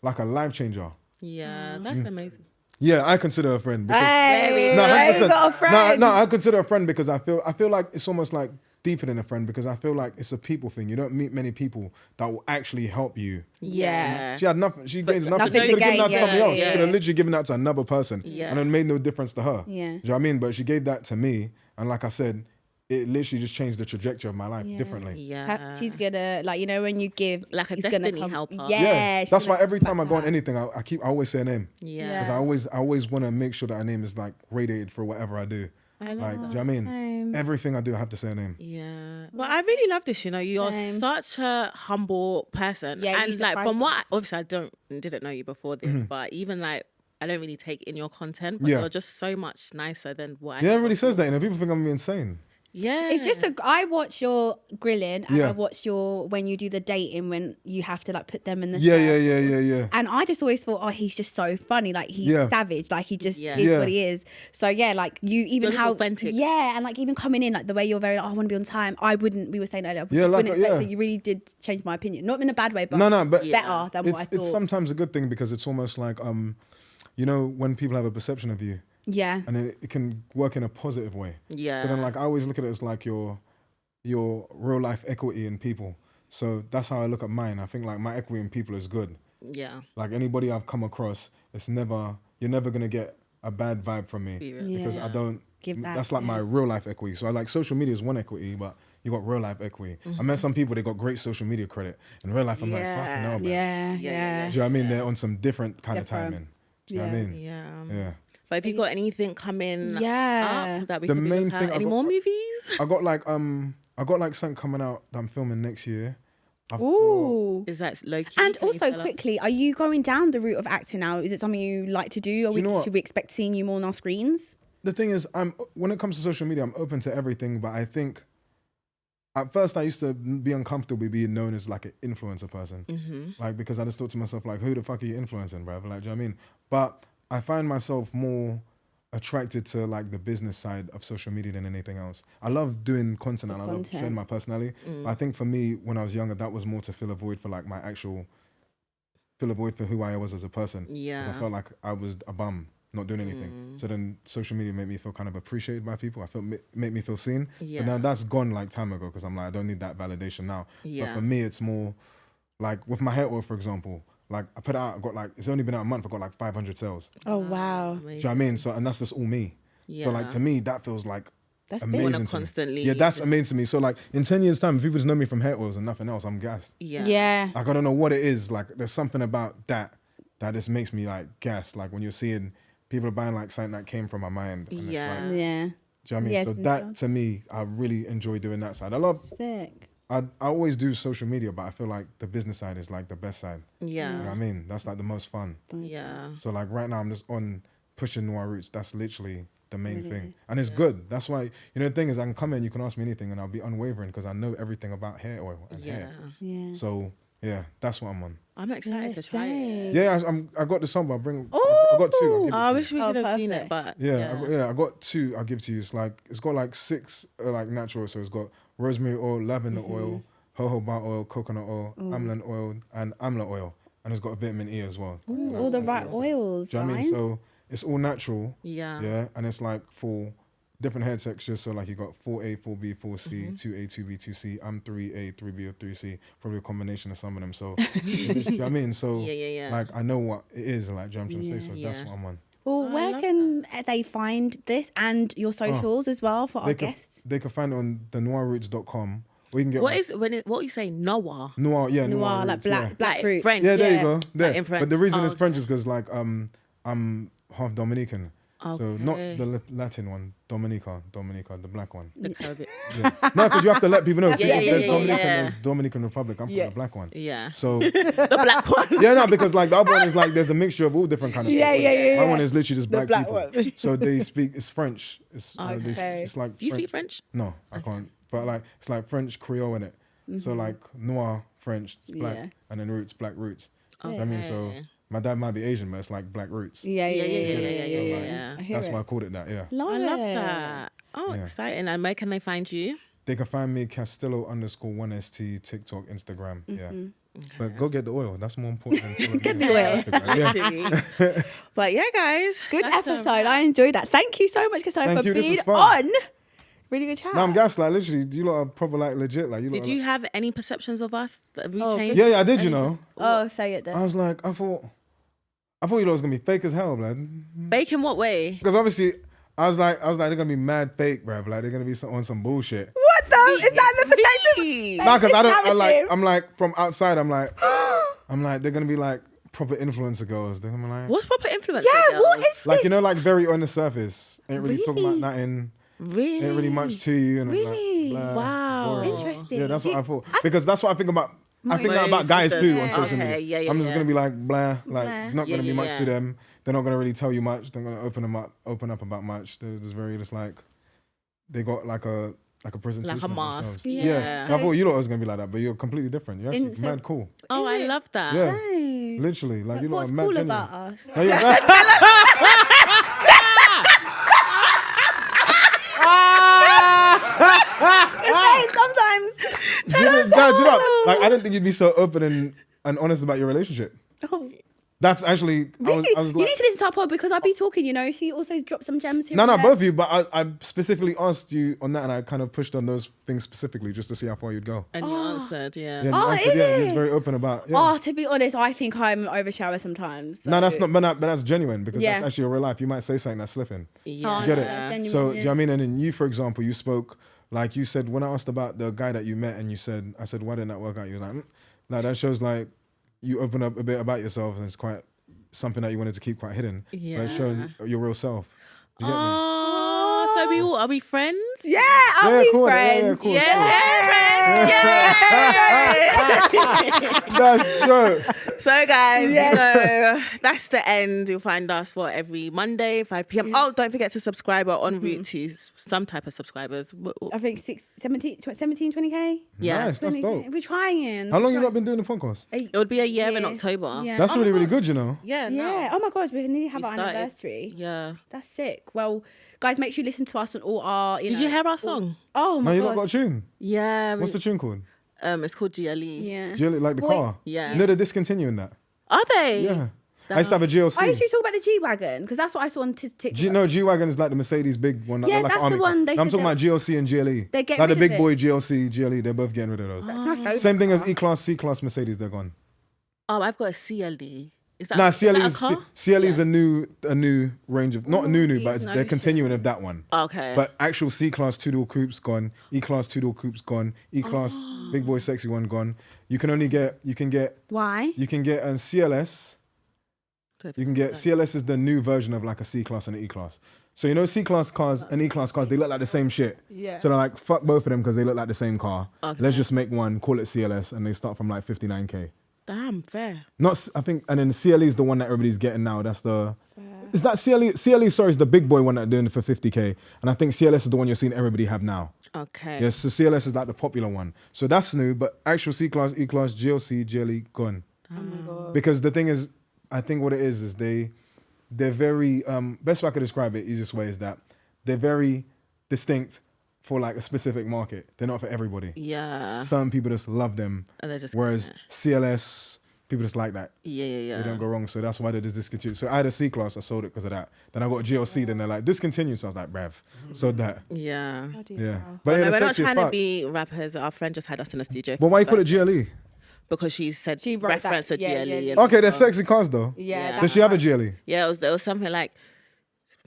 a life changer. Yeah, that's amazing. Yeah, I consider her a friend. Because, hey, you got a friend. No, I consider her a friend because I feel like it's almost like deeper than a friend, because I feel like it's a people thing. You don't meet many people that will actually help you. Yeah. She had nothing. She gains nothing. Nothing She could have given that to somebody else. Yeah. She could have literally given that to another person. Yeah. And it made no difference to her. Yeah. Do you know what I mean? But she gave that to me. And like I said, it literally just changed the trajectory of my life differently. Yeah. She's gonna, like, when you give, like a it's destiny gonna helper. Yeah. That's why every time I go on anything, I always say a name. Yeah. Because I always want to make sure that her name is like radiated for whatever I do. Like, do you know what I mean? Same. Everything I do, I have to say a name. Yeah. Well, I really love this, You're such a humble person. Yeah, and like from what obviously I didn't know you before this, but even like I don't really take in your content, but you're just so much nicer than what I everybody says that, people think I'm insane. Yeah. It's just I watch your grilling and I watch your when you do the dating when you have to like put them in the Yeah. And I just always thought, oh, he's just so funny, like he's savage, like he just is what he is. So yeah, like you even you're how authentic. and like even coming in like the way you're very like, oh, I want to be on time. We were saying earlier, wouldn't expect it. You really did change my opinion, not in a bad way, but but better than what I thought. It's sometimes a good thing because it's almost like when people have a perception of you. Yeah. And it can work in a positive way. Yeah. So then like I always look at it as like your real life equity in people. So that's how I look at mine. I think like my equity in people is good. Yeah. Like anybody I've come across, you're never gonna get a bad vibe from me because I don't give that. That's like my real life equity. So I like social media is one equity, but you got real life equity. I met some people, they got great social media credit. In real life, I'm like, fucking hell, man. Yeah. Do you know what I mean? They're on some different kind of timing. Do you know what I mean? Yeah. Yeah. But have you got anything coming up that we The can be main looking thing at? Any I got- more movies? I got like something coming out that I'm filming next year. Ooh. Is that low key? And Can you also, tell us? quickly, are you going down the route of acting now? Is it something you like to do? Or you know what? should we expect seeing you more on our screens? The thing is, when it comes to social media, I'm open to everything, but I think at first I used to be uncomfortable with being known as like an influencer person. Like, because I just thought to myself, like, who the fuck are you influencing, bruv? Like, do you know what I mean? But I find myself more attracted to like the business side of social media than anything else. I love doing content and I love showing my personality. But I think for me, when I was younger, that was more to fill a void for like my actual, fill a void for who I was as a person. Yeah. Because I felt like I was a bum, not doing anything. So then social media made me feel kind of appreciated by people. I felt made me feel seen. Yeah. But now that's gone like time ago because I'm like, I don't need that validation now. Yeah. But for me, it's more like with my hair oil, for example, like I put it out, I got like, it's only been out a month, I got like 500 sales. Oh, wow. Do you know what I mean? So, and that's just all me. So like to me, that feels like That's amazing Wanna to me. constantly Yeah, that's just- amazing to me. So like in 10 years time, if people just know me from hair oils and nothing else, I'm gassed. Yeah. Like I don't know what it is. Like there's something about that just makes me like gassed. Like when you're seeing people are buying like something that came from my mind. And Yeah. It's like, Yeah. do you know what I mean? Yes, So that to me, I really enjoy doing that side. Sick. I always do social media, but I feel like the business side is like the best side. You know what Yeah. I mean? That's like the most fun. Yeah. So like right now I'm just on pushing Noir Roots. That's literally the main thing. And it's good. That's why, you know, the thing is I can come in, you can ask me anything and I'll be unwavering because I know everything about hair oil and hair. Yeah. So yeah, that's what I'm on. I'm excited to try it. Yeah, I got the song, but I got two. I'll give it I to wish we Oh, could have seen perfect. it, but you. I got two. I'll give to you. It's like it's got like 6 like natural. So it's got rosemary oil, lavender oil, jojoba oil, coconut oil, amlan oil, and amla oil, and it's got vitamin E as well. All the right oils. Do you know what I guys. mean? So it's all natural. Yeah. Yeah, and it's like for different hair textures. So like you got 4A, 4B, 4C, 2A, 2B, 2C. I'm 3A, 3B, or 3C. Probably a combination of some of them. So do you know what I mean? So Yeah. like I know what it is. Like, do you know what I'm trying to say? So that's what I'm on. Well, where can they find this and your socials as well for our guests? They can find it on thenoirroots.com. Or you can get What you say? Noir. Noir, yeah, Noir, like Roots, black, yeah. black fruit. French. Yeah, there you go. There. in French. But the reason Oh, it's French is because like I'm half Dominican. So not Okay. the Latin one, Dominica, the black one. The Caribbean. Yeah. No, because you have to let people know. 'cause Yeah, if yeah, there's yeah, Dominican, yeah. there's Dominican Republic. I'm from the black one. Yeah. So The black one. yeah, no, because like the other one is like there's a mixture of all different kind of people. My one is literally just black people. one. So they speak. It's French. It's Okay. it's like. Do you speak French? No, I can't. But like it's like French Creole in it. So like noir French, it's black, Yeah. and then roots, black roots. I mean, so Okay. my dad might be Asian, but it's like black roots. Yeah. Yeah. That's why I called it that. Yeah. I love that. Oh, exciting. And where can they find you? They can find me Castillo_1ST, TikTok, Instagram. Yeah. But go get the oil. That's more important than Get the oil. Yeah. But yeah, guys. Good that's episode. I enjoyed that. Thank you so much, Castillo, Thank for you, this being was fun. on. Really good chat. No, I'm gassed. Like literally, you lot are proper like legit. Like you. Did lot are, you have any perceptions of us that have we Oh, changed? Yeah, I did. You know. Oh, say it then. I was like, I thought you lot was gonna be fake as hell, blood. Fake in what way? Because obviously, I was like, they're gonna be mad fake, bruv. Like they're gonna be on some bullshit. What the? Is that the perception? Nah, because narrative. I'm like from outside. I'm like, they're gonna be like proper influencer girls. They're gonna be like, What's proper influence? Yeah, what is like this? you know, like very on the surface. Ain't really talking about Really? nothing. Really? Ain't really much to you. And Really? Like, blah, Wow. boring. Interesting. Yeah, that's what I thought. Because that's what I think about. I think that about Most guys of too them. on social Okay, media. yeah, I'm just yeah. gonna be like blah, like Blah. not gonna be Yeah, much yeah. to them. They're not gonna really tell you much. They're gonna open up about much. They're just very just like they got like a presentation. Like a of mask. themselves. Yeah. Yeah. So I thought you lot was gonna be like that, but you're completely different. You're actually So- mad cool. Oh, I love that. Yeah. Hey. Literally, like you lot What's are mad cool genuine. about us? No, you're mad- Sometimes. Do you know, like I didn't think you'd be so open and honest about your relationship. Oh, That's actually really? I was You like, need to listen to our pod because I'll be talking, you know. She also dropped some gems here. no, and there. both of you. But I specifically asked you on that, and I kind of pushed on those things specifically just to see how far you'd go. And you answered, Yeah, yeah. and you Oh, answered, is yeah, he was it? very open about. Yeah. Oh, to be honest, I think I'm an oversharer sometimes. No, that's not, but that's genuine because Yeah. that's actually your real life. You might say something that's slipping. Yeah. Get no, it? that's genuine, So, do yeah. you know what I mean? And then you, for example, you spoke, like you said, when I asked about the guy that you met and you said, I said, why didn't that work out? You were like, like that shows like you open up a bit about yourself and it's quite, something that you wanted to keep quite hidden. Yeah. But showing your real self. Do you get me? Oh, so are we friends? Yeah, are we cool. friends? Yeah, cool. That's true. So guys, that's the end. You'll find us every Monday, 5 p.m. Oh, don't forget to subscribe. We're en route to some type of subscribers. I think 17, 20k. Yeah. Nice, that's dope. We're trying. How long you not been doing the podcast? It would be a year in October. Yeah. That's really good, you know. Yeah. Yeah. Oh my gosh, we nearly have We our started. anniversary. Yeah. That's sick. Well, guys, make sure you listen to us on all our. Did you hear our song? Oh my No, you god. not got a tune. Yeah. What's the tune called? It's called GLE. Yeah. Do you like the car? Yeah. No, they're discontinuing that. Are they? Yeah. I used to have a GLC. Are you talking about the G-Wagon? Because that's what I saw on TikTok. G-Wagon is like the Mercedes big one. Yeah, like that's an the army one car. they No, I'm said talking about GLC and GLE. They're getting like the rid big of boy it. GLC, GLE. They're both getting rid of those. That's my favourite Same thing as car. E-Class, C-Class Mercedes. They're gone. Oh, I've got a CLE. Is that, Nah, is that a CLE car? is a new range of not new, but they're continuing with that one. Okay. But actual C-Class two-door coupes gone. E-Class two-door coupes gone. E-Class big boy sexy one gone. You can get Why? CLS. You can get CLS is the new version of like a C-Class and an E-Class. So you know C-Class cars and E-Class cars, they look like the same shit. Yeah. So they're like, fuck both of them because they look like the same car. Okay. Let's just make one, call it CLS, and they start from like 59k. Damn, fair. I think, and then CLE is the one that everybody's getting now. That's the, is that CLE? CLE, sorry, is the big boy one that they're doing for 50k. And I think CLS is the one you're seeing everybody have now. Okay. Yes, so CLS is like the popular one. So that's new, but actual C-Class, E-Class, GLC, GLE, gone. Oh my god. Because the thing is, I think what it is they're very, best way I could describe it, easiest way is that they're very distinct for like a specific market. They're not for everybody. Yeah. Some people just love them. And they're just, whereas CLS, people just like that. Yeah. They don't go wrong. So that's why they just discontinued. So I had a C-Class, I sold it because of that. Then I got a GLC, then they're like, discontinued. So I was like, bruv, sold that. Yeah. Yeah. But But no, yeah, we're the not sexiest trying to part. be rappers. Our friend just had us in the studio. But why you call it GLE? Because she said She wrote reference that- to yeah, GLE. yeah, yeah. and- Okay, they're sexy cars though. Yeah. Does she have a GLE? Yeah, there was something like,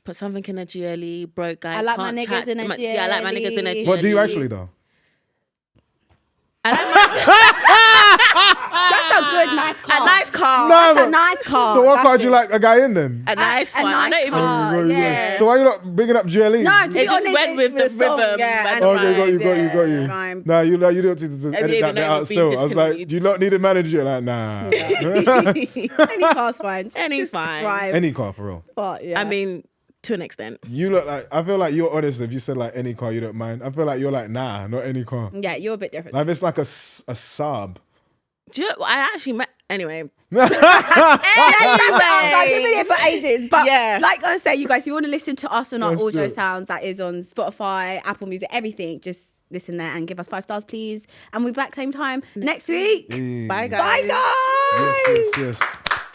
put something in a GLE, broke guy. I like my can't niggas chat- in a GLE. Yeah, I like my niggas in a GLE. What do you actually though? I like my, That's a good, nice car. a nice car. No, That's but- a nice car. So what That's car do you it. like a guy in then? A nice a one. I nice don't even. car. Oh, yeah. So why you not bigging up GLE? No, to be It just honest, went with the song, rhythm yeah, and and Okay, got you. yeah, rhyme. Nah, you don't need to edit even that bit know it out was being still. I was like, discontinued. do you not need a manager? Like, nah. Any car's fine. Just- Any's just fine. drive. Any car for real. But yeah. I mean, to an extent. You look like, I feel like you're honest if you said like any car you don't mind. I feel like you're like, nah, not any car. yeah, you're a bit different. Like if it's like a Saab. Do you know, I actually met. Anyway. Guys, we've been here for ages, but Yeah. like I say, you guys, if you want to listen to us on our That's audio true. sounds, that is on Spotify, Apple Music, everything. Just listen there and give us 5 stars, please. And we'll be back same time next week. Yeah. Bye, guys. Bye, guys. Yes.